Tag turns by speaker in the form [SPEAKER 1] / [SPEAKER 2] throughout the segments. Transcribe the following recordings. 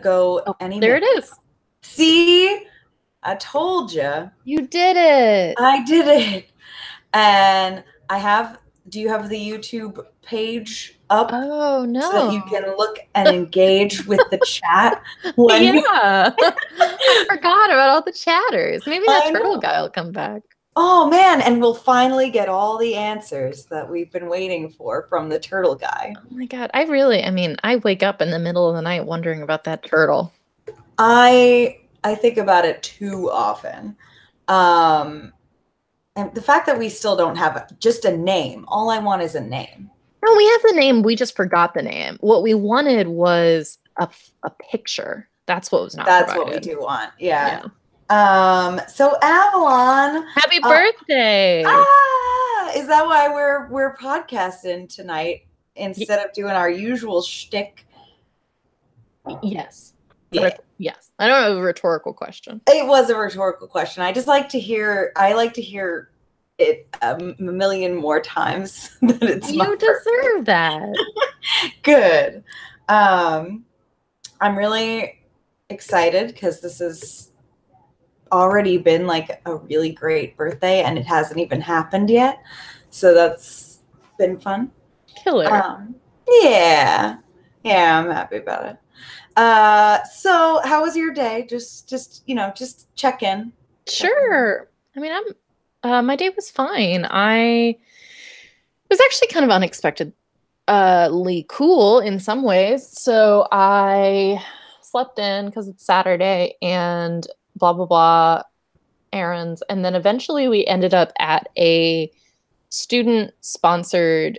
[SPEAKER 1] go
[SPEAKER 2] Oh,
[SPEAKER 1] any
[SPEAKER 2] there
[SPEAKER 1] minute.
[SPEAKER 2] it is.
[SPEAKER 1] See, I told you.
[SPEAKER 2] You did it.
[SPEAKER 1] I did it. And I have, do you have the YouTube page up
[SPEAKER 2] Oh,
[SPEAKER 1] so that you
[SPEAKER 2] no.
[SPEAKER 1] can look and engage with the chat? When
[SPEAKER 2] Yeah. I forgot about all the chatters. Maybe that
[SPEAKER 1] I
[SPEAKER 2] turtle
[SPEAKER 1] know.
[SPEAKER 2] guy will come back.
[SPEAKER 1] Oh man, and we'll finally get all the answers that we've been waiting for from the turtle guy.
[SPEAKER 2] Oh my God. I wake up in the middle of the night wondering about that turtle.
[SPEAKER 1] I think about it too often. Um, and the fact that we still don't have just a name. All I want is a name.
[SPEAKER 2] No, we have the name. We just forgot the name. What we wanted was a picture. That's what was not
[SPEAKER 1] That's what we
[SPEAKER 2] provided.
[SPEAKER 1] do want. Yeah.
[SPEAKER 2] Yeah.
[SPEAKER 1] So Avalon,
[SPEAKER 2] Happy
[SPEAKER 1] uh,
[SPEAKER 2] birthday.
[SPEAKER 1] is that why we're podcasting tonight instead of doing our usual shtick?
[SPEAKER 2] Yes.
[SPEAKER 1] Yeah.
[SPEAKER 2] Yes. I don't know, a rhetorical question.
[SPEAKER 1] It was a rhetorical question. I just like to hear. I like to hear it a million more times that it's my
[SPEAKER 2] You
[SPEAKER 1] birthday.
[SPEAKER 2] deserve that.
[SPEAKER 1] Good. I'm really excited because this has already been like a really great birthday and it hasn't even happened yet. So that's been fun.
[SPEAKER 2] Killer.
[SPEAKER 1] Yeah. Yeah, I'm happy about it. So how was your day? Just check in.
[SPEAKER 2] Sure. I mean, my day was fine. I was actually kind of unexpectedly cool in some ways. So I slept in because it's Saturday and blah blah blah errands, and then eventually we ended up at a student sponsored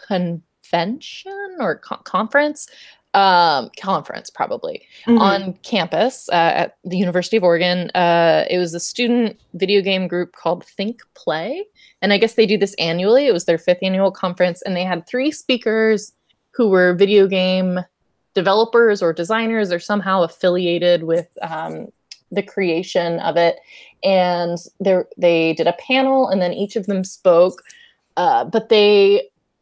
[SPEAKER 2] convention or conference, conference probably, on campus at the University of Oregon. It was a student video game group called Think Play, and I guess they do this annually. It was their 5th annual conference, and they had 3 speakers who were video game developers or designers or somehow affiliated with the creation of it. And they did a panel, and then each of them spoke. But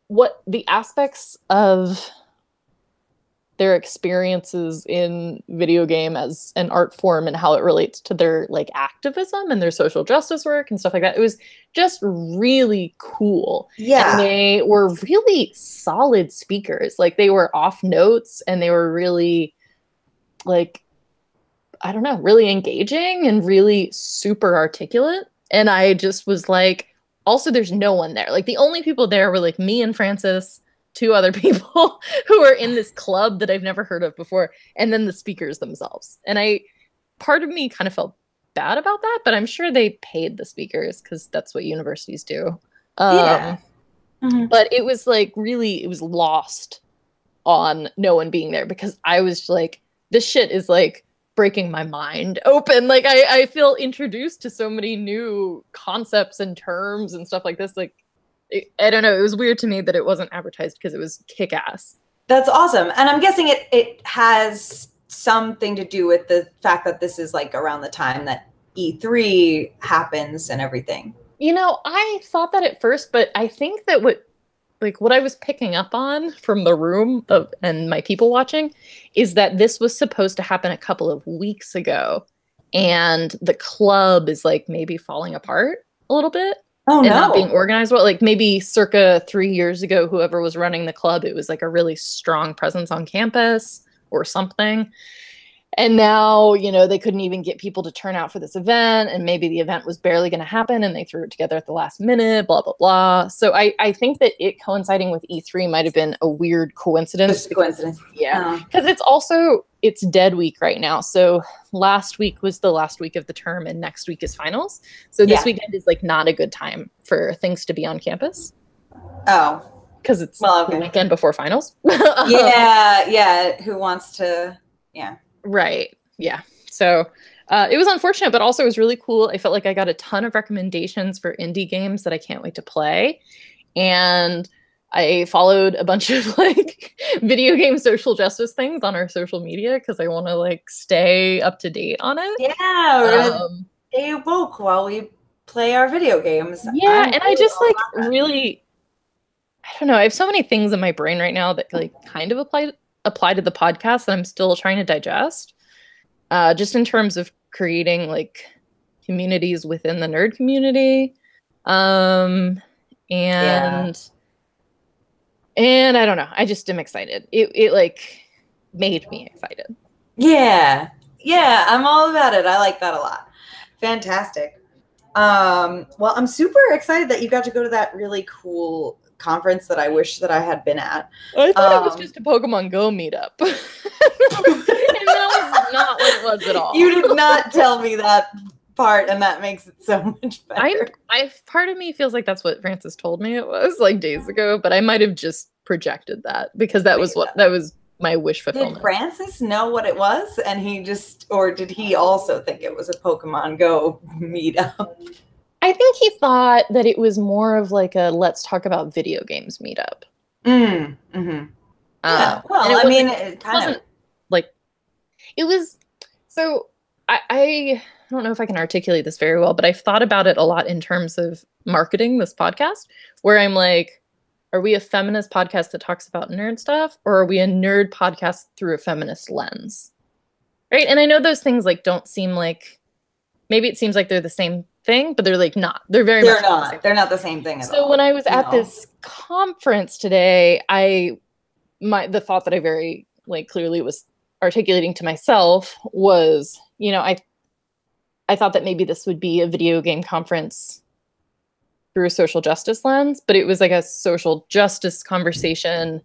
[SPEAKER 2] what the aspects of their experiences in video game as an art form and how it relates to their like activism and their social justice work and stuff like that. It was just really cool.
[SPEAKER 1] Yeah.
[SPEAKER 2] And they were really solid speakers. Like they were off notes and they were really like, I don't know, really engaging and really super articulate. And I just was like, also there's no one there. Like the only people there were like me and Francis, 2 other people who are in this club that I've never heard of before, and then the speakers themselves. And part of me kind of felt bad about that, but I'm sure they paid the speakers because that's what universities do.
[SPEAKER 1] Yeah.
[SPEAKER 2] But it was like really, it was lost on no one being there because I was like, this shit is like breaking my mind open. Like I feel introduced to so many new concepts and terms and stuff like this. Like, I don't know. It was weird to me that it wasn't advertised because it was kick-ass.
[SPEAKER 1] That's awesome. And I'm guessing it has something to do with the fact that this is like around the time that E3 happens and everything.
[SPEAKER 2] You know, I thought that at first, but I think that what I was picking up on from the room and my people watching is that this was supposed to happen a couple of weeks ago, and the club is like maybe falling apart a little bit.
[SPEAKER 1] Oh,
[SPEAKER 2] and
[SPEAKER 1] no.
[SPEAKER 2] Not being organized well. Like maybe circa 3 years ago, whoever was running the club, it was like a really strong presence on campus or something. And now, you know, they couldn't even get people to turn out for this event, and maybe the event was barely going to happen and they threw it together at the last minute, blah, blah, blah. So I think that it coinciding with E3 might have been a weird coincidence.
[SPEAKER 1] Just a coincidence.
[SPEAKER 2] Yeah. Because it's dead week right now. So last week was the last week of the term and next week is finals. So this weekend is like not a good time for things to be on campus.
[SPEAKER 1] Oh.
[SPEAKER 2] Because it's the weekend before finals.
[SPEAKER 1] Yeah. Who wants to, yeah.
[SPEAKER 2] Right. Yeah. So it was unfortunate, but also it was really cool. I felt like I got a ton of recommendations for indie games that I can't wait to play. And I followed a bunch of like video game social justice things on our social media because I want to like stay up to date on it.
[SPEAKER 1] Yeah. We're gonna stay woke while we play our video games.
[SPEAKER 2] Yeah. And I just like really, I don't know. I have so many things in my brain right now that like kind of apply apply to the podcast that I'm still trying to digest. Just in terms of creating like communities within the nerd community. And I don't know. I just am excited. It like made me excited.
[SPEAKER 1] Yeah. Yeah, I'm all about it. I like that a lot. Fantastic. Well, I'm super excited that you got to go to that really cool conference that I wish that I had been at.
[SPEAKER 2] I thought it was just a Pokemon Go meetup. And that was not what it was at all.
[SPEAKER 1] You did not tell me that part, and that makes it so much better.
[SPEAKER 2] Part of me feels like that's what Francis told me it was like days ago, but I might have just projected that because that was my wish fulfillment.
[SPEAKER 1] Did Francis know what it was, and or did he also think it was a Pokemon Go meetup?
[SPEAKER 2] I think he thought that it was more of like a let's talk about video games meetup.
[SPEAKER 1] Mm-hmm. Yeah, well, I mean, it kind of
[SPEAKER 2] like it was. So I don't know if I can articulate this very well, but I've thought about it a lot in terms of marketing this podcast, where I'm like, are we a feminist podcast that talks about nerd stuff, or are we a nerd podcast through a feminist lens? Right? And I know those things like don't seem like, maybe it seems like they're the same thing, but they're like not. They're not.
[SPEAKER 1] They're not the same thing at all.
[SPEAKER 2] So when I was at this conference today, the thought that I very like clearly was articulating to myself was, I thought that maybe this would be a video game conference through a social justice lens, but it was like a social justice conversation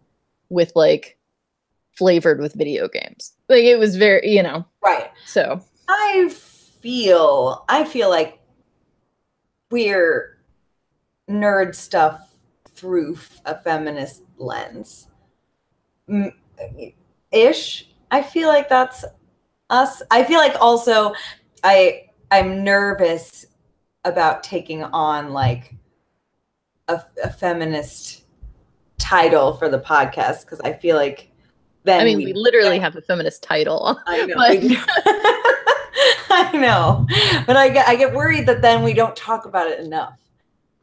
[SPEAKER 2] with like flavored with video games. Like it was very,
[SPEAKER 1] right.
[SPEAKER 2] So
[SPEAKER 1] I feel like we're nerd stuff through a feminist lens ish. I feel like that's us. I feel like also I'm nervous about taking on like a feminist title for the podcast because I feel like then
[SPEAKER 2] we literally have a feminist title.
[SPEAKER 1] I know. I know, but I get worried that then we don't talk about it enough.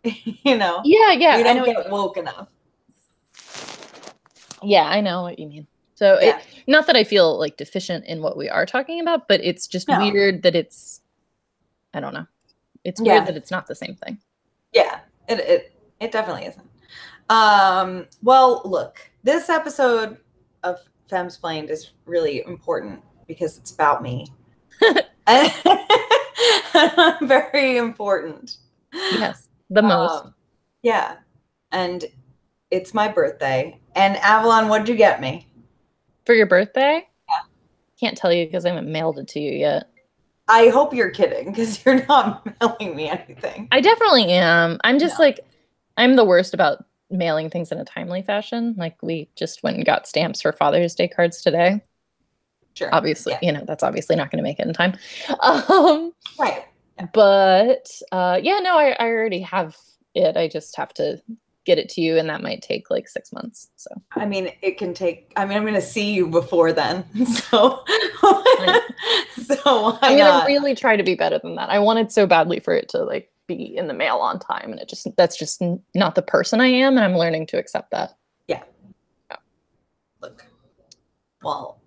[SPEAKER 2] Yeah.
[SPEAKER 1] We don't get woke enough.
[SPEAKER 2] Yeah, I know what you mean. So not that I feel like deficient in what we are talking about, but it's just weird that I don't know. It's weird that it's not the same thing.
[SPEAKER 1] Yeah, it definitely isn't. Well, look, this episode of Femsplained is really important because it's about me. Very important.
[SPEAKER 2] Yes, the most.
[SPEAKER 1] Yeah, and it's my birthday. And Avalon, what'd you get me?
[SPEAKER 2] For your birthday?
[SPEAKER 1] Yeah.
[SPEAKER 2] Can't tell you because I haven't mailed it to you yet.
[SPEAKER 1] I hope you're kidding because you're not mailing me anything.
[SPEAKER 2] I definitely am. I'm just I'm the worst about mailing things in a timely fashion. Like we just went and got stamps for Father's Day cards today.
[SPEAKER 1] Sure.
[SPEAKER 2] Obviously, that's obviously not going to make it in time.
[SPEAKER 1] Right.
[SPEAKER 2] Yeah. But I already have it. I just have to get it to you, and that might take like 6 months. So
[SPEAKER 1] I mean, it can take. I mean, I'm going to see you before then, so why
[SPEAKER 2] I'm
[SPEAKER 1] not?
[SPEAKER 2] going to really try to be better than that. I wanted so badly for it to like be in the mail on time, and that's just not the person I am, and I'm learning to accept that.
[SPEAKER 1] Yeah. Look, well,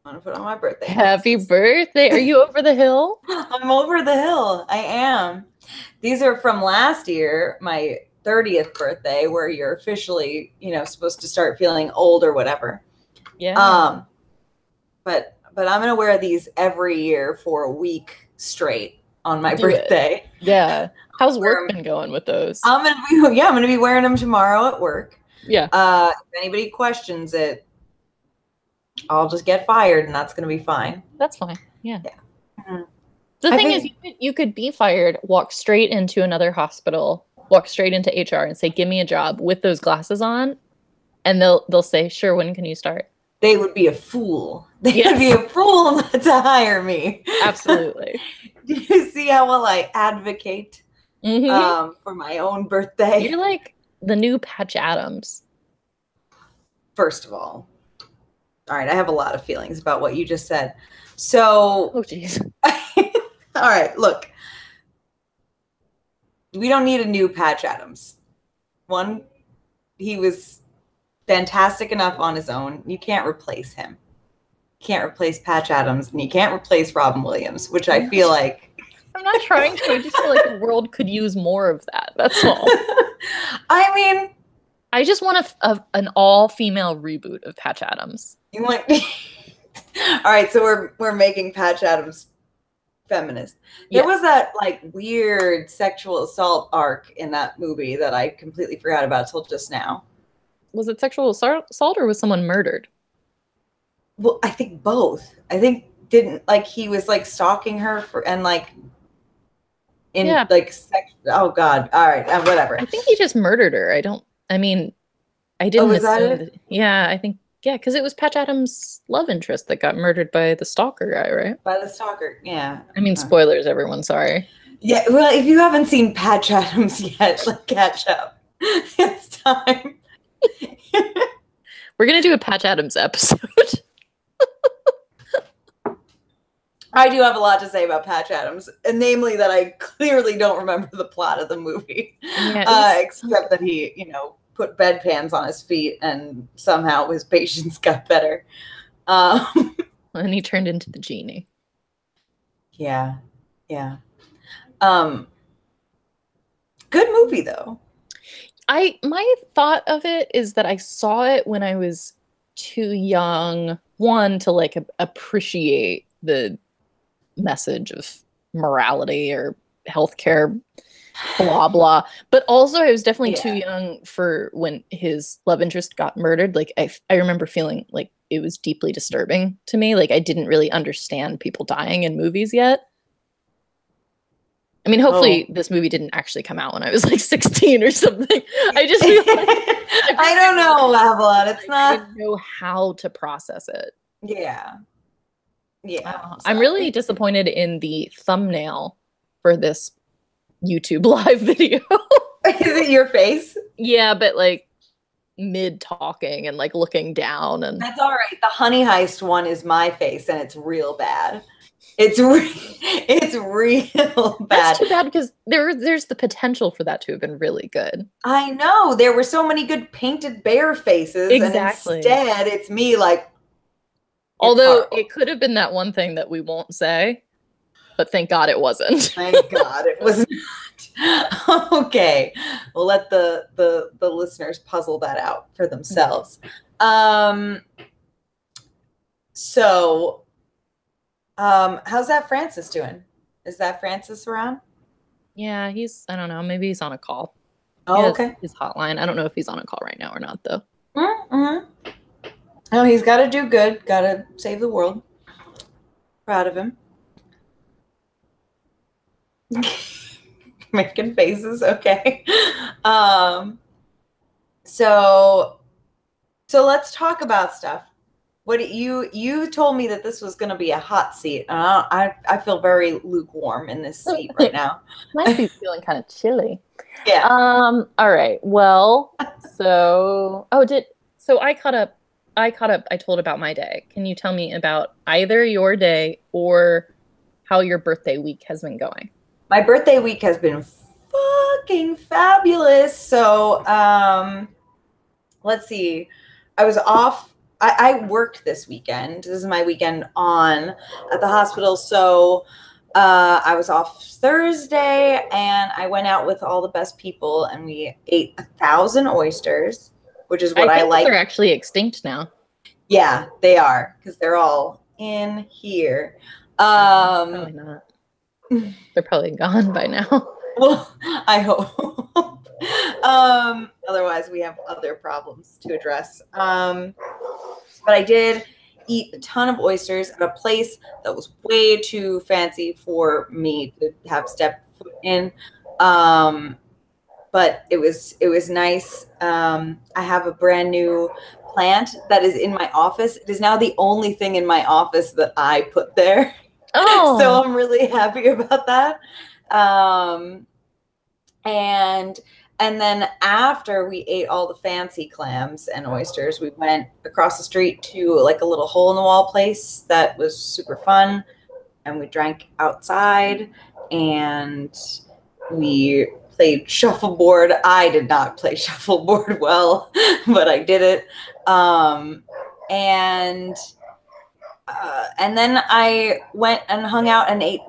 [SPEAKER 1] I'm going to put on my birthday.
[SPEAKER 2] Happy birthday! Are you over the hill?
[SPEAKER 1] I'm over the hill. I am. These are from last year, my 30th birthday, where you're officially, supposed to start feeling old or whatever.
[SPEAKER 2] Yeah.
[SPEAKER 1] But I'm gonna wear these every year for a week straight on my birthday.
[SPEAKER 2] Yeah. How's work been going with those?
[SPEAKER 1] I'm gonna be wearing them tomorrow at work.
[SPEAKER 2] Yeah.
[SPEAKER 1] If anybody questions it, I'll just get fired, and that's gonna be fine.
[SPEAKER 2] That's fine. Yeah.
[SPEAKER 1] Mm-hmm.
[SPEAKER 2] The thing is, you could be fired, walk straight into another hospital, walk straight into HR and say, give me a job with those glasses on. And they'll say, sure, when can you start?
[SPEAKER 1] They would be a fool. They would be a fool not to hire me.
[SPEAKER 2] Absolutely.
[SPEAKER 1] Do you see how well I advocate for my own birthday?
[SPEAKER 2] You're like the new Patch Adams.
[SPEAKER 1] First of all right, I have a lot of feelings about what you just said. So,
[SPEAKER 2] oh, geez.
[SPEAKER 1] All right, look. We don't need a new Patch Adams. One, he was fantastic enough on his own. You can't replace him. You can't replace Patch Adams, and you can't replace Robin Williams, which I feel like.
[SPEAKER 2] I'm not trying to. I just feel like the world could use more of that. That's all.
[SPEAKER 1] I mean,
[SPEAKER 2] I just want an all-female reboot of Patch Adams.
[SPEAKER 1] you want. All right, so we're making Patch Adams feminist. There was that like weird sexual assault arc in that movie that I completely forgot about till just now.
[SPEAKER 2] Was it sexual assault or was someone murdered?
[SPEAKER 1] Well, I think both. I think didn't like he was like stalking her for and like in like sex. Oh God! All right, whatever.
[SPEAKER 2] I think he just murdered her. I didn't.
[SPEAKER 1] Oh, was that it?
[SPEAKER 2] Yeah, I think. Yeah, because it was Patch Adams' love interest that got murdered by the stalker guy, right?
[SPEAKER 1] By the stalker, yeah.
[SPEAKER 2] I mean, spoilers, everyone. Sorry.
[SPEAKER 1] Yeah, well, if you haven't seen Patch Adams yet, like, catch up. It's time.
[SPEAKER 2] We're gonna do a Patch Adams episode.
[SPEAKER 1] I do have a lot to say about Patch Adams, and namely that I clearly don't remember the plot of the movie, except that he, put bedpans on his feet and somehow his patients got better.
[SPEAKER 2] And he turned into the genie.
[SPEAKER 1] Yeah. Good movie though.
[SPEAKER 2] My thought of it is that I saw it when I was too young, one, to like appreciate the message of morality or healthcare, blah blah, but also I was definitely too young for when his love interest got murdered. Like I remember feeling like it was deeply disturbing to me. Like I didn't really understand people dying in movies yet. I mean, hopefully this movie didn't actually come out when I was like 16 or something. I just feel like
[SPEAKER 1] I don't know, Avalon. It's not.
[SPEAKER 2] I didn't know how to process it.
[SPEAKER 1] Yeah.
[SPEAKER 2] I'm really disappointed in the thumbnail for this YouTube live video.
[SPEAKER 1] Is it your face?
[SPEAKER 2] Yeah, but like mid talking and like looking down, and
[SPEAKER 1] that's all right. The Honey Heist one is my face, and it's real bad. It's real bad.
[SPEAKER 2] That's too bad because there's the potential for that to have been really good.
[SPEAKER 1] I know there were so many good painted bear faces,
[SPEAKER 2] exactly.
[SPEAKER 1] And instead it's me like.
[SPEAKER 2] Although it could have been that one thing that we won't say, but thank God it wasn't.
[SPEAKER 1] Thank God it was not. Okay, we'll let the listeners puzzle that out for themselves. How's that Francis doing? Is that Francis around?
[SPEAKER 2] Yeah, I don't know, maybe he's on a call.
[SPEAKER 1] Oh, okay.
[SPEAKER 2] His hotline. I don't know if he's on a call right now or not, though.
[SPEAKER 1] Mm-hmm. No, he's got to do good. Got to save the world. Proud of him. Making faces, okay. So let's talk about stuff. What you told me that this was going to be a hot seat. I feel very lukewarm in this seat right now.
[SPEAKER 2] Might be feeling kind of chilly.
[SPEAKER 1] Yeah.
[SPEAKER 2] All right. Well, I caught up. I told about my day. Can you tell me about either your day or how your birthday week has been going?
[SPEAKER 1] My birthday week has been fucking fabulous. So, let's see. I was off. I worked this weekend. This is my weekend at the hospital. So, I was off Thursday and I went out with all the best people and we ate 1,000 oysters, which is what I like.
[SPEAKER 2] They're actually extinct now.
[SPEAKER 1] Yeah, they are because they're all in here.
[SPEAKER 2] Probably not. They're probably gone by now.
[SPEAKER 1] Well, I hope. Otherwise, we have other problems to address. But I did eat a ton of oysters at a place that was way too fancy for me to have stepped foot in. But it was nice. I have a brand new plant that is in my office. It is now the only thing in my office that I put there.
[SPEAKER 2] Oh.
[SPEAKER 1] So I'm really happy about that. And then after we ate all the fancy clams and oysters, we went across the street to like a little hole in the wall place that was super fun. And we drank outside and we played shuffleboard. I did not play shuffleboard well, but I did it. And then I went and hung out and ate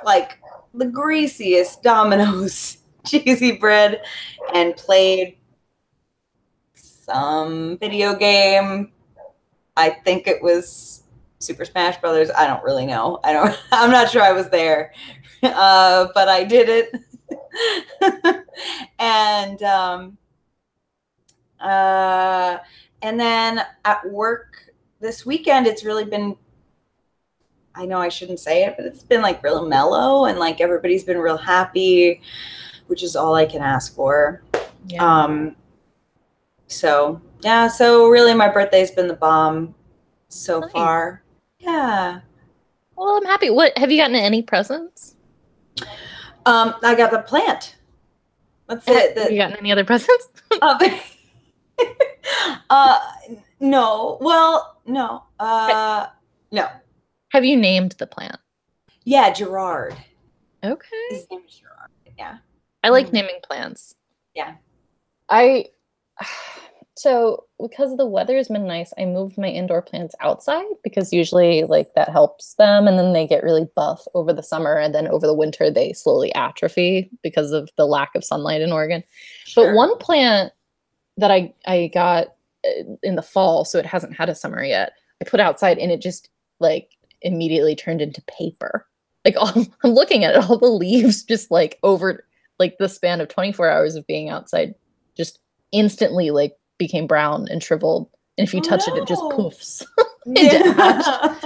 [SPEAKER 1] like the greasiest Domino's cheesy bread and played some video game. I think it was Super Smash Brothers. I don't really know. I'm not sure I was there, but I did it. And then at work this weekend, it's really been, I know I shouldn't say it, but it's been like real mellow and like everybody's been real happy, which is all I can ask for. Yeah. So yeah, so really my birthday's been the bomb so far. Yeah.
[SPEAKER 2] Well, I'm happy. What have you gotten any presents?
[SPEAKER 1] I got the plant. That's it.
[SPEAKER 2] Have you gotten any other presents?
[SPEAKER 1] No. Well, no. No.
[SPEAKER 2] Have you named the plant?
[SPEAKER 1] Yeah, Gerard.
[SPEAKER 2] Okay.
[SPEAKER 1] His name is Gerard. Yeah.
[SPEAKER 2] I like naming plants.
[SPEAKER 1] Yeah.
[SPEAKER 2] So because the weather has been nice, I moved my indoor plants outside because usually like that helps them, and then they get really buff over the summer, and then over the winter they slowly atrophy because of the lack of sunlight in Oregon. Sure. But one plant that I got in the fall, so it hasn't had a summer yet, I put outside and it just like immediately turned into paper. Like I'm looking at it, all the leaves just like over like the span of 24 hours of being outside just instantly like became brown and shriveled, and if you touch it just poofs into ash.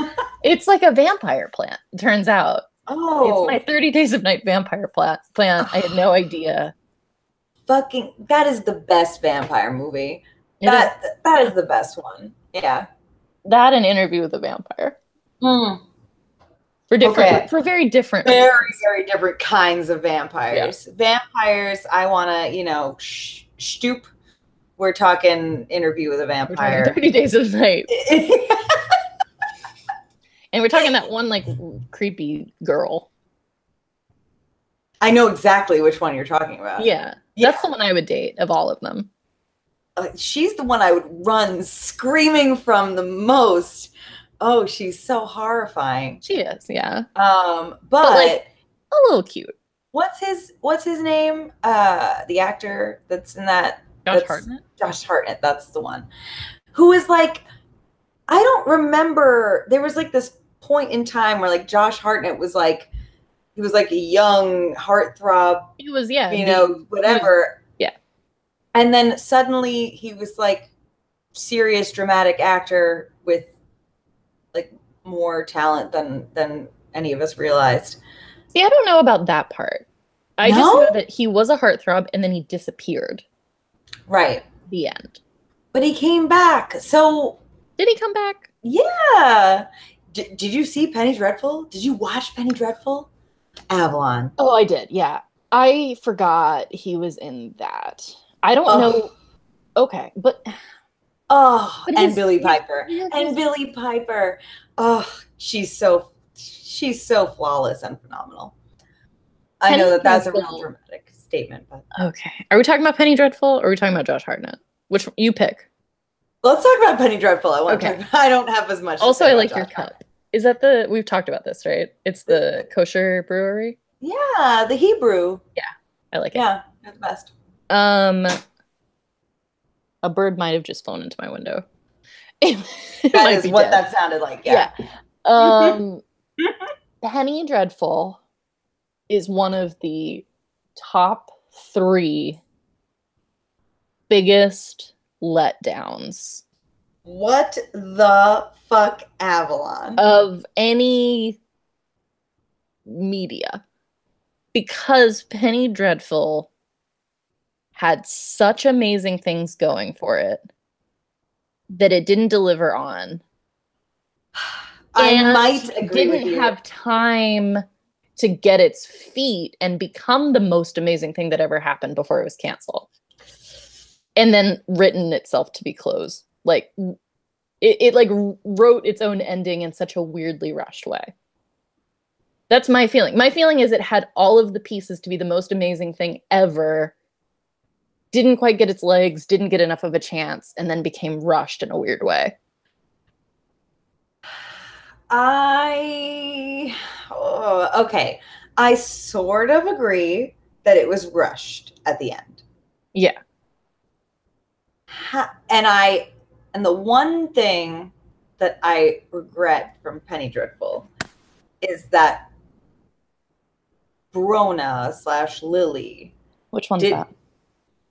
[SPEAKER 2] It's like a vampire plant, it turns out. It's my 30 Days of Night vampire plant. I had no idea.
[SPEAKER 1] Fucking, that is the best vampire movie. That is the best one. Yeah.
[SPEAKER 2] That and Interview with a Vampire. For very different reasons.
[SPEAKER 1] Very different kinds of vampires. Yeah. Vampires, I want to, stoop. We're talking Interview with a Vampire.
[SPEAKER 2] We're talking 30 Days of Night. And we're talking that one like creepy girl.
[SPEAKER 1] I know exactly which one you're talking about.
[SPEAKER 2] Yeah. That's the one I would date of all of them.
[SPEAKER 1] She's the one I would run screaming from the most. Oh, she's so horrifying.
[SPEAKER 2] She is, yeah.
[SPEAKER 1] But
[SPEAKER 2] like, a little cute.
[SPEAKER 1] What's his name? The actor that's in that.
[SPEAKER 2] Josh Hartnett?
[SPEAKER 1] Josh Hartnett, that's the one. Who is like, I don't remember. There was like this point in time where like Josh Hartnett was like, he was like a young heartthrob.
[SPEAKER 2] He was, yeah.
[SPEAKER 1] Whatever.
[SPEAKER 2] Yeah.
[SPEAKER 1] And then suddenly he was like serious dramatic actor with like more talent than any of us realized.
[SPEAKER 2] See, I don't know about that part. I just know that he was a heartthrob and then he disappeared.
[SPEAKER 1] Right.
[SPEAKER 2] The end.
[SPEAKER 1] But he came back. So
[SPEAKER 2] did he come back?
[SPEAKER 1] Yeah. Did you see Penny Dreadful? Did you watch Penny Dreadful? Avalon.
[SPEAKER 2] Oh, I did. Yeah. I forgot he was in that. I don't know. Okay. But
[SPEAKER 1] and Billie Piper. And Billie Piper. Oh, she's so flawless and phenomenal. I know that's a real dramatic statement, but
[SPEAKER 2] okay. Are we talking about Penny Dreadful or are we talking about Josh Hartnett? Which you pick?
[SPEAKER 1] Let's talk about Penny Dreadful. I don't have as much.
[SPEAKER 2] Also, I like your cup. Is that we've talked about this, right? It's the kosher brewery.
[SPEAKER 1] Yeah, the Hebrew.
[SPEAKER 2] Yeah, I like it.
[SPEAKER 1] Yeah, they're the best.
[SPEAKER 2] A bird might have just flown into my window.
[SPEAKER 1] That is what that sounded like. Yeah.
[SPEAKER 2] Penny Dreadful is one of the top 3 biggest letdowns.
[SPEAKER 1] What the fuck, Avalon?
[SPEAKER 2] Of any media. Because Penny Dreadful had such amazing things going for it that it didn't deliver on.
[SPEAKER 1] I might agree with you.
[SPEAKER 2] Didn't have time to get its feet and become the most amazing thing that ever happened before it was canceled. And then written itself to be closed. Like it like wrote its own ending in such a weirdly rushed way. That's my feeling. My feeling is it had all of the pieces to be the most amazing thing ever, didn't quite get its legs, didn't get enough of a chance, and then became rushed in a weird way.
[SPEAKER 1] Okay. I sort of agree that it was rushed at the end.
[SPEAKER 2] Yeah.
[SPEAKER 1] And the one thing that I regret from Penny Dreadful is that Brona / Lily.
[SPEAKER 2] Which one's that?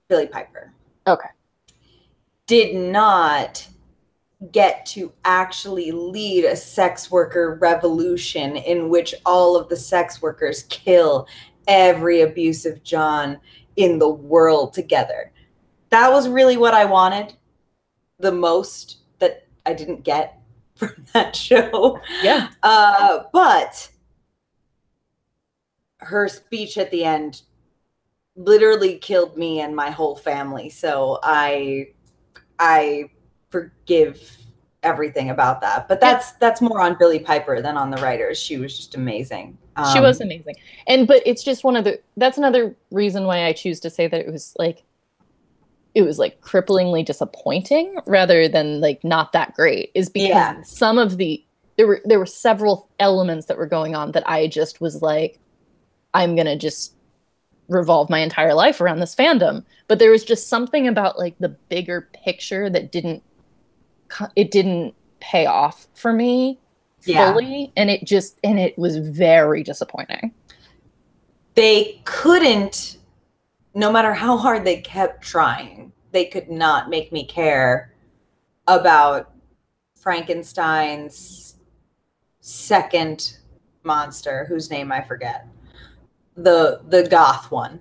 [SPEAKER 1] Billie Piper.
[SPEAKER 2] Okay.
[SPEAKER 1] Did not get to actually lead a sex worker revolution in which all of the sex workers kill every abusive John in the world together. That was really what I wanted the most that I didn't get from that show.
[SPEAKER 2] Yeah.
[SPEAKER 1] But her speech at the end literally killed me and my whole family. So I forgive everything about that. But that's more on Billie Piper than on the writers. She was just amazing.
[SPEAKER 2] She was amazing. But it's just that's another reason why I choose to say that it was like cripplingly disappointing rather than like not that great, is because some of there were several elements that were going on that I just was like, I'm gonna just revolve my entire life around this fandom. But there was just something about like the bigger picture that didn't pay off for me fully, and it was very disappointing.
[SPEAKER 1] They couldn't, no matter how hard they kept trying, they could not make me care about Frankenstein's second monster, whose name I forget. The goth one.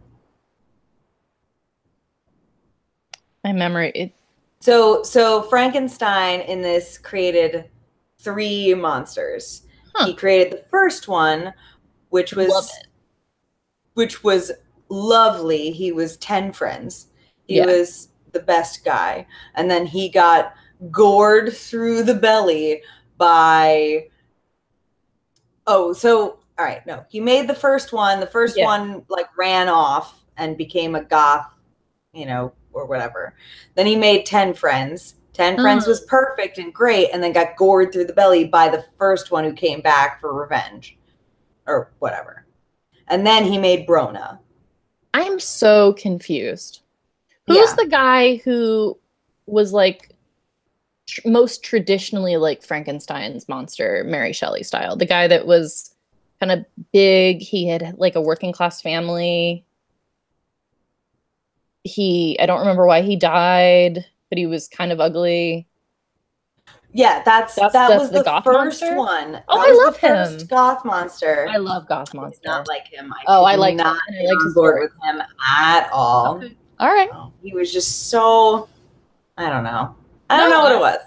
[SPEAKER 2] My memory.
[SPEAKER 1] So Frankenstein in this created 3 monsters. Huh. He created the first one, which was lovely. He was 10 friends. He was the best guy. And then he got gored through the belly by he made the first one. The first one like ran off and became a goth, or whatever. Then he made 10 friends. 10 friends was perfect and great, and then got gored through the belly by the first one who came back for revenge or whatever. And then he made Brona.
[SPEAKER 2] I am so confused. Who's the guy who was like most traditionally like Frankenstein's monster, Mary Shelley style? The guy that was kind of big. He had like a working class family. I don't remember why he died, but he was kind of ugly.
[SPEAKER 1] Yeah, that was the first
[SPEAKER 2] monster?
[SPEAKER 1] one.
[SPEAKER 2] Oh, I love him.
[SPEAKER 1] First goth monster.
[SPEAKER 2] I love goth monster.
[SPEAKER 1] I did not like him.
[SPEAKER 2] I liked
[SPEAKER 1] not get on board with him at all.
[SPEAKER 2] Okay. All right.
[SPEAKER 1] He was just so, I don't know. I don't know what it was.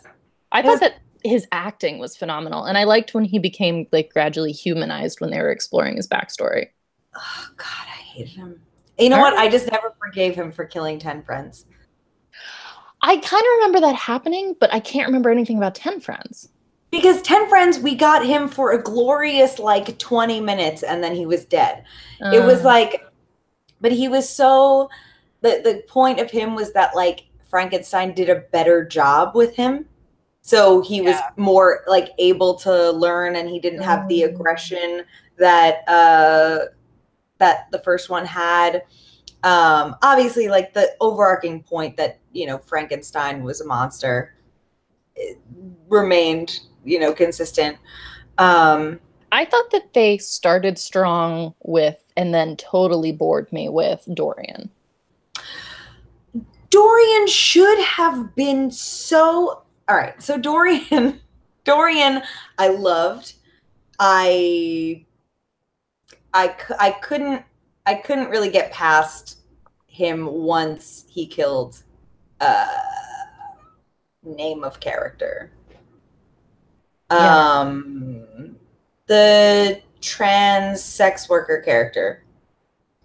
[SPEAKER 2] I thought that his acting was phenomenal, and I liked when he became like gradually humanized when they were exploring his backstory.
[SPEAKER 1] Oh God, I hated him. You know what? I just never forgave him for killing 10 friends.
[SPEAKER 2] I kind of remember that happening, but I can't remember anything about 10 friends.
[SPEAKER 1] Because 10 friends, we got him for a glorious like 20 minutes and then he was dead. It was like, but he was so, the point of him was that like Frankenstein did a better job with him. So he was more like able to learn, and he didn't have the aggression that that the first one had. Obviously, like the overarching point that, Frankenstein was a monster remained, consistent.
[SPEAKER 2] I thought that they started strong with, and then totally bored me with Dorian.
[SPEAKER 1] Dorian should have been so, all right. So Dorian, I loved. I couldn't really get past him once he killed name of character. The trans sex worker character.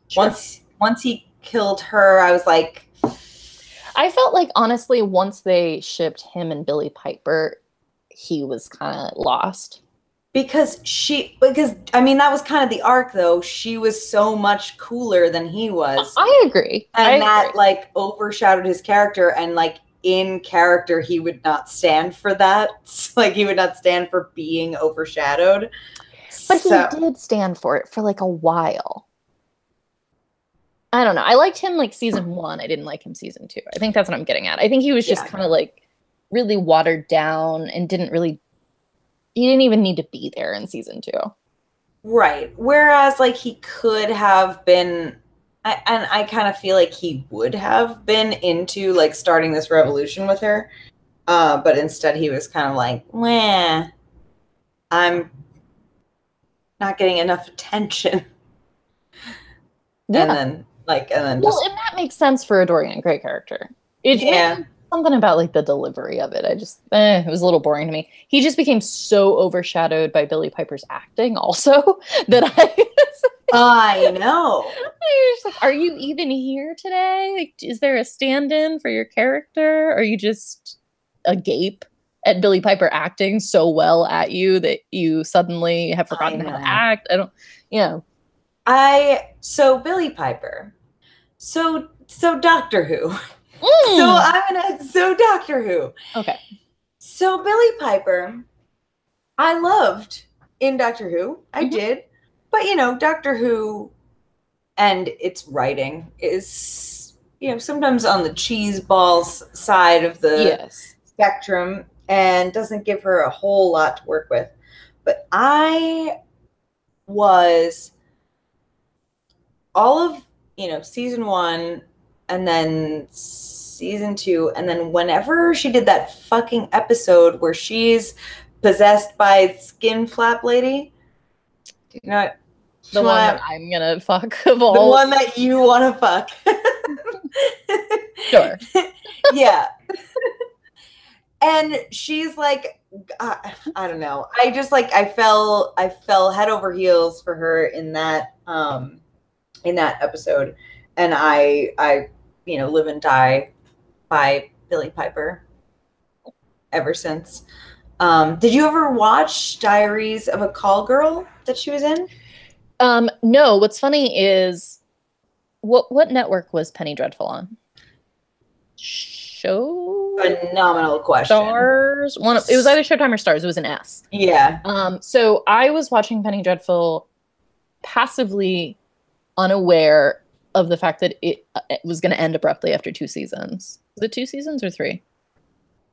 [SPEAKER 1] Sure. Once he killed her, I was like,
[SPEAKER 2] I felt like honestly once they shipped him and Billie Piper, he was kind of lost.
[SPEAKER 1] because I mean that was kind of the arc though. She was so much cooler than he was.
[SPEAKER 2] I agree.
[SPEAKER 1] And that like overshadowed his character, and like in character he would not stand for that. Like he would not stand for being overshadowed.
[SPEAKER 2] But he did stand for it for like a while. I don't know. I liked him like season 1. I didn't like him season 2. I think that's what I'm getting at. I think he was just kind of like really watered down and he didn't even need to be there in season 2.
[SPEAKER 1] Right. Whereas like he could have been, and I kind of feel like he would have been into like starting this revolution with her. But instead he was kind of like, meh, I'm not getting enough attention.
[SPEAKER 2] Yeah.
[SPEAKER 1] And then
[SPEAKER 2] well, and that makes sense for a Dorian Gray character. Something about like the delivery of it. It was a little boring to me. He just became so overshadowed by Billie Piper's acting also that
[SPEAKER 1] I know.
[SPEAKER 2] I was like, are you even here today? Like, is there a stand-in for your character? Or are you just agape at Billie Piper acting so well at you that you suddenly have forgotten how to act?
[SPEAKER 1] So Billie Piper. So Doctor Who. So Doctor Who.
[SPEAKER 2] Okay.
[SPEAKER 1] So Billie Piper, I loved in Doctor Who. I did. But Doctor Who and its writing is, sometimes on the cheese balls side of the spectrum and doesn't give her a whole lot to work with. But I was all of, season 1 and then season 2, and then whenever she did that fucking episode where she's possessed by Skin Flap Lady,
[SPEAKER 2] the one that I'm gonna fuck of all.
[SPEAKER 1] The one that you want to fuck.
[SPEAKER 2] Sure.
[SPEAKER 1] Yeah. And she's like, I don't know. I just like I fell head over heels for her in that episode, and I live and die by Billie Piper ever since. Did you ever watch Diaries of a Call Girl that she was in?
[SPEAKER 2] No. What's funny is what network was Penny Dreadful on?
[SPEAKER 1] Phenomenal question.
[SPEAKER 2] Stars. It was either Showtime or Stars. It was an S.
[SPEAKER 1] Yeah.
[SPEAKER 2] So I was watching Penny Dreadful passively unaware of the fact that it was going to end abruptly after 2 seasons. Was it 2 seasons or 3? I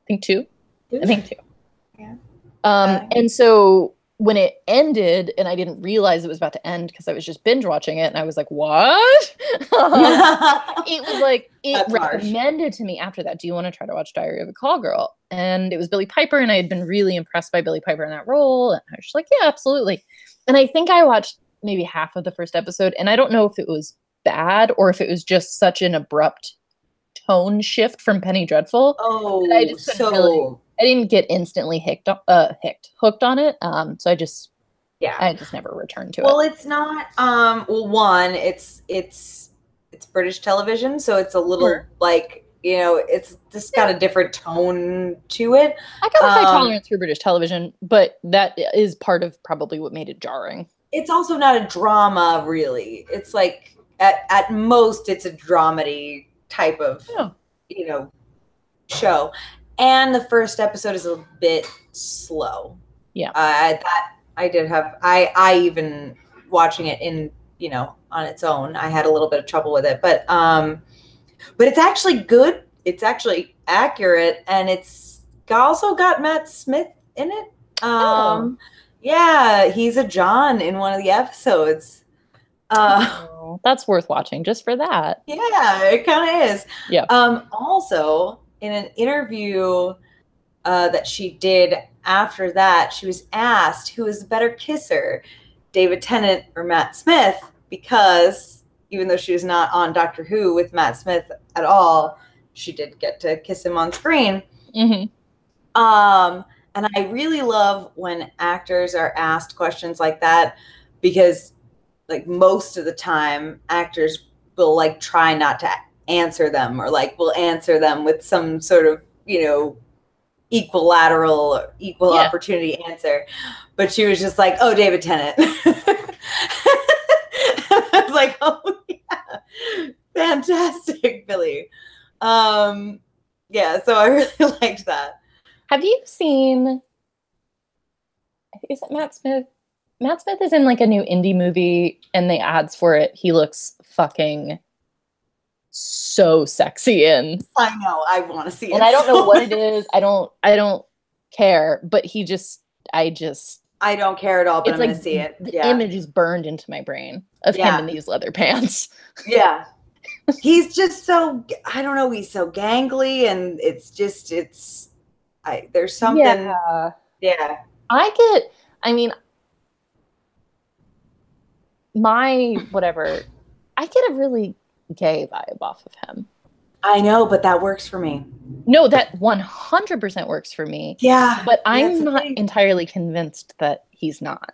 [SPEAKER 2] think 2. I think 2.
[SPEAKER 1] Yeah.
[SPEAKER 2] And so when it ended, and I didn't realize it was about to end because I was just binge watching it, and I was like, "What?" It was like it recommended to me after that. Do you want to try to watch Diary of a Call Girl? And it was Billie Piper, and I had been really impressed by Billie Piper in that role, and I was just like, "Yeah, absolutely." And I think I watched maybe half of the first episode, and I don't know if it was bad or if it was just such an abrupt tone shift from Penny Dreadful.
[SPEAKER 1] Oh,
[SPEAKER 2] I just I didn't get instantly hooked on it. So I just never returned to it.
[SPEAKER 1] Well, it's not. One, it's British television, so it's a little like it's just got a different tone to it.
[SPEAKER 2] I got a high tolerance for British television, but that is part of probably what made it jarring.
[SPEAKER 1] It's also not a drama, really. It's like at most it's a dramedy type of show, and the first episode is a bit slow.
[SPEAKER 2] Yeah,
[SPEAKER 1] I did have I even watching it in on its own, I had a little bit of trouble with it, but it's actually good. It's actually accurate, and it's also got Matt Smith in it. Yeah, he's a John in one of the episodes.
[SPEAKER 2] That's worth watching just for that.
[SPEAKER 1] Yeah, it kind of is.
[SPEAKER 2] Yeah.
[SPEAKER 1] Also, in an interview that she did after that, she was asked who was the better kisser, David Tennant or Matt Smith, because even though she was not on Doctor Who with Matt Smith at all, she did get to kiss him on screen. And I really love when actors are asked questions like that, because like most of the time actors will like try not to answer them, or like will answer them with some sort of equilateral, equal
[SPEAKER 2] Yeah.
[SPEAKER 1] opportunity answer. But she was just like, "Oh, David Tennant." I was like, "Oh yeah, fantastic, Billy." Yeah, so I really liked that.
[SPEAKER 2] Have you seen, is it Matt Smith? Matt Smith is in like a new indie movie and the ads for it. He looks fucking so sexy in.
[SPEAKER 1] I know, I want to see it.
[SPEAKER 2] And I don't know
[SPEAKER 1] so
[SPEAKER 2] what it is. I don't care, but I
[SPEAKER 1] don't care at all, but
[SPEAKER 2] it's
[SPEAKER 1] I'm
[SPEAKER 2] like
[SPEAKER 1] gonna see it.
[SPEAKER 2] the
[SPEAKER 1] Yeah,
[SPEAKER 2] image is burned into my brain of him
[SPEAKER 1] Yeah.
[SPEAKER 2] in these leather pants.
[SPEAKER 1] yeah. He's just so, I don't know. He's so gangly, and there's something.
[SPEAKER 2] Yeah.
[SPEAKER 1] Yeah.
[SPEAKER 2] I mean, I get a really gay vibe off of him.
[SPEAKER 1] I know, but that works for me.
[SPEAKER 2] No, that 100% works for me.
[SPEAKER 1] Yeah.
[SPEAKER 2] But
[SPEAKER 1] that's
[SPEAKER 2] I'm
[SPEAKER 1] the
[SPEAKER 2] not
[SPEAKER 1] thing.
[SPEAKER 2] entirely convinced that he's not.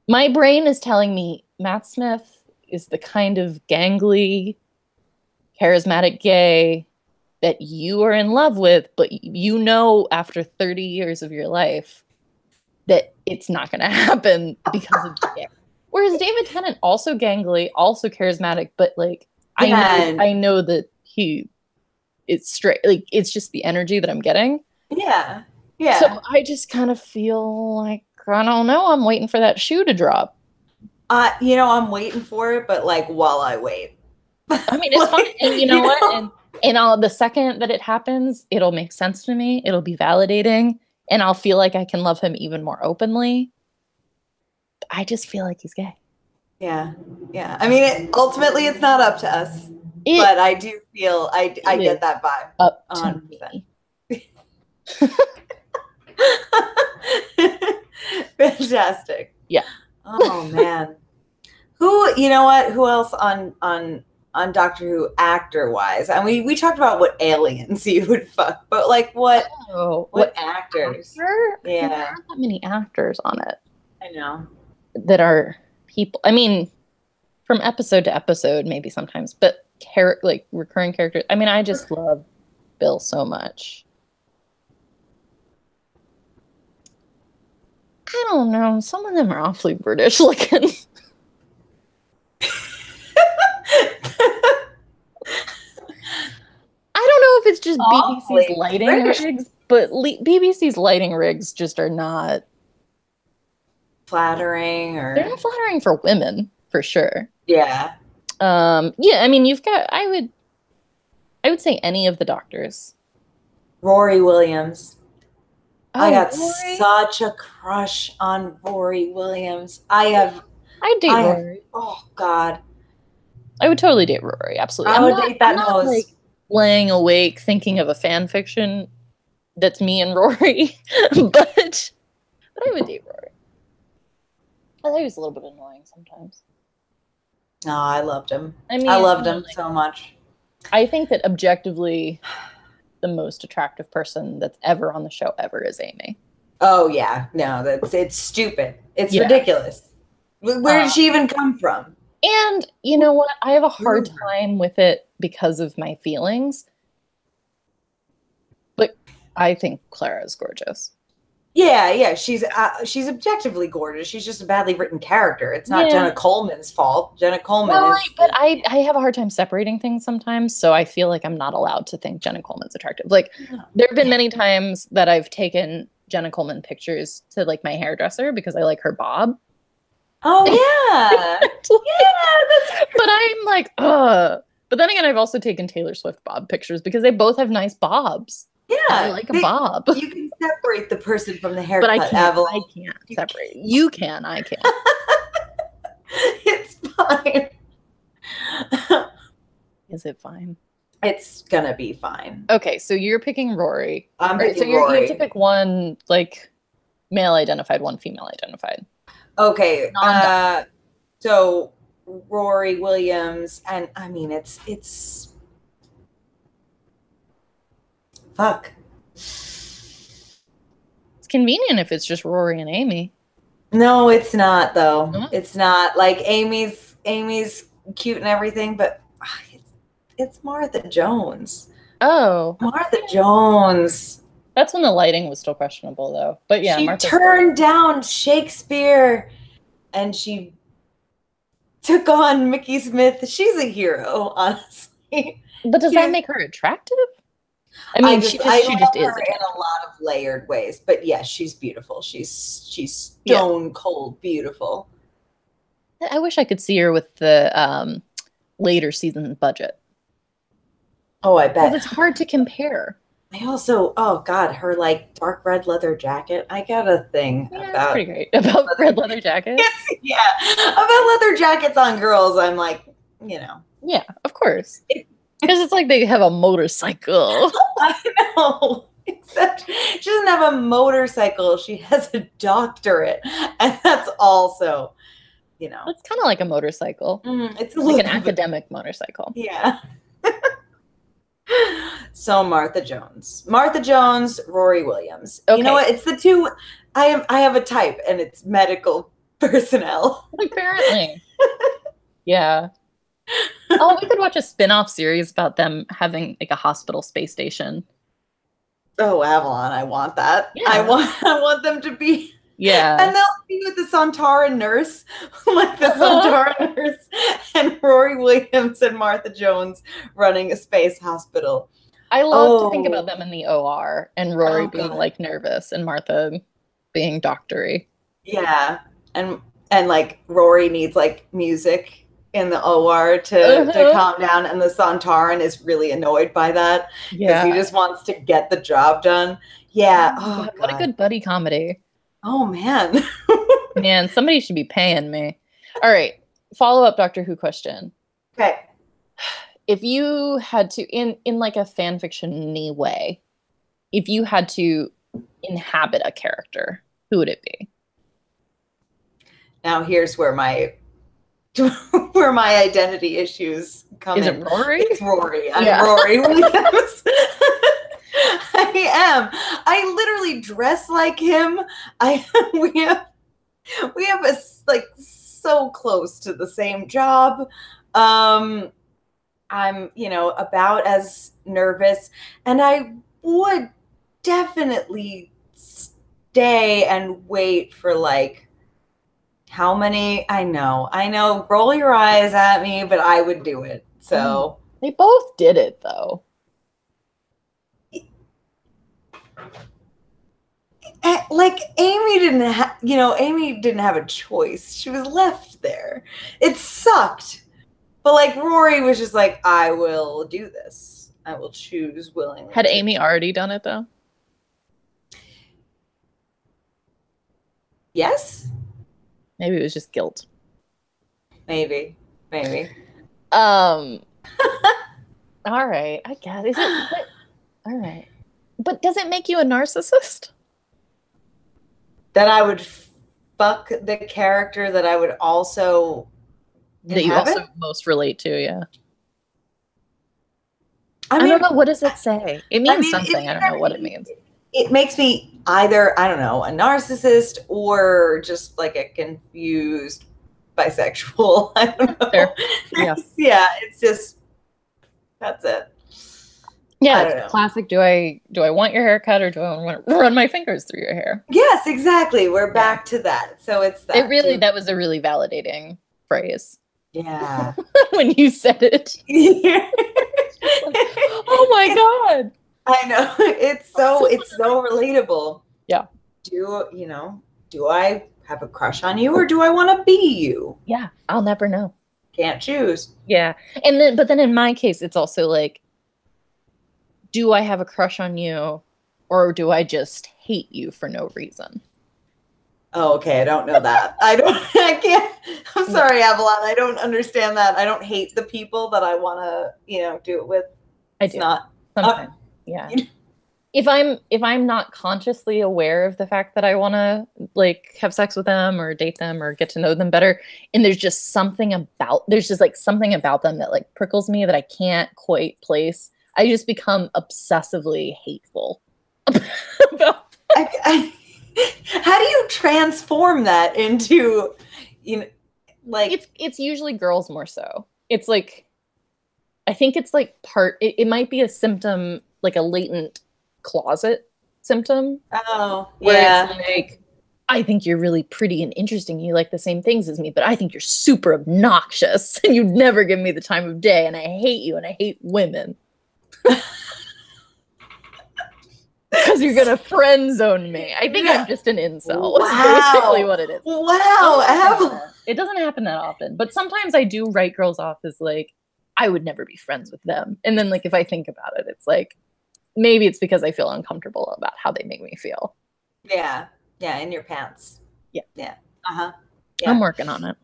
[SPEAKER 2] My brain is telling me Matt Smith is the kind of gangly, charismatic gay that you are in love with, but you know after 30 years of your life that it's not going to happen because of gay. Whereas David Tennant, also gangly, also charismatic, but like
[SPEAKER 1] Yeah.
[SPEAKER 2] I know that it's straight, like it's just the energy that I'm getting.
[SPEAKER 1] Yeah. Yeah.
[SPEAKER 2] So I just kind of feel like, I don't know, I'm waiting for that shoe to drop.
[SPEAKER 1] I'm waiting for it, but like while I wait.
[SPEAKER 2] I mean, it's fine. And you know what? And the second that it happens, it'll make sense to me. It'll be validating. And I'll feel like I can love him even more openly. I just feel like he's gay.
[SPEAKER 1] Yeah. Yeah. I mean, ultimately, it's not up to us. But I do feel I get that vibe.
[SPEAKER 2] Up to me.
[SPEAKER 1] Fantastic.
[SPEAKER 2] Yeah.
[SPEAKER 1] Oh man. You know what? Who else on Doctor Who actor wise? And we talked about what aliens you would fuck, but like what actors? Yeah.
[SPEAKER 2] There aren't that many actors on it.
[SPEAKER 1] I know.
[SPEAKER 2] That are people. I mean, from episode to episode, maybe sometimes, but like recurring characters. I mean, I just love Bill so much. I don't know. Some of them are awfully British looking. I don't know if it's just BBC's lighting rigs, but BBC's lighting rigs just are not
[SPEAKER 1] flattering, or
[SPEAKER 2] they're not flattering for women, for sure.
[SPEAKER 1] Yeah.
[SPEAKER 2] Yeah, I mean, you've got, I would say any of the doctors.
[SPEAKER 1] Rory Williams. I got
[SPEAKER 2] Rory?
[SPEAKER 1] such a crush on Rory Williams. I'd date
[SPEAKER 2] Rory.
[SPEAKER 1] Oh God.
[SPEAKER 2] I would totally date Rory, absolutely.
[SPEAKER 1] I would date that nose.
[SPEAKER 2] Not, like, laying awake thinking of a fan fiction that's me and Rory, but I would date Rory. I thought he was a little bit annoying sometimes.
[SPEAKER 1] No, I loved him.
[SPEAKER 2] I mean,
[SPEAKER 1] I loved him so much.
[SPEAKER 2] I think that objectively, the most attractive person that's ever on the show ever is Amy.
[SPEAKER 1] Oh yeah, no, it's stupid. It's ridiculous. Where did she even come from?
[SPEAKER 2] And you know what? I have a hard time with it because of my feelings. But I think Clara is gorgeous.
[SPEAKER 1] Yeah, she's objectively gorgeous. She's just a badly written character. It's not Jenna Coleman's fault. Jenna Coleman is.
[SPEAKER 2] But I have a hard time separating things sometimes, so I feel like I'm not allowed to think Jenna Coleman's attractive. Like, there have been many times that I've taken Jenna Coleman pictures to like my hairdresser because I like her bob.
[SPEAKER 1] Oh yeah, yeah.
[SPEAKER 2] But I'm like, ugh. But then again, I've also taken Taylor Swift bob pictures because they both have nice bobs.
[SPEAKER 1] Yeah,
[SPEAKER 2] I like a bob.
[SPEAKER 1] You can separate the person from the haircut.
[SPEAKER 2] But I can't separate. You can. I can't.
[SPEAKER 1] It's fine.
[SPEAKER 2] Is it fine?
[SPEAKER 1] It's gonna be fine.
[SPEAKER 2] Okay, so you're picking Rory.
[SPEAKER 1] I'm picking
[SPEAKER 2] Rory. You have to pick one, like, male identified, one female identified.
[SPEAKER 1] Okay. So Rory Williams, and I mean it's fuck.
[SPEAKER 2] It's convenient if it's just Rory and Amy.
[SPEAKER 1] No, it's not though.
[SPEAKER 2] No?
[SPEAKER 1] It's not. Like Amy's cute and everything, but it's Martha Jones.
[SPEAKER 2] Oh,
[SPEAKER 1] Martha Jones.
[SPEAKER 2] that's when the lighting was still questionable, though. But yeah,
[SPEAKER 1] She
[SPEAKER 2] Martha's great.
[SPEAKER 1] turned down Shakespeare and she took on Mickey Smith. She's a hero, honestly.
[SPEAKER 2] But does that
[SPEAKER 1] She's,
[SPEAKER 2] make her attractive? I mean,
[SPEAKER 1] I
[SPEAKER 2] she
[SPEAKER 1] love
[SPEAKER 2] just
[SPEAKER 1] her
[SPEAKER 2] is
[SPEAKER 1] in
[SPEAKER 2] attractive.
[SPEAKER 1] a lot of layered ways. But yes, she's beautiful. She's
[SPEAKER 2] Yeah.
[SPEAKER 1] stone cold beautiful.
[SPEAKER 2] I wish I could see her with the later season budget.
[SPEAKER 1] Oh, I
[SPEAKER 2] Because
[SPEAKER 1] bet.
[SPEAKER 2] it's hard to compare.
[SPEAKER 1] I also, oh God, her like dark red leather jacket. I got a thing
[SPEAKER 2] Yeah, it's
[SPEAKER 1] about
[SPEAKER 2] pretty great. About red leather jackets.
[SPEAKER 1] yeah, about leather jackets on girls. I'm like, you know,
[SPEAKER 2] Yeah, of course. Because it's like they have a motorcycle.
[SPEAKER 1] I know. Except she doesn't have a motorcycle. She has a doctorate, and that's also, you know,
[SPEAKER 2] It's kind of like a motorcycle,
[SPEAKER 1] it's a
[SPEAKER 2] like an
[SPEAKER 1] little bit,
[SPEAKER 2] academic motorcycle.
[SPEAKER 1] yeah. So Martha Jones, Rory Williams.
[SPEAKER 2] Okay.
[SPEAKER 1] You know what? It's the two. I have a type, and it's medical personnel.
[SPEAKER 2] Apparently. Yeah. Oh, we could watch a spin-off series about them having like a hospital space station.
[SPEAKER 1] Oh, Avalon, I want that.
[SPEAKER 2] Yeah.
[SPEAKER 1] I want them to be.
[SPEAKER 2] Yeah.
[SPEAKER 1] And they'll be with the Sontaran nurse, like the Sontaran nurse, and Rory Williams and Martha Jones running a space hospital.
[SPEAKER 2] I love to think about them in the OR and Rory being
[SPEAKER 1] God.
[SPEAKER 2] like nervous and Martha being doctory.
[SPEAKER 1] Yeah. And like Rory needs like music in the OR to calm down, and the Sontaran is really annoyed by that because he just wants to get the job done. Yeah. Oh,
[SPEAKER 2] God, what a good buddy comedy.
[SPEAKER 1] Oh man.
[SPEAKER 2] Man, somebody should be paying me. All right. Follow up Doctor Who question.
[SPEAKER 1] Okay.
[SPEAKER 2] If you had to in like a fan fiction-y way, if you had to inhabit a character, who would it be?
[SPEAKER 1] Now here's where my identity issues come
[SPEAKER 2] in.
[SPEAKER 1] Is
[SPEAKER 2] it Rory?
[SPEAKER 1] It's Rory. I'm Rory Williams. I am. I literally dress like him. We have a like so close to the same job. I'm, about as nervous, and I would definitely stay and wait for like how many? I know. Roll your eyes at me, but I would do it. So
[SPEAKER 2] they both did it though.
[SPEAKER 1] Like Amy didn't have a choice. She was left there. It sucked. But like Rory was just like, I will do this. I will choose willingly.
[SPEAKER 2] Had Amy already done it though?
[SPEAKER 1] Yes.
[SPEAKER 2] Maybe it was just guilt.
[SPEAKER 1] Maybe.
[SPEAKER 2] All right, I guess. Is it? All right. But does it make you a narcissist?
[SPEAKER 1] That I would fuck the character that I would also
[SPEAKER 2] that
[SPEAKER 1] inhabit?
[SPEAKER 2] You also most relate to, yeah. I don't know. What does it say? It means something. I don't know what it means.
[SPEAKER 1] It makes me either, I don't know, a narcissist or just like a confused bisexual. I don't know.
[SPEAKER 2] Fair. Yeah.
[SPEAKER 1] Yeah, it's just, that's it.
[SPEAKER 2] Yeah, it's classic. Do I want your haircut or do I want to run my fingers through your hair?
[SPEAKER 1] Yes, exactly. We're back to that. So it's that.
[SPEAKER 2] That was a really validating phrase.
[SPEAKER 1] Yeah.
[SPEAKER 2] When you said it. Oh my God.
[SPEAKER 1] I know. It's so relatable.
[SPEAKER 2] Yeah.
[SPEAKER 1] Do I have a crush on you or do I want to be you?
[SPEAKER 2] Yeah, I'll never know.
[SPEAKER 1] Can't choose.
[SPEAKER 2] Yeah. But then in my case, it's also like, do I have a crush on you or do I just hate you for no reason?
[SPEAKER 1] Oh, okay. I don't know that. I can't. I'm sorry, Avalon. I don't understand that. I don't hate the people that I want to, do it with.
[SPEAKER 2] I do. Not sometimes. Yeah. If I'm not consciously aware of the fact that I want to like have sex with them or date them or get to know them better, and there's just something about them that like prickles me that I can't quite place, I just become obsessively hateful about that.
[SPEAKER 1] How do you transform that into, like
[SPEAKER 2] it's usually girls more so. It's like I think it's like it might be a symptom, like a latent closet symptom,
[SPEAKER 1] Oh,
[SPEAKER 2] where
[SPEAKER 1] yeah.
[SPEAKER 2] it's like, I think you're really pretty and interesting. You like the same things as me, but I think you're super obnoxious and you never give me the time of day. And I hate you and I hate women. Because you're going to friend zone me. I think I'm just an incel.
[SPEAKER 1] Wow.
[SPEAKER 2] That's basically what it is.
[SPEAKER 1] Wow.
[SPEAKER 2] It doesn't happen that often. But sometimes I do write girls off as like, I would never be friends with them. And then, like, if I think about it, it's like, maybe it's because I feel uncomfortable about how they make me feel.
[SPEAKER 1] Yeah. Yeah. In your pants.
[SPEAKER 2] Yeah.
[SPEAKER 1] Yeah. Uh-huh. Yeah.
[SPEAKER 2] I'm working on it.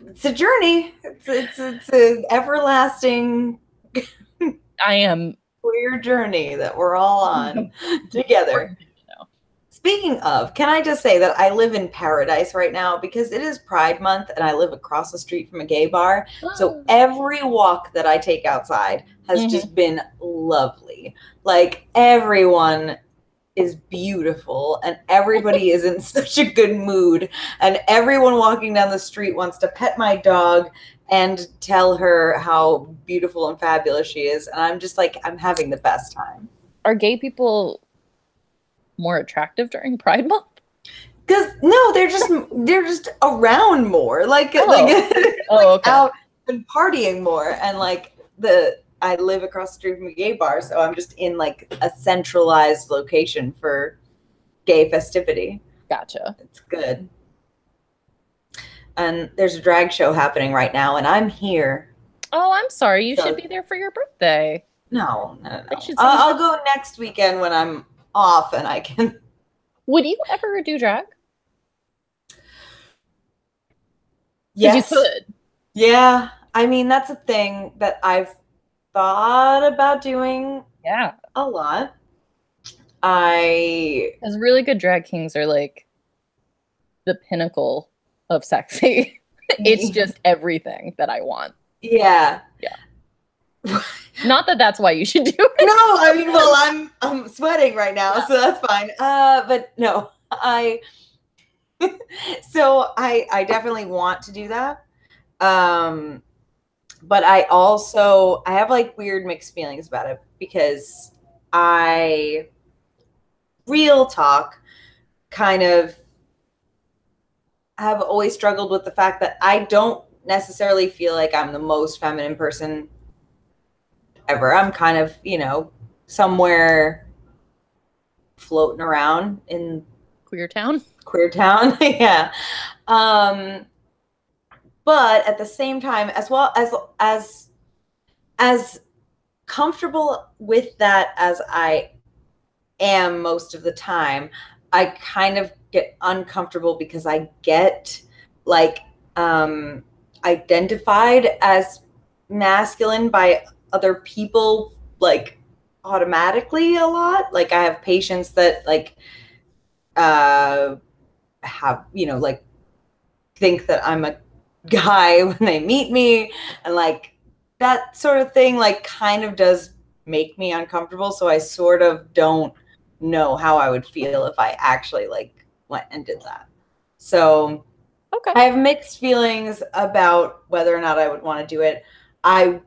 [SPEAKER 1] It's a journey. It's an everlasting
[SPEAKER 2] I am
[SPEAKER 1] queer journey that we're all on together. Speaking of, can I just say that I live in paradise right now because it is Pride Month and I live across the street from a gay bar. So every walk that I take outside has just been lovely. Like, everyone is beautiful and everybody is in such a good mood. And everyone walking down the street wants to pet my dog and tell her how beautiful and fabulous she is. And I'm just like, I'm having the best time.
[SPEAKER 2] Are gay people more attractive during Pride Month?
[SPEAKER 1] Because no, they're just around more, like
[SPEAKER 2] okay.
[SPEAKER 1] out and partying more, and like I live across the street from a gay bar, so I'm just in like a centralized location for gay festivity.
[SPEAKER 2] Gotcha.
[SPEAKER 1] It's good. And there's a drag show happening right now, and I'm here.
[SPEAKER 2] Oh, I'm sorry. You should be there for your birthday.
[SPEAKER 1] No. I'll go next weekend when I'm off and I can.
[SPEAKER 2] Would you ever do drag?
[SPEAKER 1] Yes.
[SPEAKER 2] You could.
[SPEAKER 1] Yeah. I mean, that's a thing that I've thought about doing.
[SPEAKER 2] Yeah.
[SPEAKER 1] A lot.
[SPEAKER 2] As really good drag kings are like the pinnacle of sexy. It's just everything that I want.
[SPEAKER 1] Yeah.
[SPEAKER 2] Yeah. Not that that's why you should do it.
[SPEAKER 1] No, I mean, well, I'm sweating right now, so that's fine. But no, so I definitely want to do that. But I have like weird mixed feelings about it because real talk, kind of have always struggled with the fact that I don't necessarily feel like I'm the most feminine person ever. I'm kind of, somewhere floating around in
[SPEAKER 2] Queer town.
[SPEAKER 1] Yeah. But at the same time, as well as comfortable with that as I am most of the time, I kind of get uncomfortable because I get like identified as masculine by other people, like automatically a lot. Like, I have patients that like have, like think that I'm a guy when they meet me, and like that sort of thing like kind of does make me uncomfortable. So I sort of don't know how I would feel if I actually like went and did that. So
[SPEAKER 2] okay.
[SPEAKER 1] I have mixed feelings about whether or not I would want to do it. I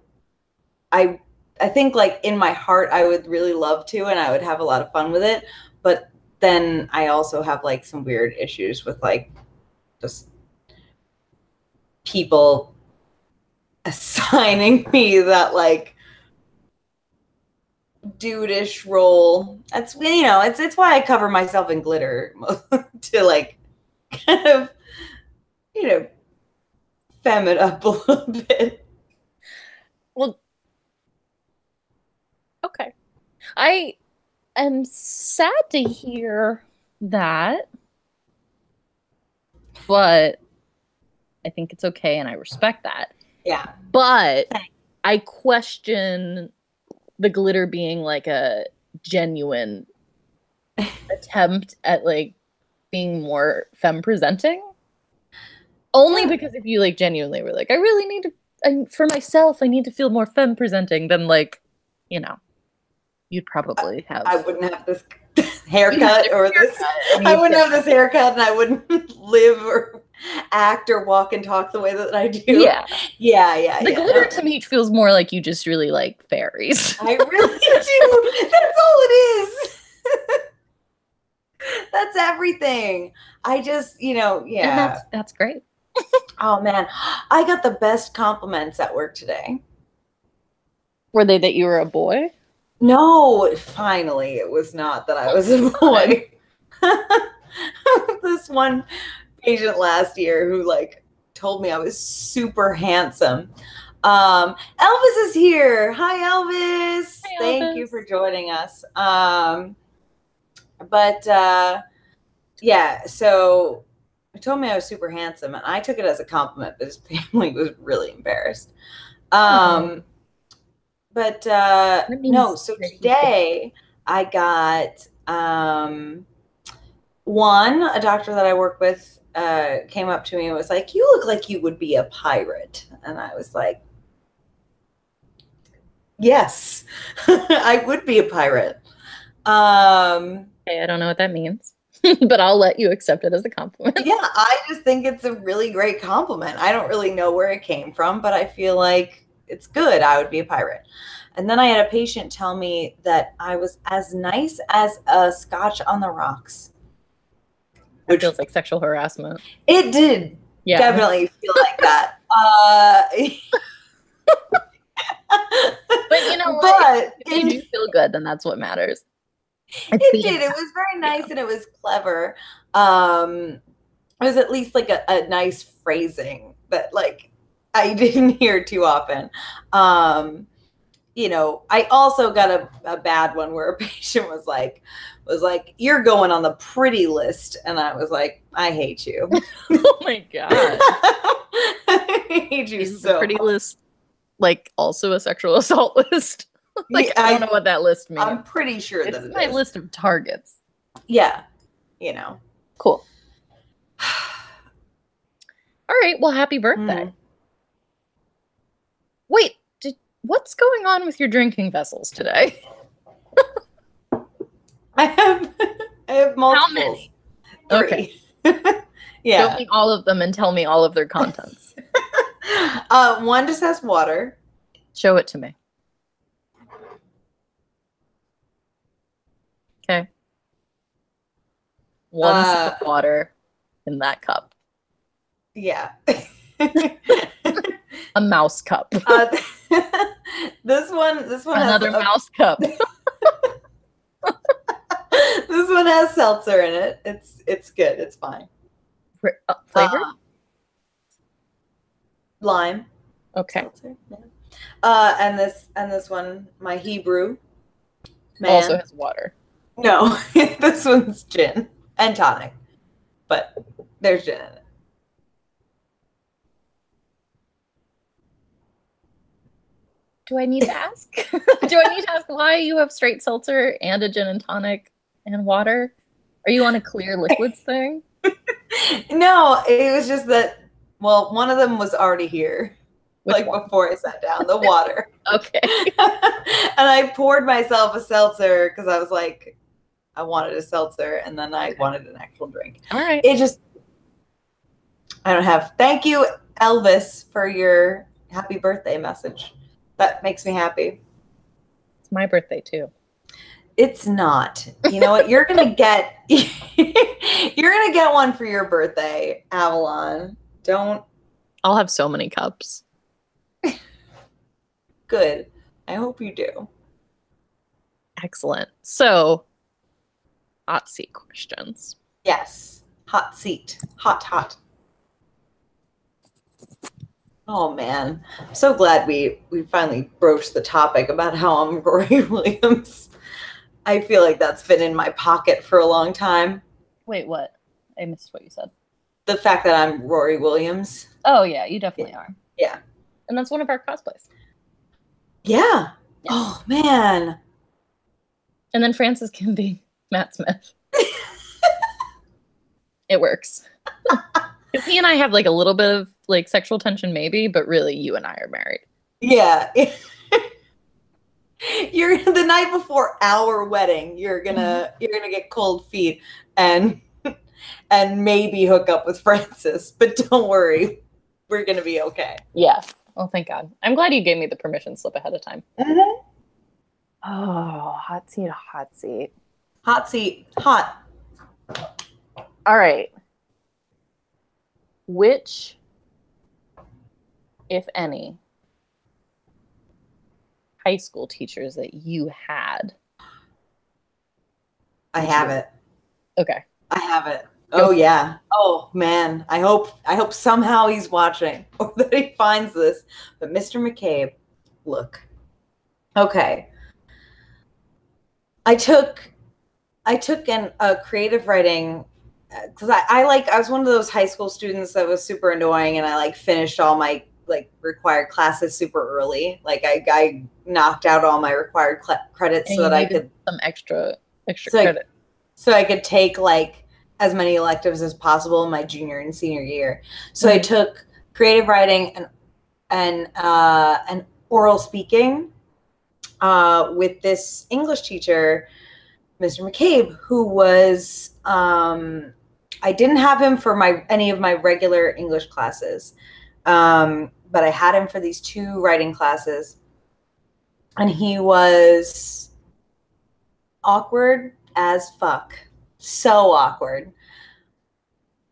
[SPEAKER 1] think like in my heart I would really love to, and I would have a lot of fun with it. But then I also have like some weird issues with like just people assigning me that like dude-ish role. That's, it's why I cover myself in glitter to like kind of, femme it up a little bit.
[SPEAKER 2] Well, okay. I am sad to hear that, but I think it's okay and I respect that.
[SPEAKER 1] Yeah.
[SPEAKER 2] But I question the glitter being like a genuine attempt at like being more femme presenting. Only because if you like genuinely were like, I really need to, for myself, I need to feel more femme presenting, then like, you'd probably have.
[SPEAKER 1] I wouldn't have this haircut or this. I wouldn't have this haircut, and I wouldn't live or act or walk and talk the way that I do.
[SPEAKER 2] Yeah.
[SPEAKER 1] Yeah.
[SPEAKER 2] The glitter to me feels more like you just really like fairies.
[SPEAKER 1] I really do. That's all it is. That's everything. I just, yeah.
[SPEAKER 2] And that's great.
[SPEAKER 1] Oh man, I got the best compliments at work today.
[SPEAKER 2] Were they that you were a boy?
[SPEAKER 1] No, finally, it was not that I was a boy. This one patient last year who like told me I was super handsome. Elvis is here. Hi, Elvis.
[SPEAKER 2] Hi,
[SPEAKER 1] Thank you
[SPEAKER 2] Elvis.
[SPEAKER 1] for joining us. But yeah, so he told me I was super handsome, and I took it as a compliment, but his family was really embarrassed. But no, so today I got a doctor that I work with came up to me and was like, "You look like you would be a pirate." And I was like, "Yes, I would be a pirate."
[SPEAKER 2] Okay, I don't know what that means, but I'll let you accept it as a compliment.
[SPEAKER 1] Yeah, I just think it's a really great compliment. I don't really know where it came from, but I feel like it's good. I would be a pirate. And then I had a patient tell me that I was as nice as a scotch on the rocks.
[SPEAKER 2] Which feels like sexual harassment.
[SPEAKER 1] It did definitely feel like that.
[SPEAKER 2] But you know what? If you do feel good, then that's what matters.
[SPEAKER 1] It did. It was very nice and it was clever. It was at least like a nice phrasing that like I didn't hear too often. I also got a bad one where a patient was like, "You're going on the pretty list," and I was like, "I hate you."
[SPEAKER 2] Oh my god!
[SPEAKER 1] I hate you so.
[SPEAKER 2] The pretty list, like also a sexual assault list. Like I don't know what that list means.
[SPEAKER 1] I'm pretty sure that
[SPEAKER 2] it's my list of targets.
[SPEAKER 1] Yeah,
[SPEAKER 2] Cool. All right. Well, happy birthday. Wait, what's going on with your drinking vessels today?
[SPEAKER 1] I have multiples.
[SPEAKER 2] How many?
[SPEAKER 1] 3.
[SPEAKER 2] Okay.
[SPEAKER 1] Yeah.
[SPEAKER 2] Show me all of them and tell me all of their contents.
[SPEAKER 1] One just has water.
[SPEAKER 2] Show it to me. Okay. One sip of water in that cup.
[SPEAKER 1] Yeah.
[SPEAKER 2] A mouse cup.
[SPEAKER 1] This one
[SPEAKER 2] another
[SPEAKER 1] has
[SPEAKER 2] mouse cup.
[SPEAKER 1] This one has seltzer in it. It's good. It's fine.
[SPEAKER 2] Flavor?
[SPEAKER 1] Lime.
[SPEAKER 2] Okay.
[SPEAKER 1] Seltzer, yeah. And this one, my Hebrew man,
[SPEAKER 2] also has water.
[SPEAKER 1] No, this one's gin and tonic, but there's gin in it.
[SPEAKER 2] Do I need to ask? Do I need to ask why you have straight seltzer and a gin and tonic and water? Are you on a clear liquids thing?
[SPEAKER 1] No, it was just that, well, one of them was already here. Before I sat down, the water.
[SPEAKER 2] Okay.
[SPEAKER 1] And I poured myself a seltzer because I was like, I wanted a seltzer and then I wanted an actual drink.
[SPEAKER 2] All right.
[SPEAKER 1] I don't have. Thank you, Elvis, for your happy birthday message. That makes me happy.
[SPEAKER 2] It's my birthday too.
[SPEAKER 1] It's not. You know what? You're gonna get one for your birthday, Avalon. Don't.
[SPEAKER 2] I'll have so many cups.
[SPEAKER 1] Good. I hope you do.
[SPEAKER 2] Excellent. So, hot seat questions.
[SPEAKER 1] Yes. Hot seat. Hot. Oh man, I'm so glad we finally broached the topic about how I'm Rory Williams. I feel like that's been in my pocket for a long time.
[SPEAKER 2] Wait, what? I missed what you said.
[SPEAKER 1] The fact that I'm Rory Williams.
[SPEAKER 2] Oh yeah, you definitely are.
[SPEAKER 1] Yeah.
[SPEAKER 2] And that's one of our cosplays.
[SPEAKER 1] Yeah. Oh man.
[SPEAKER 2] And then Francis can be Matt Smith. It works. Because he and I have like a little bit of like sexual tension maybe, but really you and I are married.
[SPEAKER 1] Yeah. You're the night before our wedding, you're gonna get cold feet and and maybe hook up with Francis. But don't worry, we're gonna be okay.
[SPEAKER 2] Yeah. Oh, thank God. I'm glad you gave me the permission slip ahead of time.
[SPEAKER 1] Mm-hmm.
[SPEAKER 2] Oh, hot seat, hot seat.
[SPEAKER 1] Hot seat, hot.
[SPEAKER 2] All right. Which, if any, high school teachers that you had?
[SPEAKER 1] I have it.
[SPEAKER 2] Okay.
[SPEAKER 1] I have it. Oh yeah. Oh man. I hope somehow he's watching or that he finds this. But Mr. McCabe, look. Okay. I took a creative writing because I was one of those high school students that was super annoying, and I like finished all my like required classes super early. Like I knocked out all my required credits so that I could
[SPEAKER 2] some extra credit.
[SPEAKER 1] So I could take like as many electives as possible in my junior and senior year. So I took creative writing and oral speaking with this English teacher, Mr. McCabe, who was I didn't have him for any of my regular English classes, but I had him for these 2 writing classes, and he was awkward as fuck. So awkward.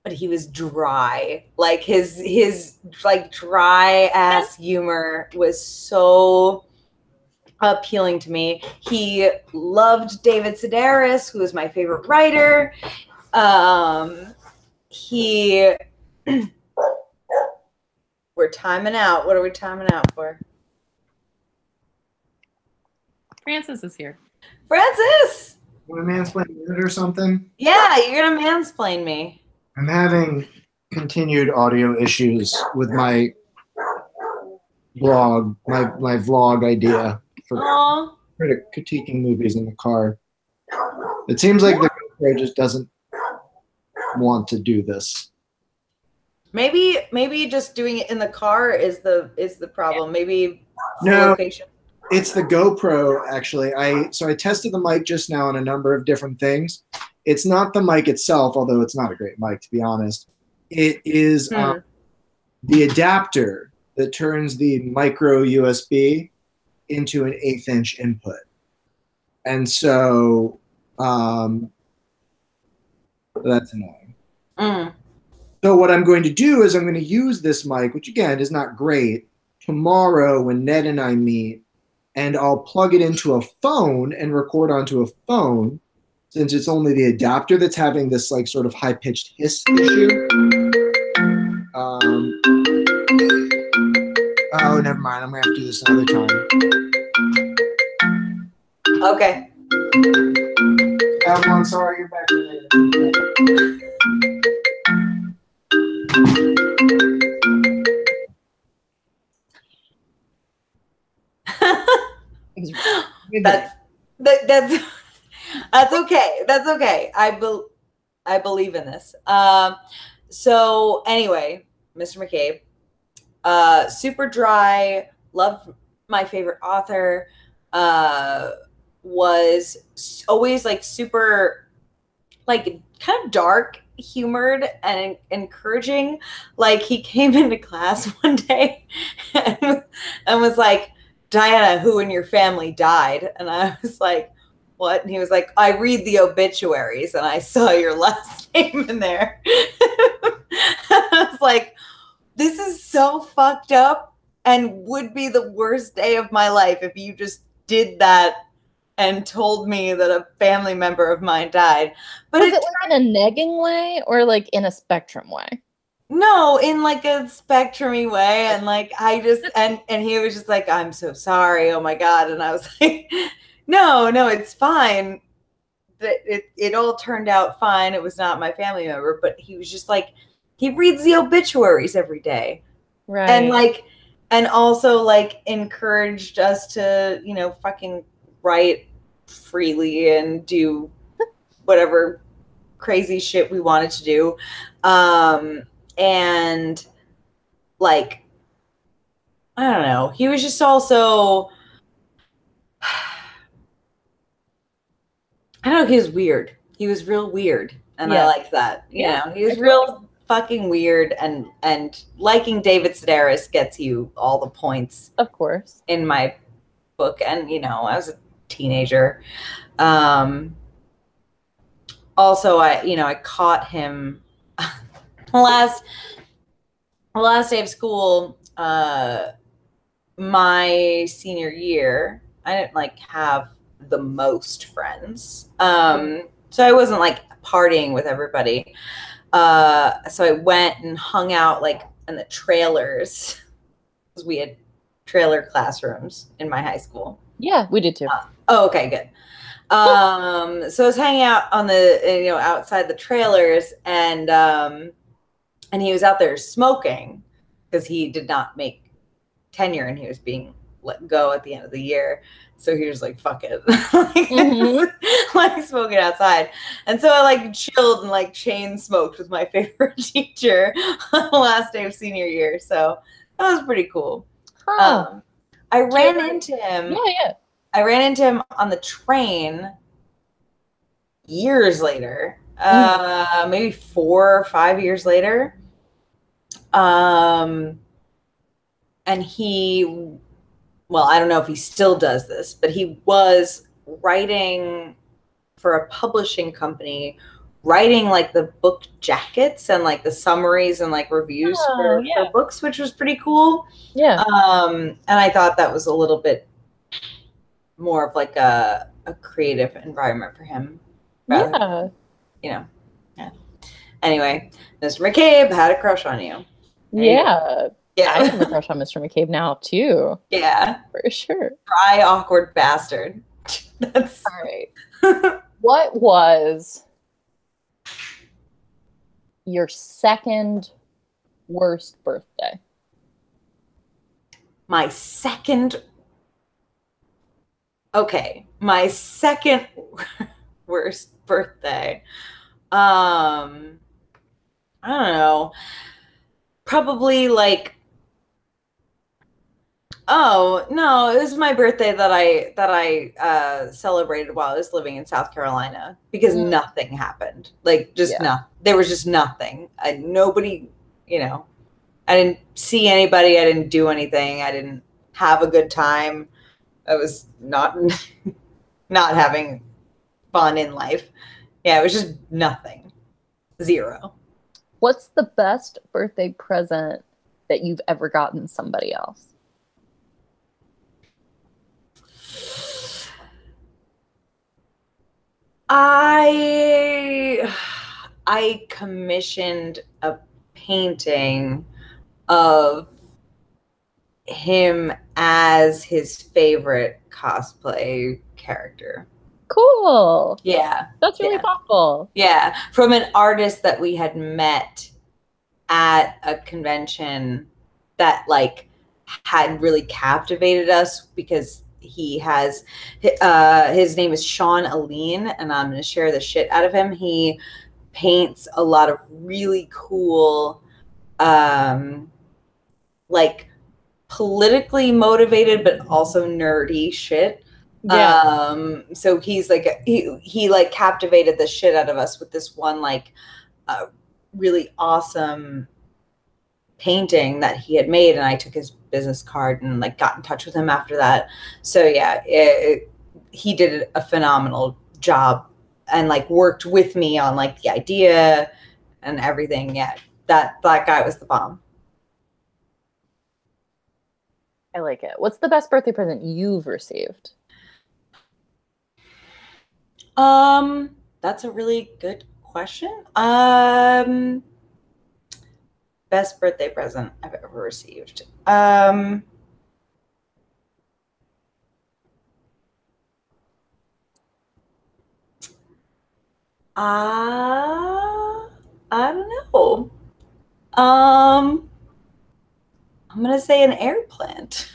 [SPEAKER 1] But he was dry. Like his like dry ass humor was so appealing to me. He loved David Sedaris, who is my favorite writer. We're timing out. What are we timing out for?
[SPEAKER 2] Francis is here.
[SPEAKER 1] Francis!
[SPEAKER 3] Want to mansplain it or something?
[SPEAKER 1] Yeah, you're gonna mansplain me.
[SPEAKER 3] I'm having continued audio issues with my blog, my vlog idea for critiquing movies in the car. It seems like the GoPro just doesn't want to do this.
[SPEAKER 1] Maybe just doing it in the car is the problem. Maybe
[SPEAKER 3] no,
[SPEAKER 1] location.
[SPEAKER 3] It's the GoPro actually. I tested the mic just now on a number of different things. It's not the mic itself, although it's not a great mic to be honest. It is the adapter that turns the micro USB into an 1/8 inch input, and so that's annoying. So what I'm going to do is I'm going to use this mic, which again is not great, tomorrow when Ned and I meet, and I'll plug it into a phone and record onto a phone, since it's only the adapter that's having this like sort of high-pitched hiss issue. Oh, never mind. I'm going to have to do this another time.
[SPEAKER 1] Okay.
[SPEAKER 3] I'm sorry, you're back later.
[SPEAKER 1] That's okay. That's okay. I believe in this. So anyway, Mr. McCabe, super dry, loved my favorite author, was always like super, like kind of dark humored and encouraging. Like he came into class one day and was like, Diana, who in your family died? And I was like, what? And he was like, I read the obituaries and I saw your last name in there. I was like, this is so fucked up and would be the worst day of my life if you just did that and told me that a family member of mine died. But
[SPEAKER 2] was it like in a negging way or like in a spectrum way?
[SPEAKER 1] No, in like a spectrum-y way. And like I just and he was just like, I'm so sorry, oh my God. And I was like, no, it's fine. It all turned out fine. It was not my family member, but he was just like, he reads the obituaries every day.
[SPEAKER 2] Right.
[SPEAKER 1] And like, and also like encouraged us to, you know, fucking write freely and do whatever crazy shit we wanted to do. And like, I don't know. He was just also, I don't know. He was weird. He was real weird. and I liked that. You know, he was real fucking weird, and liking David Sedaris gets you all the points,
[SPEAKER 2] of course,
[SPEAKER 1] in my book. And you know, I was a teenager. Also, I caught him last day of school, my senior year. I didn't like have the most friends, so I wasn't like partying with everybody. So I went and hung out like in the trailers, because we had trailer classrooms in my high school.
[SPEAKER 2] Yeah, we did too.
[SPEAKER 1] Okay, good. So I was hanging out on the, outside the trailers, and he was out there smoking because he did not make tenure and he was being let go at the end of the year. So he was like, fuck it. Like smoking outside. And so I like chilled and like chain smoked with my favorite teacher on the last day of senior year. So that was pretty cool.
[SPEAKER 2] Huh.
[SPEAKER 1] I ran into him.
[SPEAKER 2] Yeah.
[SPEAKER 1] I ran into him on the train years later, maybe 4 or 5 years later. And he, well, I don't know if he still does this, but he was writing for a publishing company, writing like the book jackets and like the summaries and like reviews for books, which was pretty cool.
[SPEAKER 2] Yeah.
[SPEAKER 1] And I thought that was a little bit more of like a creative environment for him.
[SPEAKER 2] Yeah.
[SPEAKER 1] Yeah. Anyway, Mr. McCabe had a crush on you.
[SPEAKER 2] Yeah. I have a crush on Mr. McCabe now too.
[SPEAKER 1] Yeah.
[SPEAKER 2] For sure.
[SPEAKER 1] Dry, awkward bastard. That's
[SPEAKER 2] all right. What was your second worst birthday?
[SPEAKER 1] My second worst birthday. I don't know. Probably like, oh no, it was my birthday that I celebrated while I was living in South Carolina, because nothing happened. Like there was just nothing. Nobody, I didn't see anybody. I didn't do anything. I didn't have a good time. I was not having fun in life. Yeah, it was just nothing. Zero.
[SPEAKER 2] What's the best birthday present that you've ever gotten somebody else?
[SPEAKER 1] I commissioned a painting of him as his favorite cosplay character.
[SPEAKER 2] Cool.
[SPEAKER 1] Yeah.
[SPEAKER 2] That's really thoughtful.
[SPEAKER 1] Yeah. From an artist that we had met at a convention that like had really captivated us, because he has, his name is Sean Aline, and I'm going to share the shit out of him. He paints a lot of really cool, like politically motivated, but also nerdy shit. Yeah. So he's like, he like captivated the shit out of us with this one, like, really awesome painting that he had made. And I took his business card and like got in touch with him after that. So yeah, he did a phenomenal job and like worked with me on like the idea and everything. Yeah. That guy was the bomb.
[SPEAKER 2] I like it. What's the best birthday present you've received?
[SPEAKER 1] That's a really good question. Best birthday present I've ever received. I don't know. I'm gonna say an air plant.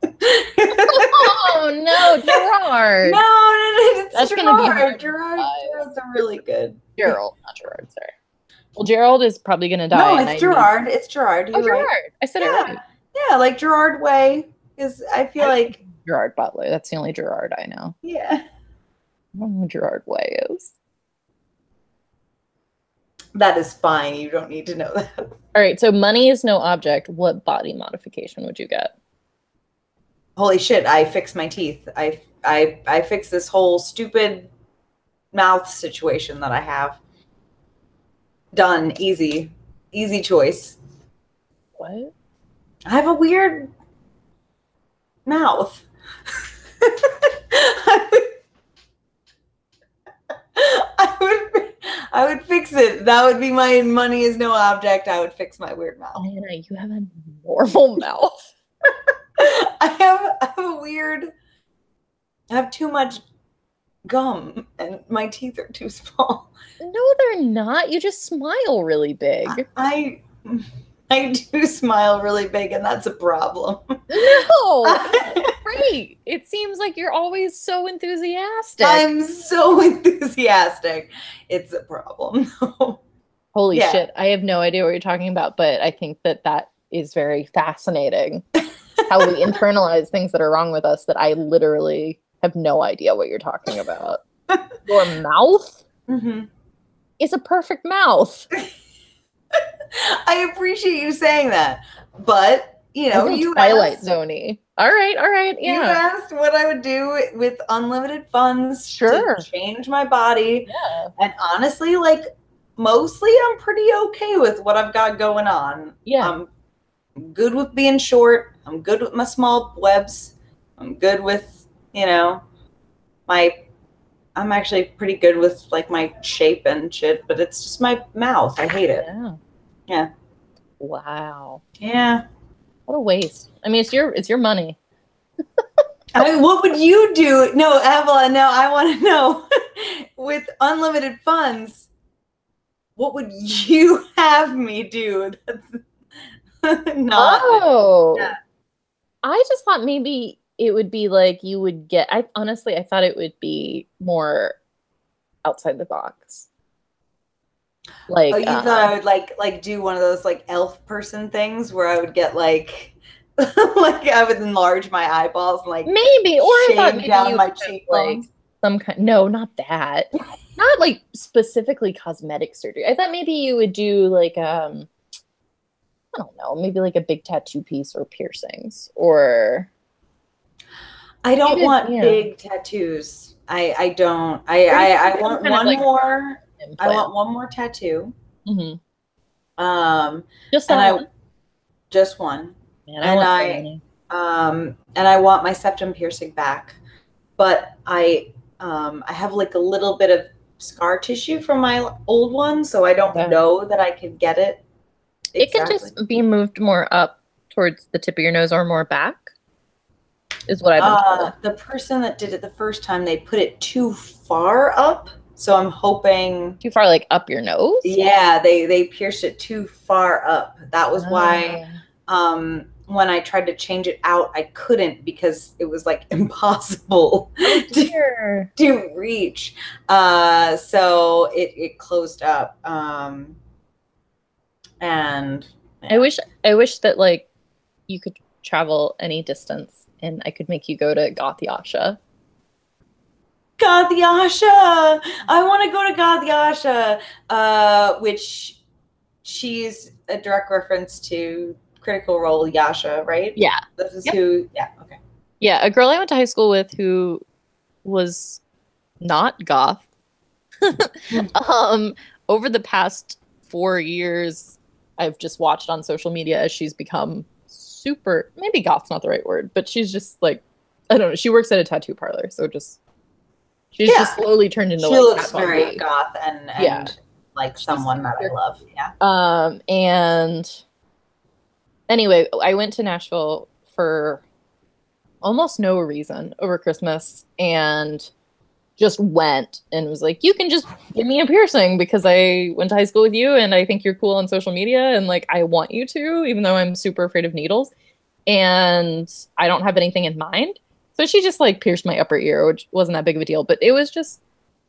[SPEAKER 2] Oh no, Gerard!
[SPEAKER 1] No, it's
[SPEAKER 2] that's
[SPEAKER 1] Gerard.
[SPEAKER 2] Gonna be hard.
[SPEAKER 1] Gerard's a really good.
[SPEAKER 2] Gerald, not Gerard. Sorry. Well, Gerald is probably gonna die.
[SPEAKER 1] No, it's Gerard. It's Gerard.
[SPEAKER 2] You're Gerard. Right. I said it right.
[SPEAKER 1] Yeah, like Gerard Way is. I feel like
[SPEAKER 2] Gerard Butler. That's the only Gerard I know.
[SPEAKER 1] Yeah.
[SPEAKER 2] I don't know who Gerard Way is.
[SPEAKER 1] That is fine. You don't need to know that.
[SPEAKER 2] All right, so money is no object. What body modification would you get?
[SPEAKER 1] Holy shit, I fixed my teeth. I fixed this whole stupid mouth situation that I have. Done. Easy. Easy choice.
[SPEAKER 2] What?
[SPEAKER 1] I have a weird mouth. I would fix it. That would be my money is no object. I would fix my weird mouth.
[SPEAKER 2] Diana, you have a normal mouth.
[SPEAKER 1] I have a weird. I have too much gum, and my teeth are too small.
[SPEAKER 2] No, they're not. You just smile really big.
[SPEAKER 1] I do smile really big, and that's a problem.
[SPEAKER 2] No, great. It seems like you're always so enthusiastic.
[SPEAKER 1] I'm so enthusiastic. It's a problem.
[SPEAKER 2] Holy
[SPEAKER 1] Yeah.
[SPEAKER 2] shit. I have no idea what you're talking about, but I think that is very fascinating. How we internalize things that are wrong with us that I literally have no idea what you're talking about. Your mouth is a perfect mouth.
[SPEAKER 1] I appreciate you saying that, but you know, you
[SPEAKER 2] Twilight
[SPEAKER 1] asked,
[SPEAKER 2] Zone-y. All right,
[SPEAKER 1] you
[SPEAKER 2] yeah.
[SPEAKER 1] asked what I would do with unlimited funds
[SPEAKER 2] Sure.
[SPEAKER 1] to change my body,
[SPEAKER 2] Yeah.
[SPEAKER 1] and honestly, like mostly, I'm pretty okay with what I've got going on.
[SPEAKER 2] Yeah.
[SPEAKER 1] I'm good with being short. I'm good with my small webs. I'm good with, you know, I'm actually pretty good with like my shape and shit, but it's just my mouth. I hate it.
[SPEAKER 2] Yeah.
[SPEAKER 1] Yeah.
[SPEAKER 2] Wow.
[SPEAKER 1] Yeah.
[SPEAKER 2] What a waste. I mean, it's your money.
[SPEAKER 1] I mean, what would you do? No, Evelyn, no, I want to know. With unlimited funds, what would you have me do? That's not.
[SPEAKER 2] Oh.
[SPEAKER 1] Yeah.
[SPEAKER 2] I just thought maybe it would be like you would get I thought it would be more outside the box. Like
[SPEAKER 1] Oh, you thought I would like do one of those like elf person things where I would get like like I would enlarge my eyeballs and like
[SPEAKER 2] maybe, or I thought
[SPEAKER 1] shave
[SPEAKER 2] maybe
[SPEAKER 1] down
[SPEAKER 2] you
[SPEAKER 1] my
[SPEAKER 2] would have,
[SPEAKER 1] cheekbones.
[SPEAKER 2] like some kind no, not that. Not like specifically cosmetic surgery. I thought maybe you would do like I don't know, maybe like a big tattoo piece or piercings or
[SPEAKER 1] I don't want
[SPEAKER 2] yeah.
[SPEAKER 1] big tattoos. I don't. I want
[SPEAKER 2] kind of
[SPEAKER 1] one
[SPEAKER 2] like
[SPEAKER 1] more. I
[SPEAKER 2] implant.
[SPEAKER 1] want one more tattoo.
[SPEAKER 2] Mhm.
[SPEAKER 1] And
[SPEAKER 2] Just that one.
[SPEAKER 1] just one.
[SPEAKER 2] Man,
[SPEAKER 1] and
[SPEAKER 2] want so many.
[SPEAKER 1] And I want my septum piercing back, but I have like a little bit of scar tissue from my old one, so I don't
[SPEAKER 2] Okay.
[SPEAKER 1] know that I could get it.
[SPEAKER 2] It can just be moved more up towards the tip of your nose or more back, is what I've been told.
[SPEAKER 1] The person that did it the first time, they put it too far up, so I'm hoping.
[SPEAKER 2] Too far, like up your nose?
[SPEAKER 1] Yeah, they pierced it too far up. That was why when I tried to change it out, I couldn't because it was like impossible to reach. So it closed up. And yeah.
[SPEAKER 2] I wish that like you could travel any distance and I could make you go to Goth Yasha.
[SPEAKER 1] Goth Yasha! I want to go to Goth Yasha, which she's a direct reference to Critical Role Yasha, right?
[SPEAKER 2] Yeah.
[SPEAKER 1] This is who, yeah, okay.
[SPEAKER 2] Yeah, a girl I went to high school with who was not goth. Over the past 4 years, I've just watched on social media as she's become super, maybe goth's not the right word, but she's just like, I don't know, she works at a tattoo parlor, so she's just slowly turned into
[SPEAKER 1] she
[SPEAKER 2] like
[SPEAKER 1] looks
[SPEAKER 2] Kat Von
[SPEAKER 1] very
[SPEAKER 2] D.
[SPEAKER 1] goth and like someone that I love. Yeah.
[SPEAKER 2] And anyway, I went to Nashville for almost no reason over Christmas and just went and was like, you can just give me a piercing because I went to high school with you and I think you're cool on social media and like I want you to, even though I'm super afraid of needles and I don't have anything in mind. So she just like pierced my upper ear, which wasn't that big of a deal, but it was just,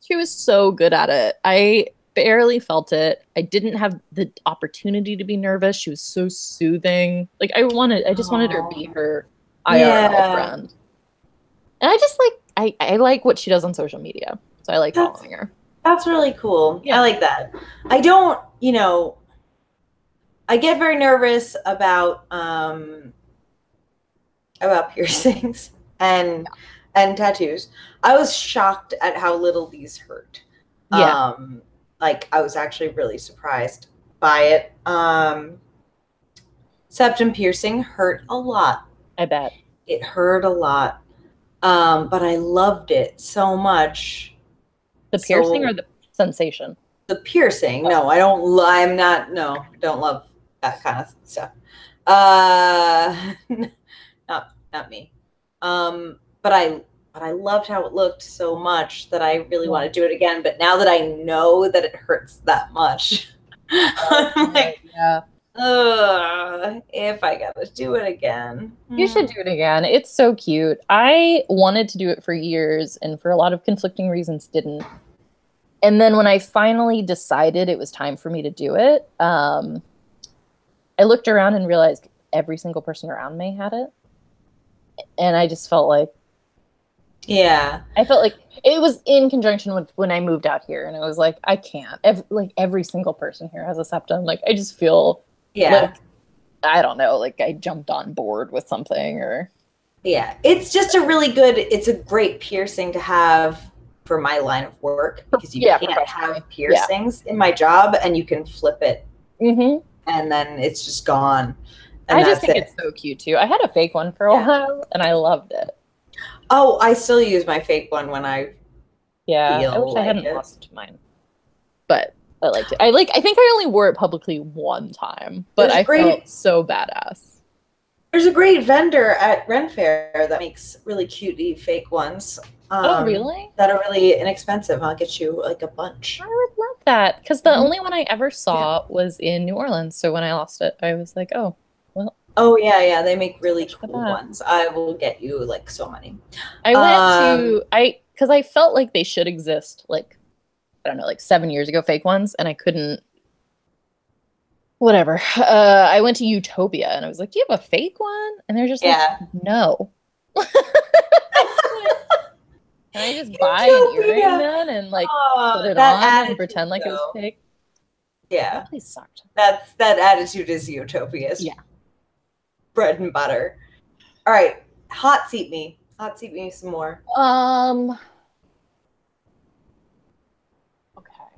[SPEAKER 2] she was so good at it. I barely felt it. I didn't have the opportunity to be nervous. She was so soothing. Like I just wanted her to be her IRL friend. And I just like, I like what she does on social media. So I like following her.
[SPEAKER 1] That's really cool.
[SPEAKER 2] Yeah.
[SPEAKER 1] I like that. I don't, I get very nervous about piercings and tattoos. I was shocked at how little these hurt.
[SPEAKER 2] Yeah.
[SPEAKER 1] Like I was actually really surprised by it. Septum piercing hurt a lot.
[SPEAKER 2] I bet.
[SPEAKER 1] It hurt a lot. But I loved it so much.
[SPEAKER 2] The piercing or the sensation?
[SPEAKER 1] The piercing. No, I don't. Don't love that kind of stuff. Not me. But I loved how it looked so much that I really want to do it again. But now that I know that it hurts that much, I'm like,
[SPEAKER 2] yeah.
[SPEAKER 1] If I gotta do it again.
[SPEAKER 2] You should do it again. It's so cute. I wanted to do it for years and for a lot of conflicting reasons didn't. And then when I finally decided it was time for me to do it, I looked around and realized every single person around me had it. And I just felt like,
[SPEAKER 1] yeah,
[SPEAKER 2] I felt like it was in conjunction with when I moved out here, and I was like, I can't. Every single person here has a septum. Like, I just feel like, I don't know, like I jumped on board with something or.
[SPEAKER 1] Yeah, it's just it's a great piercing to have for my line of work because you can't have piercings in my job, and you can flip it, and then it's just gone.
[SPEAKER 2] I just think it's so cute too. I had a fake one for a while, and I loved it.
[SPEAKER 1] Oh, I still use my fake one when I
[SPEAKER 2] I wish I hadn't lost mine, but I liked it. I think I only wore it publicly one time, but I felt so badass.
[SPEAKER 1] There's a great vendor at Ren Fair that makes really cutie fake ones.
[SPEAKER 2] Oh, really?
[SPEAKER 1] That are really inexpensive. I'll get you like a bunch.
[SPEAKER 2] I would love that because the only one I ever saw was in New Orleans. So when I lost it, I was like, oh, well.
[SPEAKER 1] Oh yeah, they make really cool ones. I will get you like so many.
[SPEAKER 2] Because I felt like they should exist. Like, I don't know, like 7 years ago, fake ones, and I couldn't. Whatever. I went to Utopia and I was like, "Do you have a fake one?" And they're just like, "No." Can I just buy an earring then and like put it on and pretend like it was fake?
[SPEAKER 1] Yeah,
[SPEAKER 2] that place sucked.
[SPEAKER 1] That attitude is Utopia's.
[SPEAKER 2] Yeah,
[SPEAKER 1] bread and butter. All right, hot seat me some more.
[SPEAKER 2] Okay.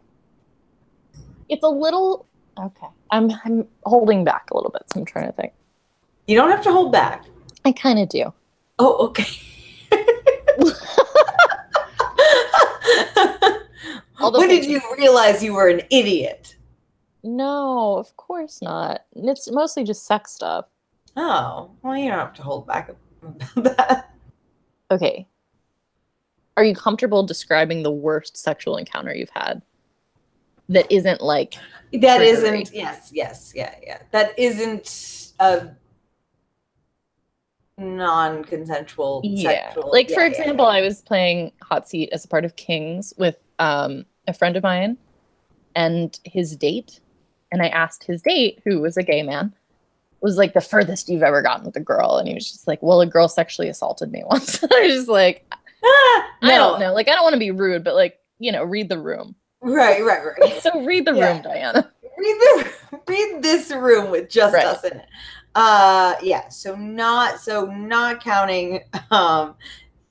[SPEAKER 2] It's a little. Okay. I'm holding back a little bit, so I'm trying to think.
[SPEAKER 1] You don't have to hold back.
[SPEAKER 2] I kind of do.
[SPEAKER 1] Oh, okay. When did you realize you were an idiot?
[SPEAKER 2] No, of course not. It's mostly just sex stuff.
[SPEAKER 1] Oh, well, you don't have to hold back about that.
[SPEAKER 2] Okay. Are you comfortable describing the worst sexual encounter you've had? That isn't like
[SPEAKER 1] that isn't yeah. That isn't a non-consensual sexual.
[SPEAKER 2] Like for example, I was playing Hot Seat as a part of Kings with a friend of mine and his date, and I asked his date, who was a gay man, was like the furthest you've ever gotten with a girl, and he was just like, well, a girl sexually assaulted me once. I was just like, I don't know, like I don't want to be rude, but like, read the room.
[SPEAKER 1] Right.
[SPEAKER 2] So read the room, Diana.
[SPEAKER 1] Read this room with just us in it. So not counting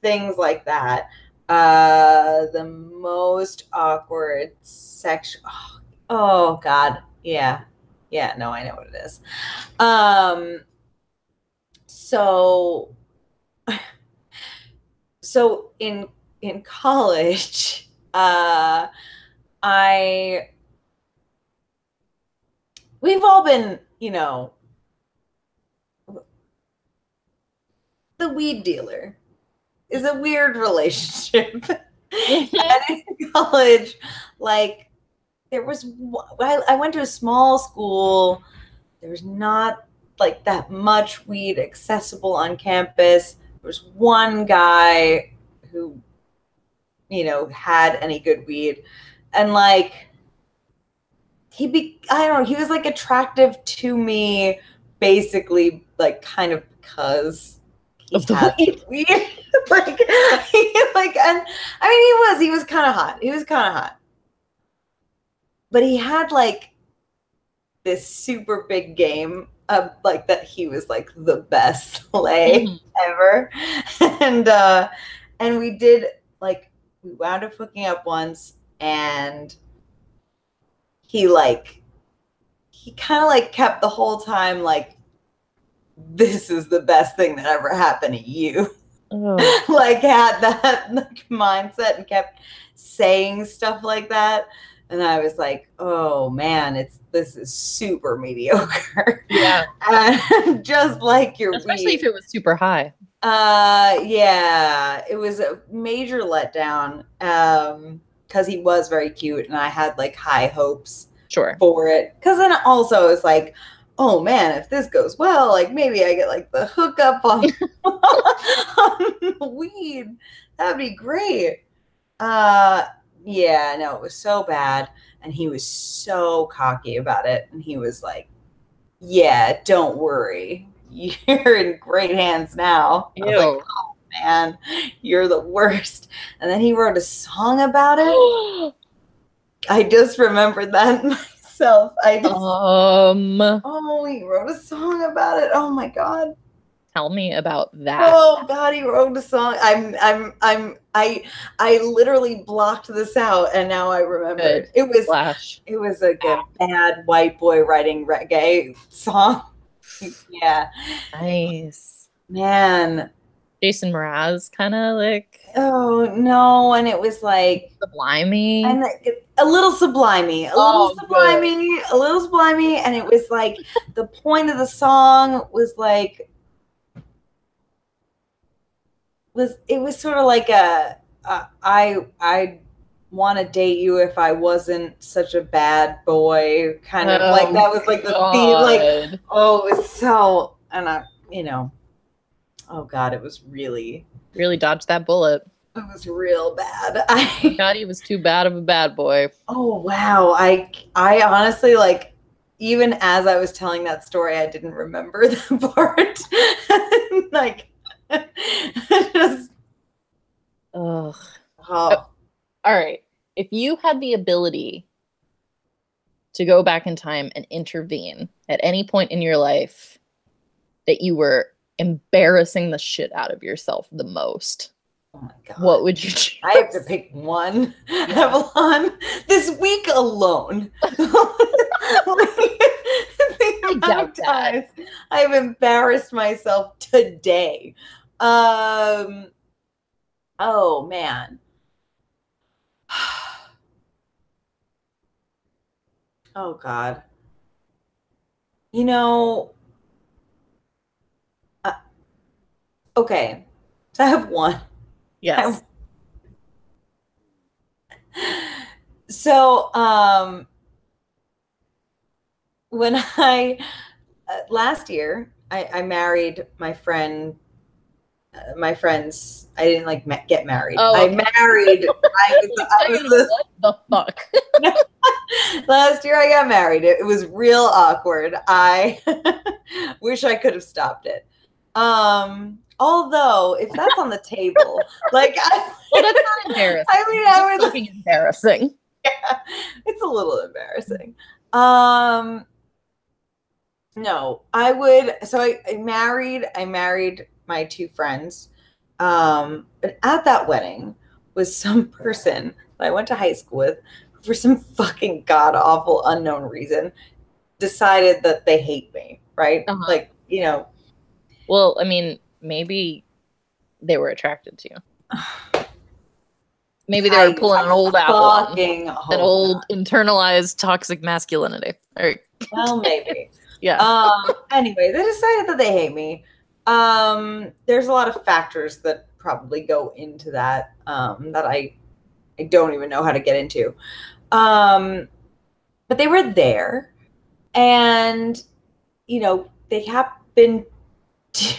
[SPEAKER 1] things like that. The most awkward sexual. Oh God, yeah. No, I know what it is. So in college, we've all been, the weed dealer is a weird relationship. And in college, like I went to a small school. There was not like that much weed accessible on campus. There was one guy who, had any good weed, and like I don't know, he was like attractive to me basically like kind of because
[SPEAKER 2] of the
[SPEAKER 1] weed. And I mean he was kind of hot. but he had like this super big game of like that he was like the best sleigh ever. And we did like we wound up hooking up once, and he kind of like kept the whole time like, this is the best thing that ever happened to you. Oh. Like had that like mindset and kept saying stuff like that. And I was like, oh man, this is super mediocre.
[SPEAKER 2] Yeah.
[SPEAKER 1] Just like your
[SPEAKER 2] especially if it was super high.
[SPEAKER 1] Yeah, it was a major letdown. Because he was very cute and I had like high hopes for it. Because then also it's like, oh man, if this goes well, like maybe I get like the hookup on, on weed. That'd be great. Yeah, no, it was so bad. And he was so cocky about it. And he was like, yeah, don't worry. You're in great hands now. I was like, oh man, you're the worst. And then he wrote a song about it. I just remembered that myself. Oh, he wrote a song about it. Oh my God.
[SPEAKER 2] Tell me about that.
[SPEAKER 1] Oh God, he wrote a song. I literally blocked this out, and now I remember. It was a good bad white boy writing reggae song. Yeah.
[SPEAKER 2] Nice.
[SPEAKER 1] Man.
[SPEAKER 2] Jason Mraz kind of like.
[SPEAKER 1] Oh no, and it was like
[SPEAKER 2] sublimey.
[SPEAKER 1] And a little sublimey. A little sublimey, and it was like the point of the song was like it was sort of like I want to date you if I wasn't such a bad boy, kind of like that was like the theme, like oh, it was so, and oh God, it was really
[SPEAKER 2] dodged that bullet.
[SPEAKER 1] It was real bad.
[SPEAKER 2] God, he was too bad of a bad boy.
[SPEAKER 1] Oh wow, I honestly, like, even as I was telling that story, I didn't remember the part. Like. Just,
[SPEAKER 2] ugh. Oh. All right. If you had the ability to go back in time and intervene at any point in your life that you were embarrassing the shit out of yourself the most,
[SPEAKER 1] oh my God,
[SPEAKER 2] what would you choose?
[SPEAKER 1] I have to pick one. Avalon, this week alone. I've embarrassed myself today. Oh man. Oh God. Okay. So I have one.
[SPEAKER 2] Yes.
[SPEAKER 1] So when I last year I married my friend. My friends, I didn't like get married.
[SPEAKER 2] Oh, okay.
[SPEAKER 1] I married. I was
[SPEAKER 2] what the fuck?
[SPEAKER 1] Last year I got married. It was real awkward. I wish I could have stopped it. Although, if that's on the table, like,
[SPEAKER 2] well, that's not embarrassing.
[SPEAKER 1] I mean, I was
[SPEAKER 2] fucking embarrassing.
[SPEAKER 1] Yeah, it's a little embarrassing. No, I would. So I married my two friends. But at that wedding was some person that I went to high school with who, for some fucking god awful unknown reason, decided that they hate me. Right? Like,
[SPEAKER 2] Well, I mean, maybe they were attracted to you. Maybe they were pulling an old Avalon, an old internalized toxic masculinity. All right.
[SPEAKER 1] Well, maybe.
[SPEAKER 2] Yeah.
[SPEAKER 1] Anyway, they decided that they hate me. There's a lot of factors that probably go into that, that I don't even know how to get into. But they were there, and they happened to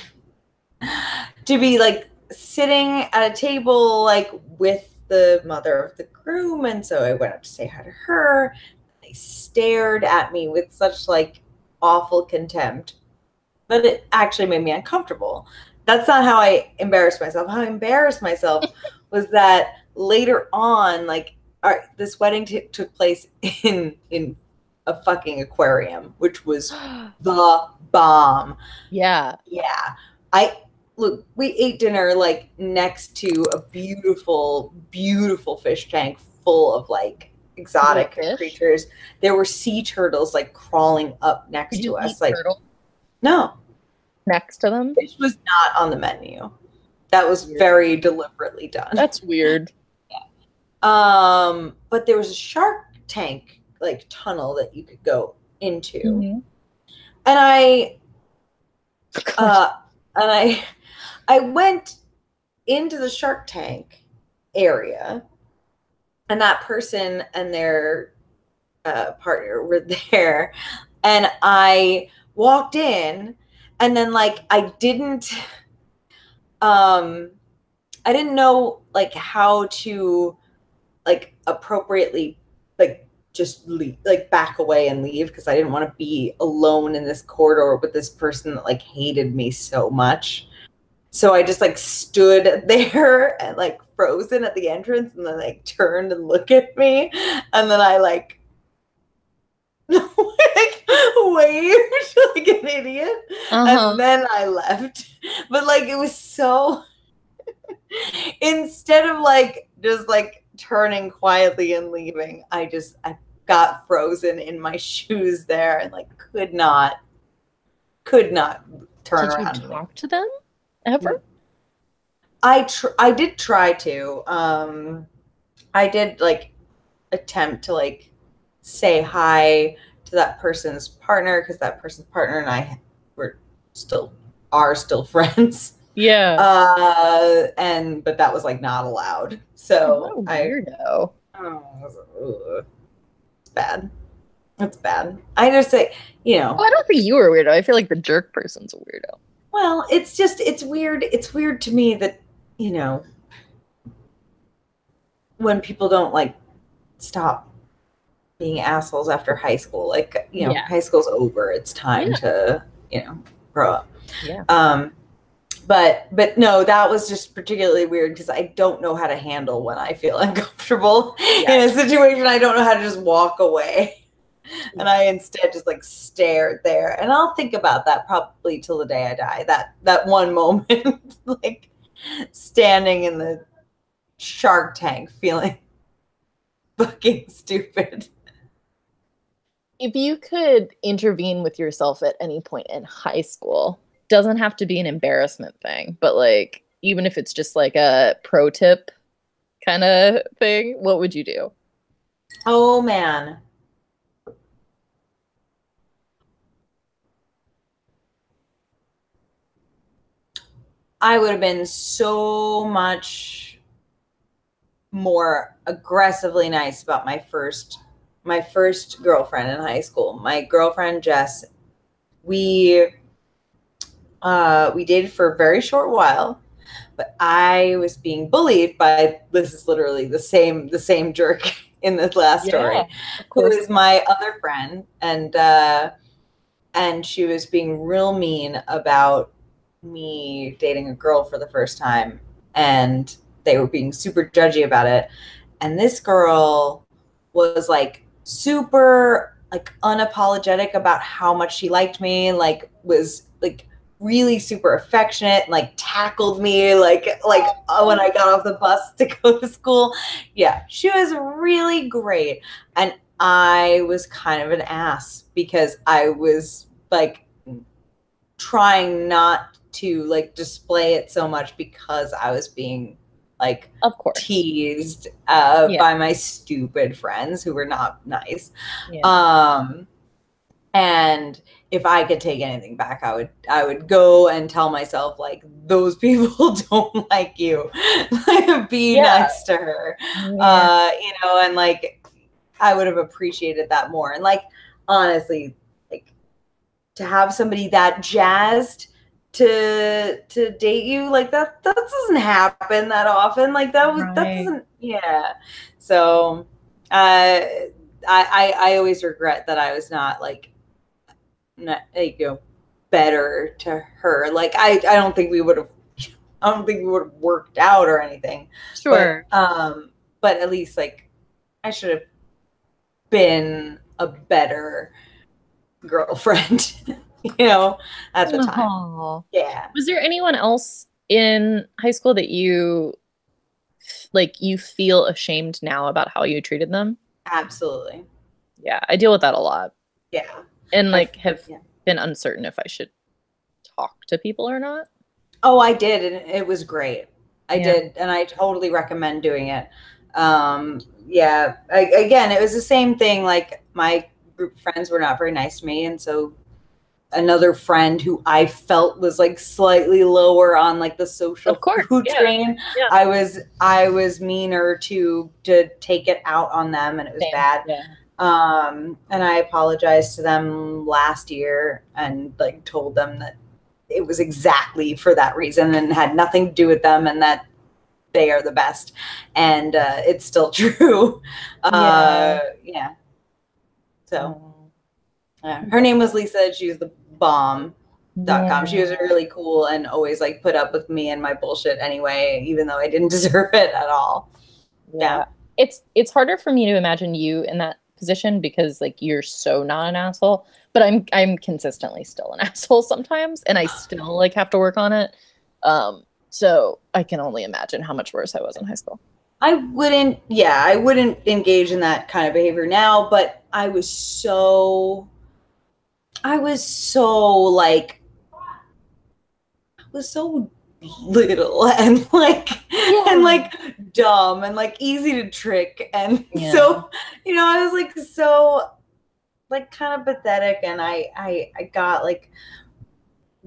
[SPEAKER 1] be like sitting at a table like with the mother of the groom, and so I went up to say hi to her. They stared at me with such like awful contempt, but it actually made me uncomfortable. That's not how I embarrassed myself. How I embarrassed myself was that later on, like all right, this wedding took place in a fucking aquarium, which was the bomb.
[SPEAKER 2] Yeah.
[SPEAKER 1] Yeah. Look, we ate dinner like next to a beautiful, beautiful fish tank full of like exotic
[SPEAKER 2] Fish?
[SPEAKER 1] creatures. There were sea turtles like crawling up next
[SPEAKER 2] Did
[SPEAKER 1] to
[SPEAKER 2] you
[SPEAKER 1] us.
[SPEAKER 2] eat
[SPEAKER 1] Like,
[SPEAKER 2] turtle
[SPEAKER 1] no,
[SPEAKER 2] next to them?
[SPEAKER 1] fish was not on the menu. That was very deliberately done.
[SPEAKER 2] That's weird.
[SPEAKER 1] But there was a shark tank like tunnel that you could go into.
[SPEAKER 2] Mm-hmm.
[SPEAKER 1] And I went into the shark tank area, and that person and their partner were there, and I walked in, and then like I didn't know like how to like appropriately like just leave, like back away and leave, because I didn't want to be alone in this corridor with this person that like hated me so much. So I just like stood there and like frozen at the entrance, and then like turned and looked at me, and then I like like waved like an idiot, and then I left. But like it was so instead of like just like turning quietly and leaving, I got frozen in my shoes there and like could not turn around.
[SPEAKER 2] Did you talk to them ever?
[SPEAKER 1] I did try to. I did like attempt to like say hi to that person's partner, because that person's partner and I are still friends.
[SPEAKER 2] Yeah.
[SPEAKER 1] But that was like not allowed. So
[SPEAKER 2] weirdo.
[SPEAKER 1] It's bad. It's bad. I just say, you know.
[SPEAKER 2] Well, I don't think you were a weirdo. I feel like the jerk person's a weirdo.
[SPEAKER 1] Well, it's weird. It's weird to me that, you know, when people don't like stop being assholes after high school, like, you know, high school's over. It's time to, you know, grow up.
[SPEAKER 2] Yeah.
[SPEAKER 1] But no, that was just particularly weird because I don't know how to handle when I feel uncomfortable in a situation. I don't know how to just walk away. And I instead just like stared there. And I'll think about that probably till the day I die. That one moment, like standing in the shark tank feeling fucking stupid.
[SPEAKER 2] If you could intervene with yourself at any point in high school, doesn't have to be an embarrassment thing, but like even if it's just like a pro tip kind of thing, what would you do?
[SPEAKER 1] Oh man. I would have been so much more aggressively nice about my first girlfriend in high school. My girlfriend Jess, we dated for a very short while, but I was being bullied by, this is literally the same jerk in this last story, who is my other friend, and she was being real mean about me dating a girl for the first time, and they were being super judgy about it. And this girl was like super like unapologetic about how much she liked me, and like was like really super affectionate and like tackled me like when I got off the bus to go to school. Yeah, she was really great. And I was kind of an ass because I was like trying not to like display it so much because I was being like,
[SPEAKER 2] of course,
[SPEAKER 1] teased by my stupid friends who were not nice. And if I could take anything back, I would go and tell myself like, those people don't like you. Be nice to her. You know, and like I would have appreciated that more. And like honestly, like to have somebody that jazzed to date you, like that doesn't happen that often. Like that doesn't. So I always regret that I was not like better to her. Like I don't think we would have worked out or anything.
[SPEAKER 2] Sure.
[SPEAKER 1] But at least like I should have been a better girlfriend, at the time.
[SPEAKER 2] Aw.
[SPEAKER 1] Yeah.
[SPEAKER 2] Was there anyone else in high school that you feel ashamed now about how you treated them?
[SPEAKER 1] Absolutely.
[SPEAKER 2] Yeah, I deal with that a lot.
[SPEAKER 1] Yeah.
[SPEAKER 2] And have been uncertain if I should talk to people or not.
[SPEAKER 1] Oh, I did, and it was great. I did, and I totally recommend doing it. Again, it was the same thing. Like, my group of friends were not very nice to me, and so another friend who I felt was like slightly lower on like the social food train, I was meaner to take it out on them, and it was bad.
[SPEAKER 2] Yeah.
[SPEAKER 1] And I apologized to them last year and like told them that it was exactly for that reason and had nothing to do with them, and that they are the best. And it's still true. Yeah. So her name was Lisa. She was the bomb.com. She was really cool and always like put up with me and my bullshit anyway, even though I didn't deserve it at all. Yeah.
[SPEAKER 2] It's harder for me to imagine you in that position because like you're so not an asshole, but I'm consistently still an asshole sometimes, and I still like have to work on it. So I can only imagine how much worse I was in high school.
[SPEAKER 1] I wouldn't engage in that kind of behavior now, but I was so little and like dumb and like easy to trick, and so I was like so like kind of pathetic, and I got like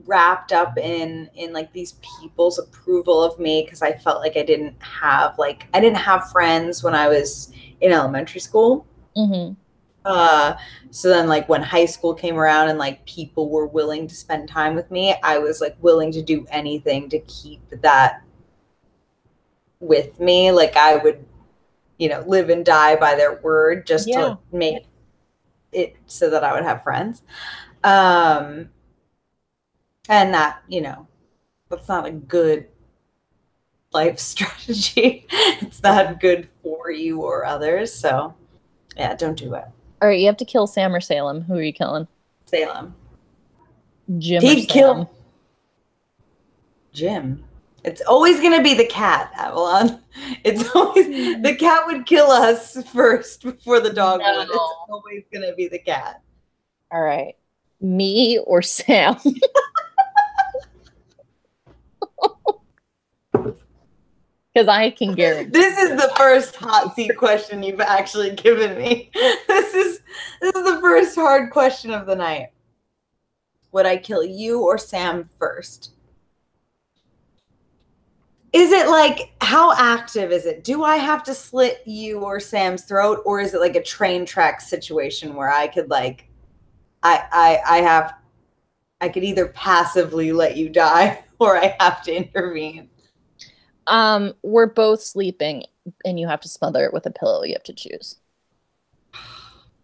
[SPEAKER 1] wrapped up in like these people's approval of me because I felt like I didn't have friends when I was in elementary school. So then like when high school came around and like people were willing to spend time with me, I was like willing to do anything to keep that with me. Like I would, live and die by their word just to make it so that I would have friends. And that, that's not a good life strategy. It's not good for you or others. So yeah, don't do it.
[SPEAKER 2] All right, you have to kill Sam or Salem. Who are you killing?
[SPEAKER 1] Salem.
[SPEAKER 2] Jim.
[SPEAKER 1] He'd kill Jim. It's always going to be the cat, Avalon. It's always the cat would kill us first before the dog would. It's always going to be the cat.
[SPEAKER 2] All right. Me or Sam? Because I can guarantee.
[SPEAKER 1] This is the first hot seat question you've actually given me. This is the first hard question of the night. Would I kill you or Sam first? Is it like, how active is it? Do I have to slit you or Sam's throat, or is it like a train track situation where I could like, I could either passively let you die or I have to intervene?
[SPEAKER 2] We're both sleeping and you have to smother it with a pillow. You have to choose.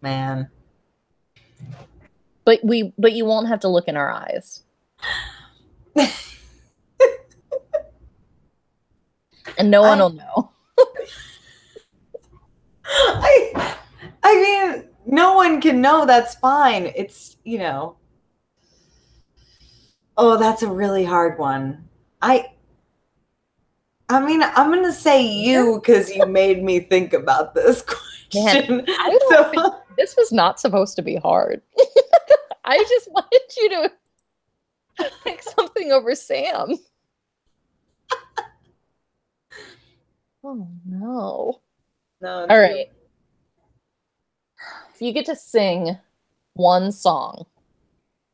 [SPEAKER 1] Man.
[SPEAKER 2] But you won't have to look in our eyes. And no one will know.
[SPEAKER 1] I mean, no one can know. That's fine. It's, oh, that's a really hard one. I mean, I'm going to say you because you made me think about this question.
[SPEAKER 2] Man, this was not supposed to be hard. I just wanted you to pick something over Sam. Oh, no.
[SPEAKER 1] No.
[SPEAKER 2] All right. If you get to sing one song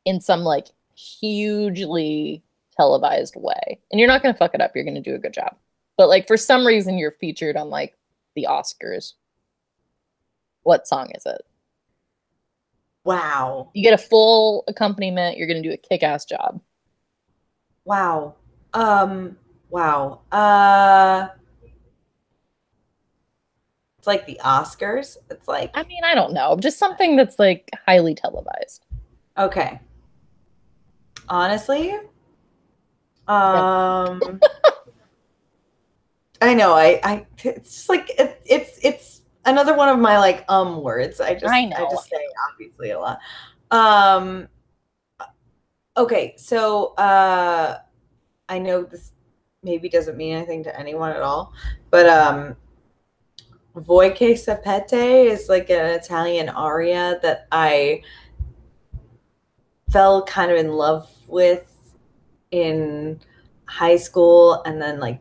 [SPEAKER 2] in some like hugely televised way, and you're not going to fuck it up, you're going to do a good job. But like for some reason you're featured on like the Oscars. What song is it?
[SPEAKER 1] Wow.
[SPEAKER 2] You get a full accompaniment, you're going to do a kick-ass job.
[SPEAKER 1] Wow. Wow. It's like the Oscars. It's like,
[SPEAKER 2] I mean, I don't know. Just something that's like highly televised.
[SPEAKER 1] Okay. Honestly, I know. It's just like it's another one of my like words. I
[SPEAKER 2] know.
[SPEAKER 1] just say obviously a lot. Okay, so I know this maybe doesn't mean anything to anyone at all, but Voi che sapete is like an Italian aria that I fell kind of in love with in high school and then like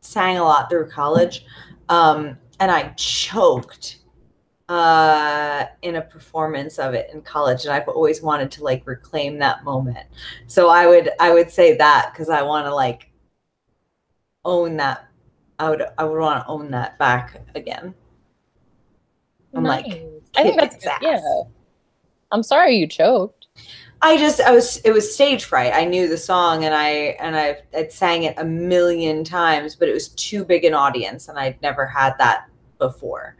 [SPEAKER 1] sang a lot through college. And I choked in a performance of it in college, and I've always wanted to like reclaim that moment. So I would say that because I want to like own that. I would want to own that back again. I'm
[SPEAKER 2] Nice.
[SPEAKER 1] like,
[SPEAKER 2] I think that's
[SPEAKER 1] kick its
[SPEAKER 2] yeah.
[SPEAKER 1] ass.
[SPEAKER 2] I'm sorry you choked.
[SPEAKER 1] it was stage fright. I knew the song and I'd sang it a million times, but it was too big an audience and I'd never had that before.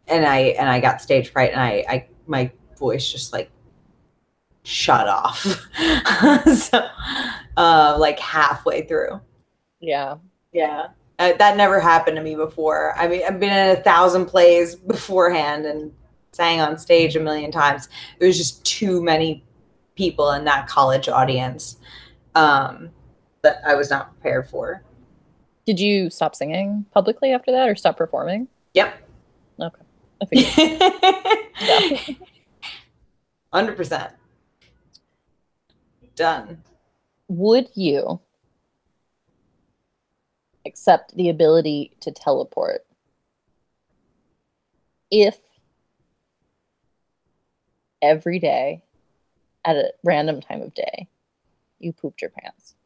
[SPEAKER 1] And I got stage fright and I my voice just like shut off. So like halfway through.
[SPEAKER 2] Yeah.
[SPEAKER 1] Yeah. That never happened to me before. I mean, I've been in 1,000 plays beforehand and sang on stage a million times. It was just too many people in that college audience that I was not prepared for.
[SPEAKER 2] Did you stop singing publicly after that or stop performing?
[SPEAKER 1] Yep.
[SPEAKER 2] Okay. I figured. Yeah.
[SPEAKER 1] 100%. Done.
[SPEAKER 2] Would you accept the ability to teleport if every day at a random time of day you pooped your pants?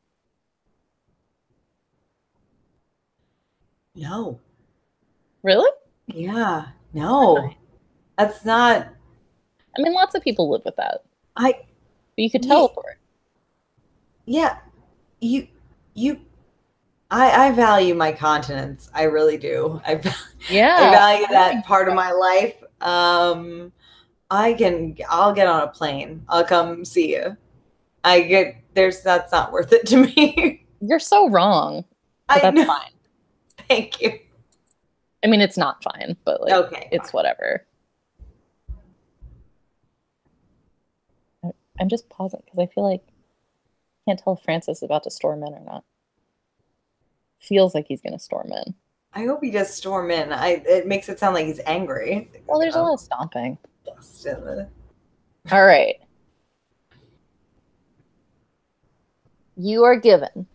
[SPEAKER 1] No.
[SPEAKER 2] Really?
[SPEAKER 1] Yeah. No. That's not.
[SPEAKER 2] I mean, lots of people live with that.
[SPEAKER 1] But
[SPEAKER 2] you could teleport.
[SPEAKER 1] Yeah. I value my continence. I really do. I value that part of my life. I'll get on a plane. I'll come see you. That's not worth it to me.
[SPEAKER 2] You're so wrong. But that's fine.
[SPEAKER 1] Thank you.
[SPEAKER 2] I mean, it's not fine, but like,
[SPEAKER 1] okay,
[SPEAKER 2] it's whatever. I'm just pausing because I feel like I can't tell if Francis is about to storm in or not. Feels like he's gonna storm in.
[SPEAKER 1] I hope he does storm in. It makes it sound like he's angry.
[SPEAKER 2] Well, there's a lot of stomping.
[SPEAKER 1] All
[SPEAKER 2] right. You are given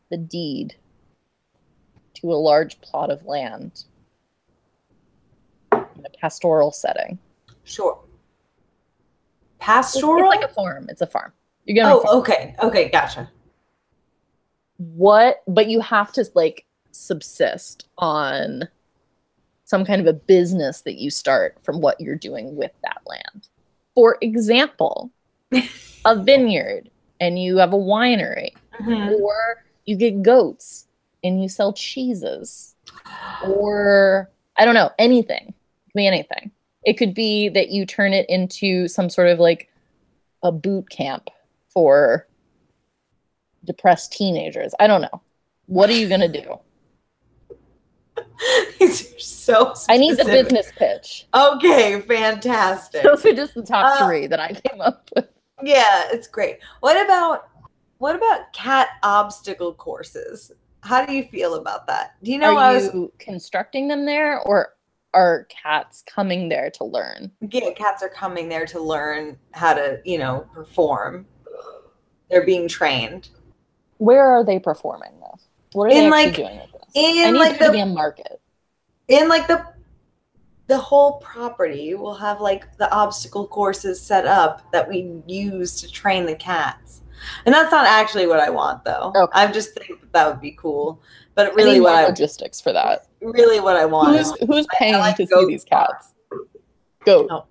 [SPEAKER 2] the deed to a large plot of land in a pastoral setting.
[SPEAKER 1] Sure. Pastoral?
[SPEAKER 2] It's like a farm. It's a farm. You're gonna
[SPEAKER 1] okay. Okay, gotcha.
[SPEAKER 2] But you have to like subsist on some kind of a business that you start from what you're doing with that land. For example, a vineyard and you have a winery, or you get goats and you sell cheeses, or I don't know, anything. It could be anything. It could be that you turn it into some sort of like a boot camp for depressed teenagers. I don't know. What are you going to do?
[SPEAKER 1] These are so specific.
[SPEAKER 2] I need the business pitch.
[SPEAKER 1] Okay, fantastic.
[SPEAKER 2] Those are just the top three that I came up with.
[SPEAKER 1] Yeah, it's great. What about cat obstacle courses? How do you feel about that? Do you know
[SPEAKER 2] Are you constructing them there, or are cats coming there to learn?
[SPEAKER 1] Yeah, cats are coming there to learn how to, perform. They're being trained.
[SPEAKER 2] Where are they performing this? What are they actually doing with this? I need to be a market.
[SPEAKER 1] In like the whole property will have like the obstacle courses set up that we use to train the cats. And that's not actually what I want though. Okay. I just think that would be cool. But really
[SPEAKER 2] logistics for that.
[SPEAKER 1] Really what I want
[SPEAKER 2] who's paying to see these cats? Goat.
[SPEAKER 1] No,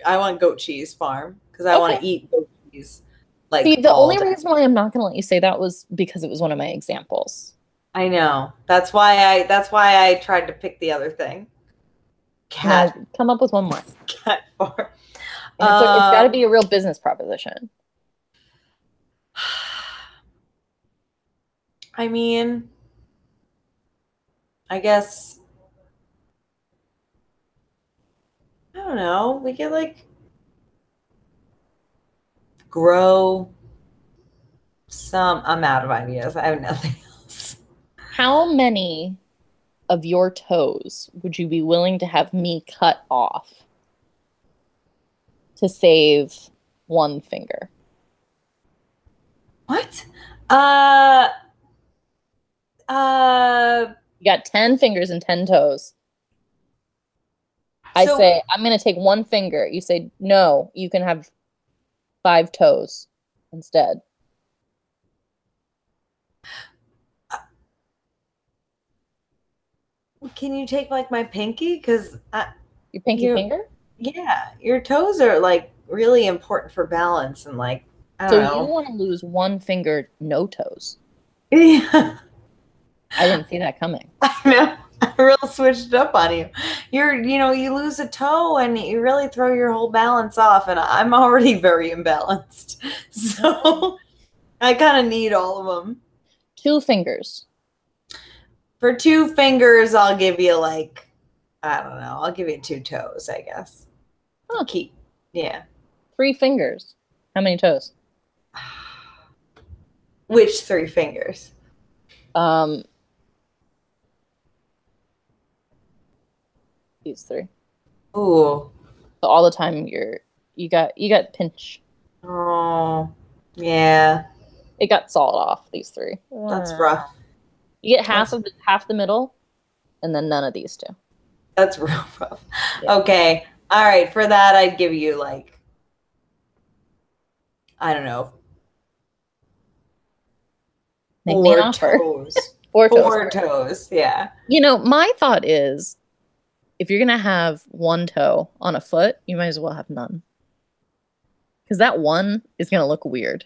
[SPEAKER 1] I want goat cheese farm because I want to eat goat cheese. Like,
[SPEAKER 2] see, the only reason why I'm not going to let you say that was because it was one of my examples.
[SPEAKER 1] I know. That's why I tried to pick the other thing. Cat.
[SPEAKER 2] No, come up with one more.
[SPEAKER 1] Cat farm.
[SPEAKER 2] It's got to be a real business proposition.
[SPEAKER 1] I mean, I guess don't know. We could like grow some. I'm out of ideas. I have nothing else.
[SPEAKER 2] How many of your toes would you be willing to have me cut off to save one finger?
[SPEAKER 1] What? Uh, uh,
[SPEAKER 2] You got 10 fingers and 10 toes. I
[SPEAKER 1] So-
[SPEAKER 2] say, I'm going to take one finger. You say, no, you can have 5 toes instead.
[SPEAKER 1] can you take like my pinky? Because
[SPEAKER 2] Your pinky
[SPEAKER 1] You-
[SPEAKER 2] finger?
[SPEAKER 1] yeah, your toes are like really important for balance and like I
[SPEAKER 2] So
[SPEAKER 1] don't
[SPEAKER 2] you
[SPEAKER 1] know.
[SPEAKER 2] want to lose one finger, no toes.
[SPEAKER 1] Yeah,
[SPEAKER 2] I didn't see that coming.
[SPEAKER 1] I know. I really switched it up on you. You lose a toe and you really throw your whole balance off, and I'm already very imbalanced, so I kind of need all of them.
[SPEAKER 2] 2 fingers.
[SPEAKER 1] For 2 fingers, I'll give you like I don't know. I'll give you 2 toes, I guess.
[SPEAKER 2] Huh.
[SPEAKER 1] Keep, yeah.
[SPEAKER 2] 3 fingers. How many toes?
[SPEAKER 1] Which 3 fingers?
[SPEAKER 2] These 3.
[SPEAKER 1] Ooh.
[SPEAKER 2] So all the time you got pinch.
[SPEAKER 1] Oh, yeah.
[SPEAKER 2] It got sawed off, these 3.
[SPEAKER 1] That's rough.
[SPEAKER 2] You get half the middle, and then none of these 2.
[SPEAKER 1] That's real rough.
[SPEAKER 2] Yeah.
[SPEAKER 1] Okay. All right. For that, I'd give you like, I don't know,
[SPEAKER 2] Make me
[SPEAKER 1] 4
[SPEAKER 2] an offer.
[SPEAKER 1] toes.
[SPEAKER 2] 4 toes.
[SPEAKER 1] 4 toes. Yeah.
[SPEAKER 2] You know, my thought is, if you're gonna have 1 toe on a foot, you might as well have none, because that one is gonna look weird.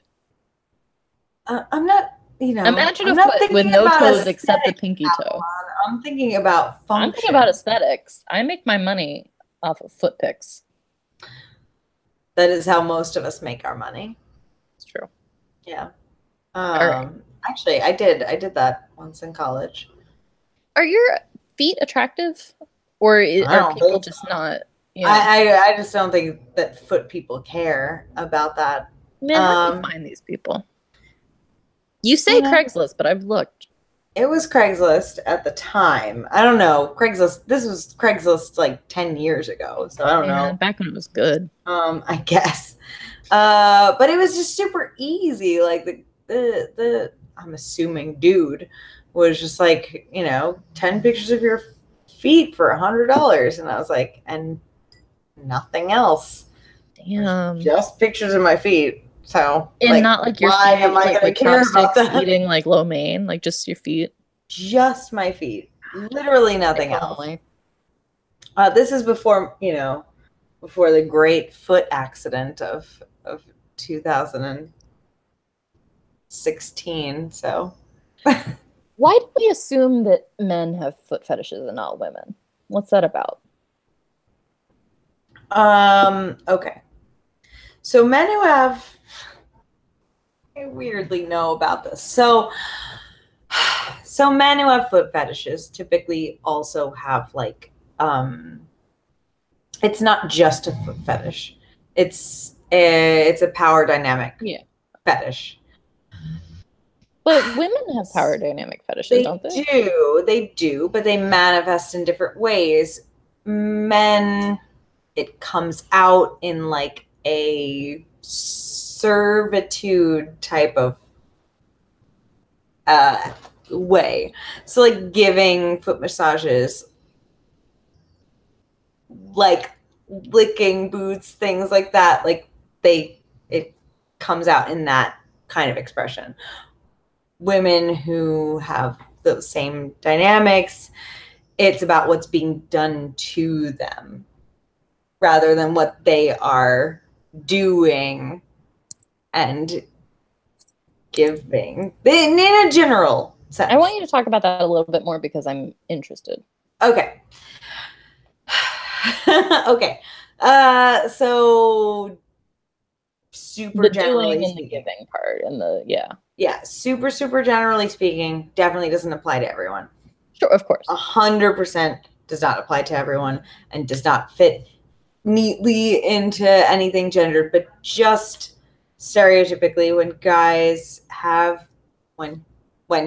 [SPEAKER 1] I'm not,
[SPEAKER 2] Imagine
[SPEAKER 1] I'm
[SPEAKER 2] a
[SPEAKER 1] not
[SPEAKER 2] foot with
[SPEAKER 1] thinking
[SPEAKER 2] no
[SPEAKER 1] about
[SPEAKER 2] toes except the
[SPEAKER 1] aesthetics
[SPEAKER 2] pinky
[SPEAKER 1] now,
[SPEAKER 2] toe.
[SPEAKER 1] I'm thinking about function.
[SPEAKER 2] I'm thinking about aesthetics. I make my money off of foot pics.
[SPEAKER 1] That is how most of us make our money.
[SPEAKER 2] It's true.
[SPEAKER 1] Yeah.
[SPEAKER 2] right.
[SPEAKER 1] Actually, I did that once in college.
[SPEAKER 2] Are your feet attractive, or
[SPEAKER 1] I
[SPEAKER 2] are
[SPEAKER 1] don't
[SPEAKER 2] people
[SPEAKER 1] think
[SPEAKER 2] just not? Yeah.
[SPEAKER 1] I just don't think that foot people care about that.
[SPEAKER 2] Man, how do you find these people? You say
[SPEAKER 1] You know-
[SPEAKER 2] Craigslist, but I've looked.
[SPEAKER 1] It was Craigslist at the time. I don't know. This was Craigslist like 10 years ago. So I don't
[SPEAKER 2] Yeah,
[SPEAKER 1] know.
[SPEAKER 2] back when it was good.
[SPEAKER 1] I guess. But it was just super easy. Like the I'm assuming dude was just like, 10 pictures of your feet for $100. And I was like, and nothing else.
[SPEAKER 2] Damn.
[SPEAKER 1] Just pictures of my feet. So
[SPEAKER 2] And not like your
[SPEAKER 1] why
[SPEAKER 2] feet,
[SPEAKER 1] am I
[SPEAKER 2] like
[SPEAKER 1] gonna
[SPEAKER 2] with
[SPEAKER 1] care about
[SPEAKER 2] chopsticks
[SPEAKER 1] that?
[SPEAKER 2] eating like lo mein, like just your feet.
[SPEAKER 1] Just my feet. Literally nothing
[SPEAKER 2] If
[SPEAKER 1] else.
[SPEAKER 2] only.
[SPEAKER 1] This is before, before the great foot accident of 2016. So
[SPEAKER 2] Why do we assume that men have foot fetishes and not women? What's that about?
[SPEAKER 1] okay. So men who have I weirdly know about this. So men who have foot fetishes typically also have like it's not just a foot fetish. It's a power dynamic fetish.
[SPEAKER 2] But women have power dynamic fetishes, don't they?
[SPEAKER 1] They do, but they manifest in different ways. Men, it comes out in like a servitude type of way. So like giving foot massages, like licking boots, things like that, like it comes out in that kind of expression. Women who have those same dynamics, it's about what's being done to them rather than what they are doing and giving in a general sense.
[SPEAKER 2] I want you to talk about that a little bit more because I'm interested.
[SPEAKER 1] Okay. Okay. So super
[SPEAKER 2] The
[SPEAKER 1] generally
[SPEAKER 2] doing and the
[SPEAKER 1] speaking.
[SPEAKER 2] giving part and the
[SPEAKER 1] Yeah, super generally speaking, definitely doesn't apply to everyone.
[SPEAKER 2] Sure, of course.
[SPEAKER 1] 100% does not apply to everyone and does not fit neatly into anything gendered, but just stereotypically when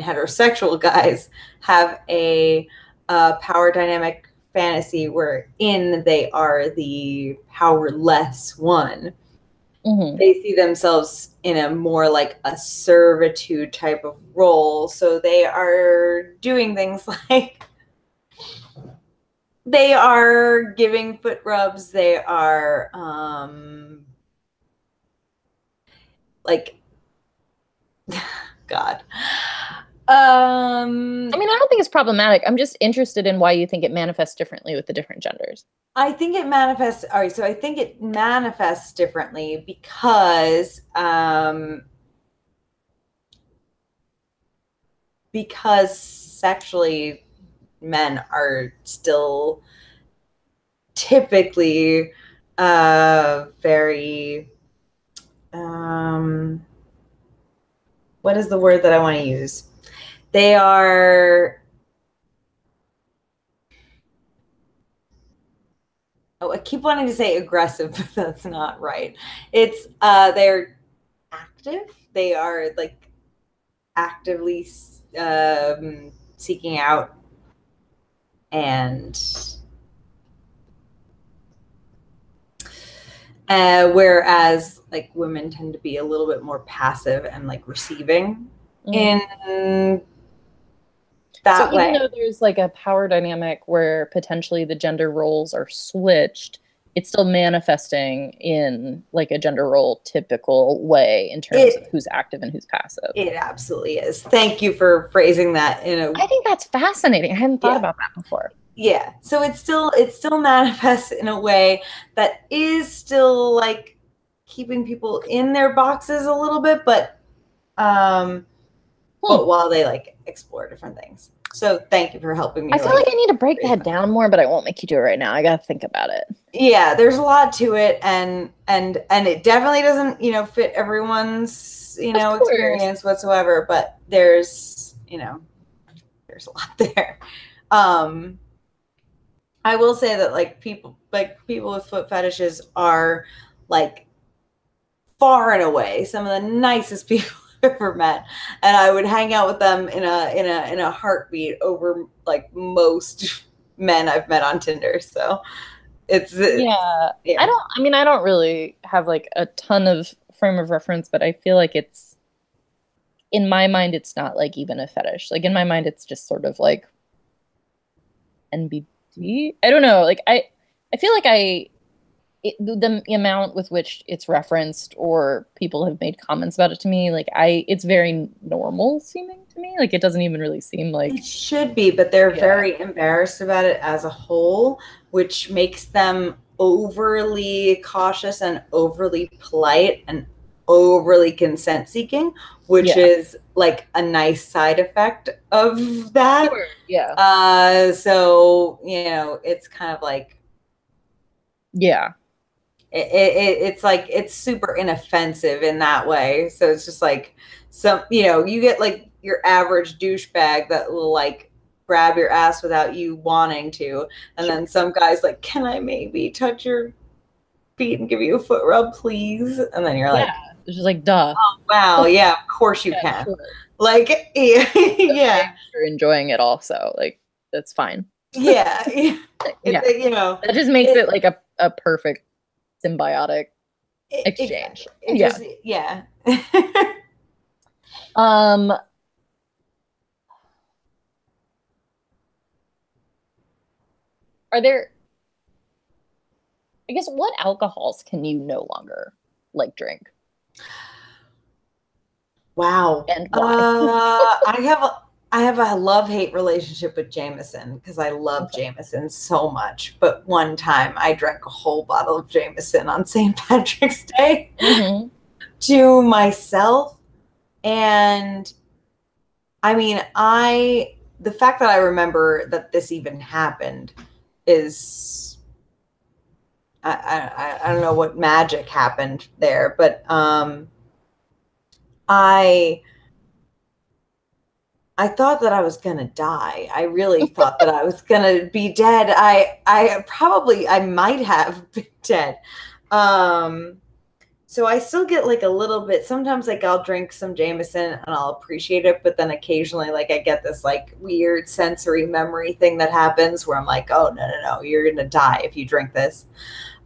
[SPEAKER 1] heterosexual guys have a power dynamic fantasy wherein they are the powerless one, they see themselves in a more like a servitude type of role. So they are doing things like they are giving foot rubs, they are like God.
[SPEAKER 2] I mean, I don't think it's problematic. I'm just interested in why you think it manifests differently with the different genders.
[SPEAKER 1] I think it manifests. All right, so I think it manifests differently because sexually men are still typically very what is the word that I want to use? They are I keep wanting to say aggressive, but that's not right. It's they're active. They are like actively seeking out and whereas like women tend to be a little bit more passive and like receiving in that way.
[SPEAKER 2] Even though there's like a power dynamic where potentially the gender roles are switched, it's still manifesting in like a gender role typical way in terms of who's active and who's passive.
[SPEAKER 1] It absolutely is. Thank you for phrasing that
[SPEAKER 2] I think that's fascinating. I hadn't thought about that before.
[SPEAKER 1] Yeah. So it still manifests in a way that is still like keeping people in their boxes a little bit, but while they like explore different things. So thank you for helping me.
[SPEAKER 2] I feel like I need to break that down more, but I won't make you do it right now. I gotta think about it.
[SPEAKER 1] Yeah, there's a lot to it, and it definitely doesn't, fit everyone's, experience whatsoever, but there's a lot there. I will say that like people with foot fetishes are like far and away some of the nicest people I've ever met, and I would hang out with them in a heartbeat over like most men I've met on Tinder. So it's
[SPEAKER 2] I don't really have like a ton of frame of reference, but I feel like it's in my mind it's not like even a fetish. Like in my mind it's just sort of like NBD. I don't know. Like I feel like the amount with which it's referenced or people have made comments about it to me, like it's very normal seeming to me. Like it doesn't even really seem like
[SPEAKER 1] it should be, but they're very embarrassed about it as a whole, which makes them overly cautious and overly polite and overly consent seeking, which is like a nice side effect of that.
[SPEAKER 2] Sure. Yeah.
[SPEAKER 1] So it's kind of like it's like it's super inoffensive in that way. So it's just like you get like your average douchebag that will like grab your ass without you wanting to, and then some guys like, can I maybe touch your feet and give you a foot rub, please? And then you're like,
[SPEAKER 2] it's just like, duh.
[SPEAKER 1] Oh wow, yeah, of course you can. Sure. Like, yeah,
[SPEAKER 2] you're enjoying it also. Like that's fine.
[SPEAKER 1] Yeah, that
[SPEAKER 2] just makes it like a perfect symbiotic exchange. Are there, I guess, what alcohols can you no longer like drink?
[SPEAKER 1] Wow.
[SPEAKER 2] And why?
[SPEAKER 1] I have a love-hate relationship with Jameson because I love Jameson so much. But one time I drank a whole bottle of Jameson on St. Patrick's Day to myself. And I mean, the fact that I remember that this even happened is, I don't know what magic happened there, but I I thought that I was gonna die. I really thought that I was gonna be dead. I might have been dead. Um, so I still get like a little bit. Sometimes like I'll drink some Jameson and I'll appreciate it, but then occasionally like I get this like weird sensory memory thing that happens where I'm like, oh no, you're gonna die if you drink this.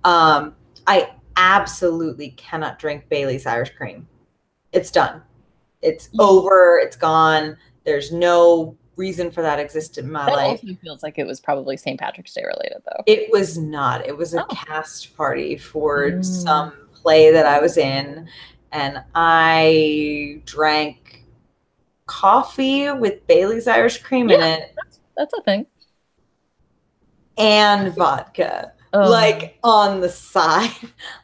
[SPEAKER 1] I absolutely cannot drink Bailey's Irish Cream. It's done. It's over. It's gone. There's no reason for that exist in my
[SPEAKER 2] That
[SPEAKER 1] life.
[SPEAKER 2] also feels like it was probably St. Patrick's Day related, though.
[SPEAKER 1] It was not. It was a cast party for some play that I was in, and I drank coffee with Bailey's Irish Cream in it.
[SPEAKER 2] That's a thing.
[SPEAKER 1] And vodka. Like on the side.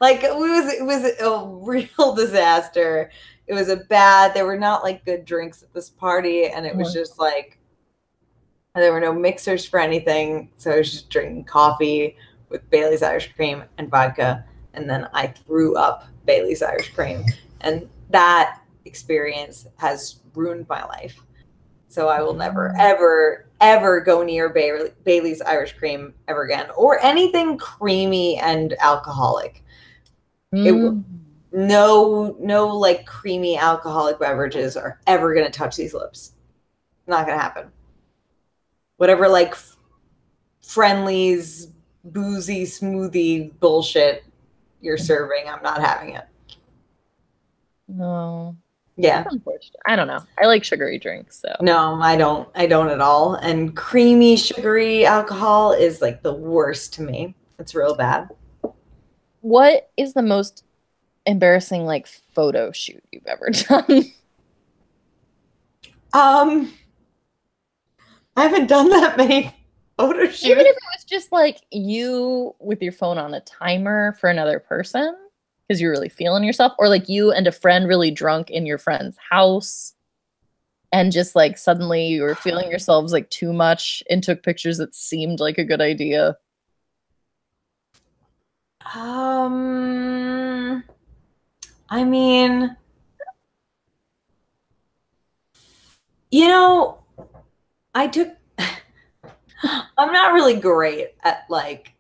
[SPEAKER 1] Like it was a real disaster. It was there were not like good drinks at this party, and it was just like there were no mixers for anything. So I was just drinking coffee with Bailey's Irish Cream and vodka, and then I threw up Bailey's Irish Cream. And that experience has ruined my life. So I will never, ever, ever go near Bailey's Irish Cream ever again, or anything creamy and alcoholic. No, like creamy alcoholic beverages are ever going to touch these lips. Not going to happen. Whatever, like Friendly's boozy smoothie bullshit you're serving, I'm not having it.
[SPEAKER 2] No.
[SPEAKER 1] Yeah.
[SPEAKER 2] I don't know. I like sugary drinks, so.
[SPEAKER 1] No, I don't at all. And creamy, sugary alcohol is like the worst to me. It's real bad.
[SPEAKER 2] What is the most embarrassing like photo shoot you've ever done?
[SPEAKER 1] I haven't done that many photo shoots.
[SPEAKER 2] Even if it was just like you with your phone on a timer for another person because you're really feeling yourself, or like you and a friend really drunk in your friend's house and just like suddenly you were feeling yourselves like too much and took pictures that seemed like a good idea.
[SPEAKER 1] I mean, you know, I'm not really great at like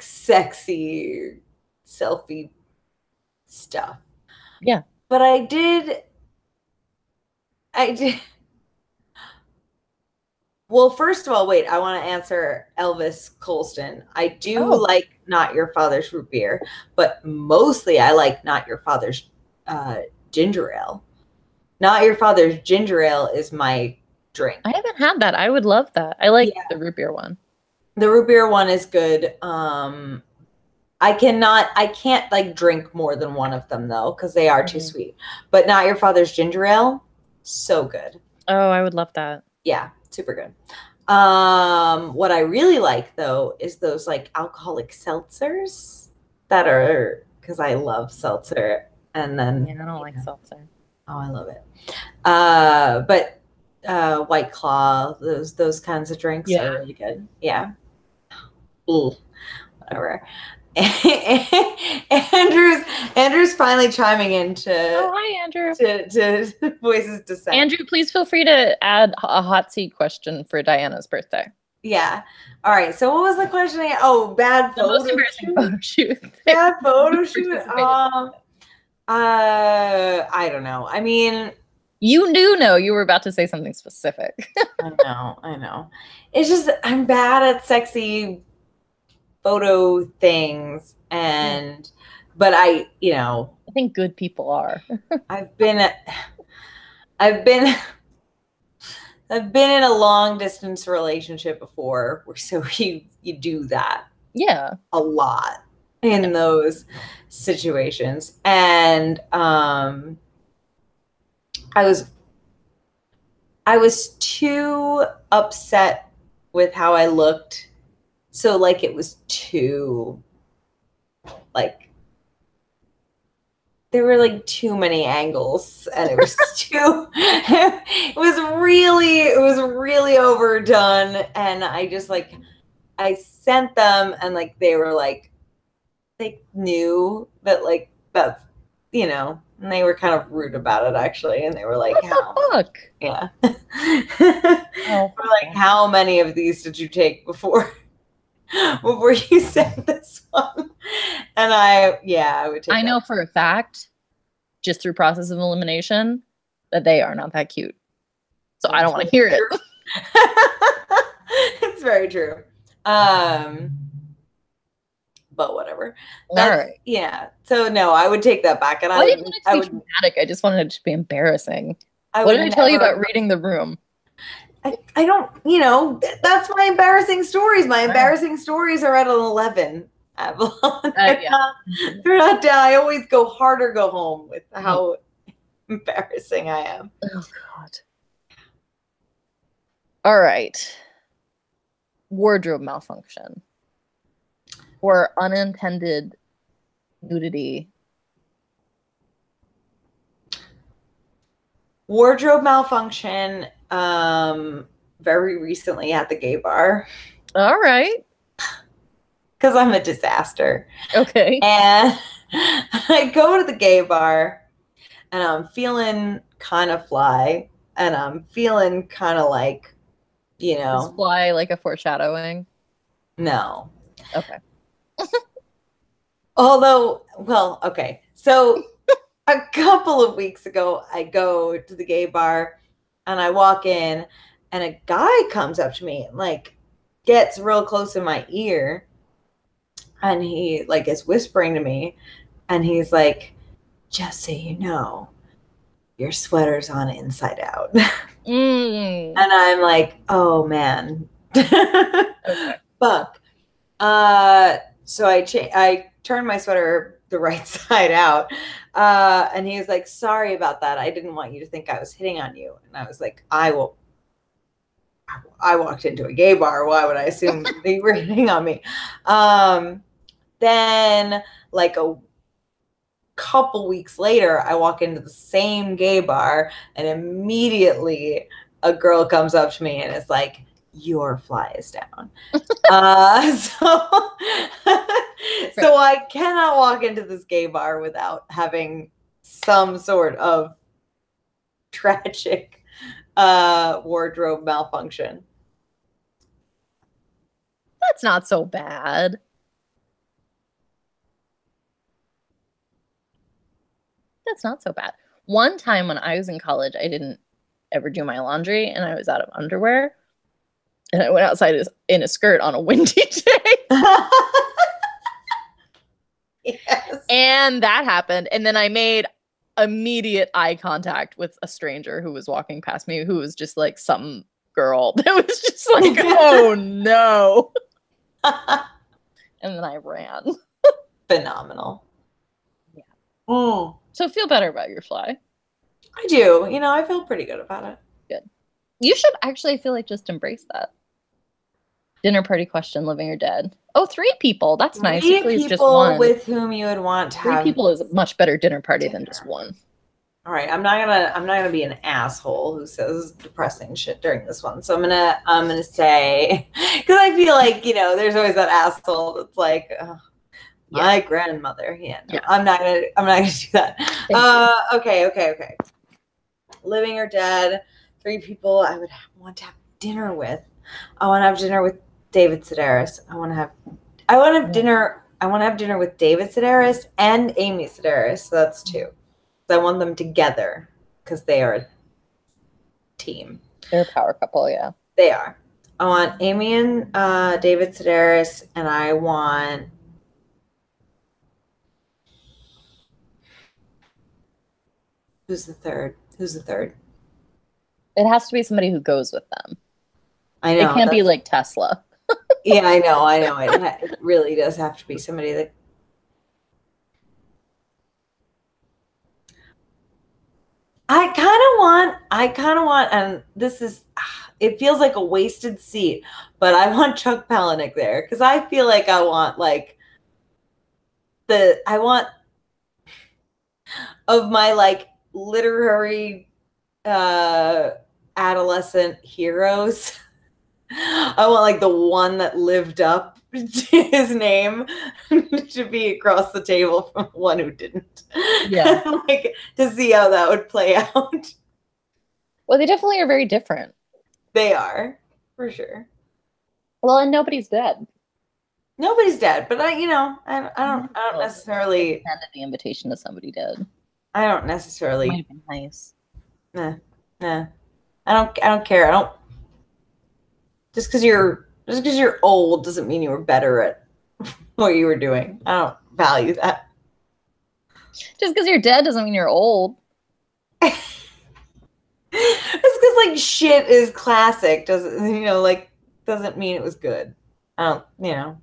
[SPEAKER 1] sexy selfie stuff.
[SPEAKER 2] Yeah.
[SPEAKER 1] But I did. Well, first of all, wait, I want to answer Elvis Colston. I do like Not Your Father's Root Beer, but mostly I like Not Your Father's ginger ale. Not Your Father's ginger ale is my drink.
[SPEAKER 2] I haven't had that. I would love that. I like the root beer one.
[SPEAKER 1] The root beer one is good. I can't like drink more than one of them though, because they are too sweet. But Not Your Father's ginger ale, so good.
[SPEAKER 2] Oh, I would love that.
[SPEAKER 1] Yeah, super good. What I really like though is those like alcoholic seltzers that are, because I love seltzer. And then
[SPEAKER 2] I don't like seltzer.
[SPEAKER 1] Oh, I love it. But White Claw, those kinds of drinks are really good. Yeah. Ooh, whatever. Andrew's finally chiming in to
[SPEAKER 2] hi Andrew
[SPEAKER 1] to voices dissent.
[SPEAKER 2] Andrew, please feel free to add a hot seat question for Diana's birthday.
[SPEAKER 1] Yeah. All right. So what was the question again? Oh, bad photo
[SPEAKER 2] most embarrassing photo shoot.
[SPEAKER 1] Bad photo shoot. I don't know. I mean,
[SPEAKER 2] you do know you were about to say something specific.
[SPEAKER 1] I know. It's just I'm bad at sexy photo things, but I
[SPEAKER 2] think good people are.
[SPEAKER 1] I've been in a long distance relationship before, so you do that a lot in those situations, and I was too upset with how I looked. So like it was too, like, there were like too many angles, and it was it was really overdone. And I just like, I sent them, and like, they were like, they knew that like, that's, and they were kind of rude about it actually. And they were like,
[SPEAKER 2] what the fuck?
[SPEAKER 1] Yeah.
[SPEAKER 2] Oh,
[SPEAKER 1] Or like, how many of these did you take before you said this one? And I would take
[SPEAKER 2] I know
[SPEAKER 1] that.
[SPEAKER 2] for a fact, just through process of elimination, that they are not that cute. So I don't want to hear it.
[SPEAKER 1] It's very true. But whatever.
[SPEAKER 2] All right.
[SPEAKER 1] Yeah. So no, I would take that back. And
[SPEAKER 2] I didn't want it to be dramatic. I just wanted it to be embarrassing. What did I tell you about reading the room?
[SPEAKER 1] I don't, that's my embarrassing stories. My embarrassing stories are at an 11. Avalon. They're not down. I always go hard or go home with how embarrassing I am.
[SPEAKER 2] Oh, God. All right. Wardrobe malfunction or unintended nudity.
[SPEAKER 1] Wardrobe malfunction very recently at the gay bar.
[SPEAKER 2] All right.
[SPEAKER 1] Because I'm a disaster.
[SPEAKER 2] Okay.
[SPEAKER 1] And I go to the gay bar and I'm feeling kind of fly and I'm feeling kind of like,
[SPEAKER 2] Is fly like a foreshadowing?
[SPEAKER 1] No.
[SPEAKER 2] Okay.
[SPEAKER 1] Although, well, okay. So a couple of weeks ago, I go to the gay bar and I walk in and a guy comes up to me and like gets real close in my ear and he like is whispering to me and he's like, just so you know, your sweater's on inside out. And I'm like, oh man. Okay. Fuck. So I turned my sweater the right side out. And he was like, sorry about that. I didn't want you to think I was hitting on you. And I was like, I walked into a gay bar. Why would I assume they were hitting on me? Then like a couple weeks later, I walk into the same gay bar and immediately a girl comes up to me and is like, your fly is down. So I cannot walk into this gay bar without having some sort of tragic wardrobe malfunction.
[SPEAKER 2] That's not so bad. That's not so bad. One time when I was in college, I didn't ever do my laundry and I was out of underwear. And I went outside in a skirt on a windy day.
[SPEAKER 1] Yes.
[SPEAKER 2] And that happened. And then I made immediate eye contact with a stranger who was walking past me, who was just like some girl that was just like, oh no. And then I ran.
[SPEAKER 1] Phenomenal.
[SPEAKER 2] Yeah.
[SPEAKER 1] Mm.
[SPEAKER 2] So feel better about your fly.
[SPEAKER 1] I do. I feel pretty good about it.
[SPEAKER 2] Good. You should actually feel like just embrace that. Dinner party question, living or dead. Oh, 3 people. That's nice.
[SPEAKER 1] Usually it's just one. With whom you would want to
[SPEAKER 2] 3
[SPEAKER 1] have.
[SPEAKER 2] 3 people is a much better dinner party than just one.
[SPEAKER 1] All right, I'm not gonna be an asshole who says depressing shit during this one. So I'm gonna say, because I feel like there's always that asshole that's like, my grandmother. Yeah, no, yeah. I'm not gonna do that. Okay. Living or dead, 3 people I would want to have dinner with. I want to have dinner with David Sedaris. I want to have dinner with David Sedaris and Amy Sedaris. So that's 2. I want them together because they are a team.
[SPEAKER 2] They're a power couple, yeah.
[SPEAKER 1] They are. I want Amy and David Sedaris, and I want Who's the third?
[SPEAKER 2] It has to be somebody who goes with them.
[SPEAKER 1] I know.
[SPEAKER 2] It can't be like Tesla.
[SPEAKER 1] Yeah, I know. It really does have to be somebody that. I kind of want, and this is, it feels like a wasted seat, but I want Chuck Palahniuk there because I feel like I want of my like literary adolescent heroes. I want like the one that lived up to his name to be across the table from one who didn't.
[SPEAKER 2] Yeah.
[SPEAKER 1] Like to see how that would play out.
[SPEAKER 2] Well, they definitely are very different.
[SPEAKER 1] They are, for sure.
[SPEAKER 2] Well, and nobody's dead.
[SPEAKER 1] Nobody's dead, but I don't necessarily
[SPEAKER 2] Extended the invitation to somebody dead.
[SPEAKER 1] I don't necessarily.
[SPEAKER 2] Might have been nice.
[SPEAKER 1] Nah. I don't care. I don't. Just because you're old doesn't mean you were better at what you were doing. I don't value that.
[SPEAKER 2] Just because you're dead doesn't mean you're old.
[SPEAKER 1] It's because like shit is classic doesn't mean it was good. I don't.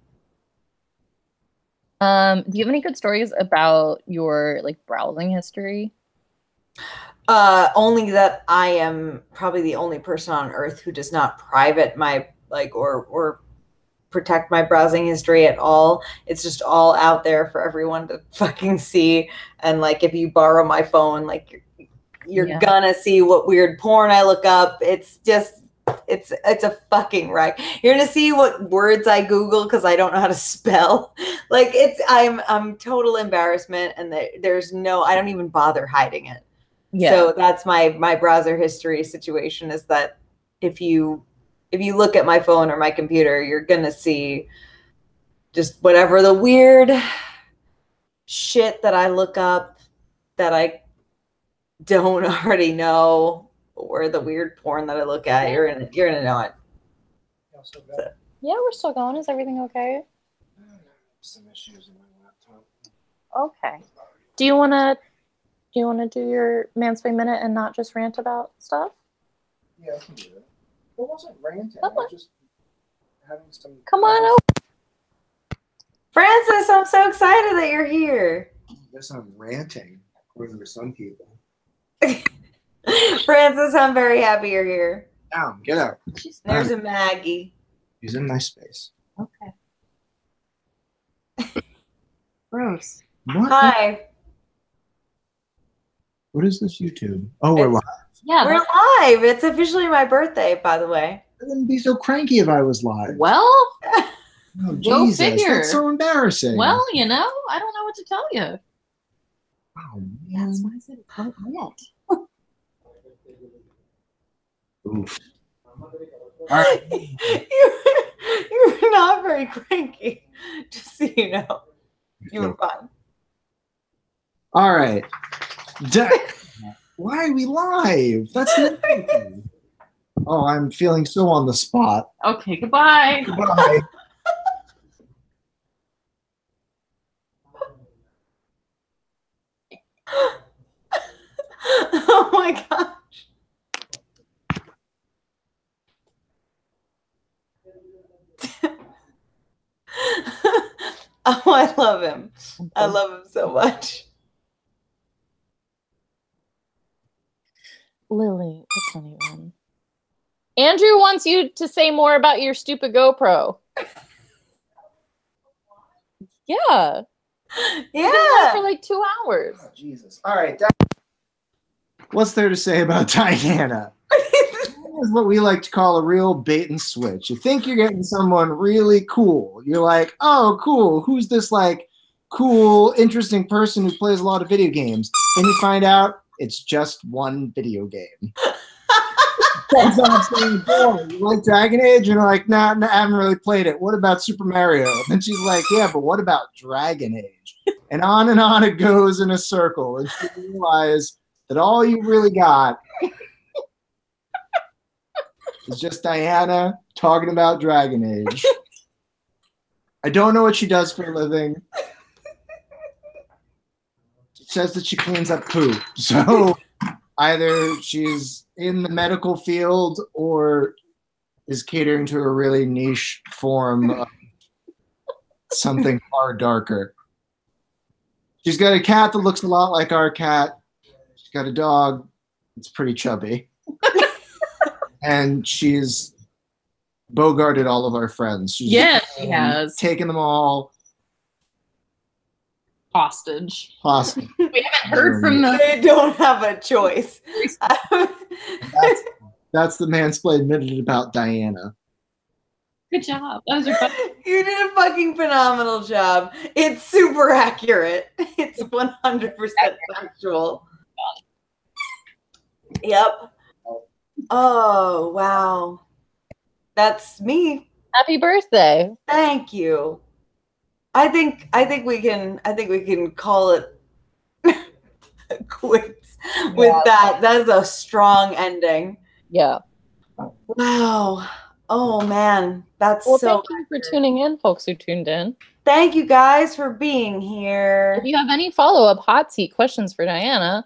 [SPEAKER 2] Do you have any good stories about your like browsing history?
[SPEAKER 1] Only that I am probably the only person on earth who does not private my or protect my browsing history at all. It's just all out there for everyone to fucking see. And like if you borrow my phone, like you're gonna see what weird porn I look up. It's just it's a fucking wreck. You're gonna see what words I Google because I don't know how to spell. Like I'm total embarrassment, and there's no, I don't even bother hiding it. Yeah. So that's my browser history situation, is that if you look at my phone or my computer, you're gonna see just whatever the weird shit that I look up that I don't already know, or the weird porn that I look at. You're gonna know it.
[SPEAKER 2] So. Yeah, we're still going. Is everything okay?
[SPEAKER 3] Some issues in my laptop.
[SPEAKER 2] Okay. Do you wanna do your Mansplain Minute and not just rant about stuff?
[SPEAKER 3] Yeah, I can do it. It wasn't ranting. I was just having some.
[SPEAKER 2] Come on over.
[SPEAKER 1] Francis, I'm so excited that you're here.
[SPEAKER 3] I guess I'm ranting, according to some people.
[SPEAKER 1] Francis, I'm very happy you're here.
[SPEAKER 3] Down, get out.
[SPEAKER 1] There's a Maggie.
[SPEAKER 3] He's in my space.
[SPEAKER 2] Okay.
[SPEAKER 1] Gross.
[SPEAKER 3] What?
[SPEAKER 1] Hi.
[SPEAKER 3] What is this YouTube? Oh, we're live.
[SPEAKER 2] Yeah,
[SPEAKER 1] we're live. It's officially my birthday, by the way.
[SPEAKER 3] I wouldn't be so cranky if I was live.
[SPEAKER 2] Well,
[SPEAKER 3] oh, Jesus,
[SPEAKER 2] figure.
[SPEAKER 3] That's so embarrassing.
[SPEAKER 2] Well, I don't know what to tell you.
[SPEAKER 3] Oh, man.
[SPEAKER 2] That's why I said don't yet.
[SPEAKER 3] Oof. All right.
[SPEAKER 1] You were not very cranky, just so you know. You were fine.
[SPEAKER 3] All right. Why are we live? That's nothing. Oh, I'm feeling so on the spot.
[SPEAKER 2] Okay, goodbye.
[SPEAKER 3] Goodbye.
[SPEAKER 1] Oh my gosh. Oh, I love him. I love him so much.
[SPEAKER 2] Lily, what's funny one? Andrew wants you to say more about your stupid GoPro. Yeah.
[SPEAKER 1] Yeah.
[SPEAKER 2] For like 2 hours.
[SPEAKER 3] Oh, Jesus. All right. What's there to say about Diana? Is what we like to call a real bait and switch. You think you're getting someone really cool. You're like, oh, cool. Who's this like cool, interesting person who plays a lot of video games? And you find out it's just one video game. That's what I'm saying. Boy, you like Dragon Age? And you're like, nah, I haven't really played it. What about Super Mario? And she's like, yeah, but what about Dragon Age? And on it goes in a circle. And you realize that all you really got is just Diana talking about Dragon Age. I don't know what she does for a living. She says that she cleans up poop. So either she's in the medical field or is catering to a really niche form of something far darker. She's got a cat that looks a lot like our cat. She's got a dog that's pretty chubby. And she's bogarted all of our friends. She's
[SPEAKER 2] she has.
[SPEAKER 3] Taken them all
[SPEAKER 2] hostage.
[SPEAKER 3] Hostage.
[SPEAKER 2] We haven't heard from them.
[SPEAKER 1] They don't have a choice.
[SPEAKER 3] That's the Mansplain Minute about Diana.
[SPEAKER 2] Good job. That was your
[SPEAKER 1] You did a fucking phenomenal job. It's super accurate. It's 100% factual. Yep. Oh, wow. That's me.
[SPEAKER 2] Happy birthday.
[SPEAKER 1] Thank you. I think we can call it quits with that. That is a strong ending.
[SPEAKER 2] Yeah.
[SPEAKER 1] Wow. Oh man, that's
[SPEAKER 2] Well,
[SPEAKER 1] so
[SPEAKER 2] thank you for tuning in, folks who tuned in.
[SPEAKER 1] Thank you guys for being
[SPEAKER 2] If
[SPEAKER 1] here.
[SPEAKER 2] you have any follow-up hot seat questions for Diana,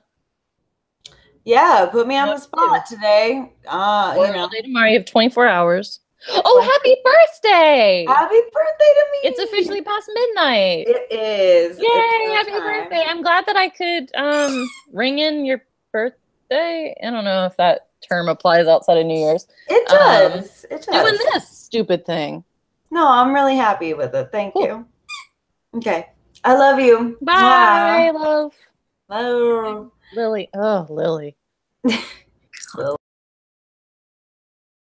[SPEAKER 1] Yeah, put me on
[SPEAKER 2] No,
[SPEAKER 1] the spot today.
[SPEAKER 2] or
[SPEAKER 1] You know.
[SPEAKER 2] all day tomorrow, you have 24 hours. Oh, happy birthday!
[SPEAKER 1] Happy birthday to me.
[SPEAKER 2] It's officially past midnight.
[SPEAKER 1] It is.
[SPEAKER 2] Yay,
[SPEAKER 1] It's
[SPEAKER 2] happy
[SPEAKER 1] so time.
[SPEAKER 2] birthday. I'm glad that I could ring in your birthday. I don't know if that term applies outside of New Year's.
[SPEAKER 1] It does. It does.
[SPEAKER 2] Doing this stupid thing.
[SPEAKER 1] No, I'm really happy with it. Thank
[SPEAKER 2] Cool.
[SPEAKER 1] you. Okay. I love you.
[SPEAKER 2] Bye,
[SPEAKER 1] Mwah.
[SPEAKER 2] love.
[SPEAKER 1] Love.
[SPEAKER 2] Lily. Oh, Lily.
[SPEAKER 1] Lily.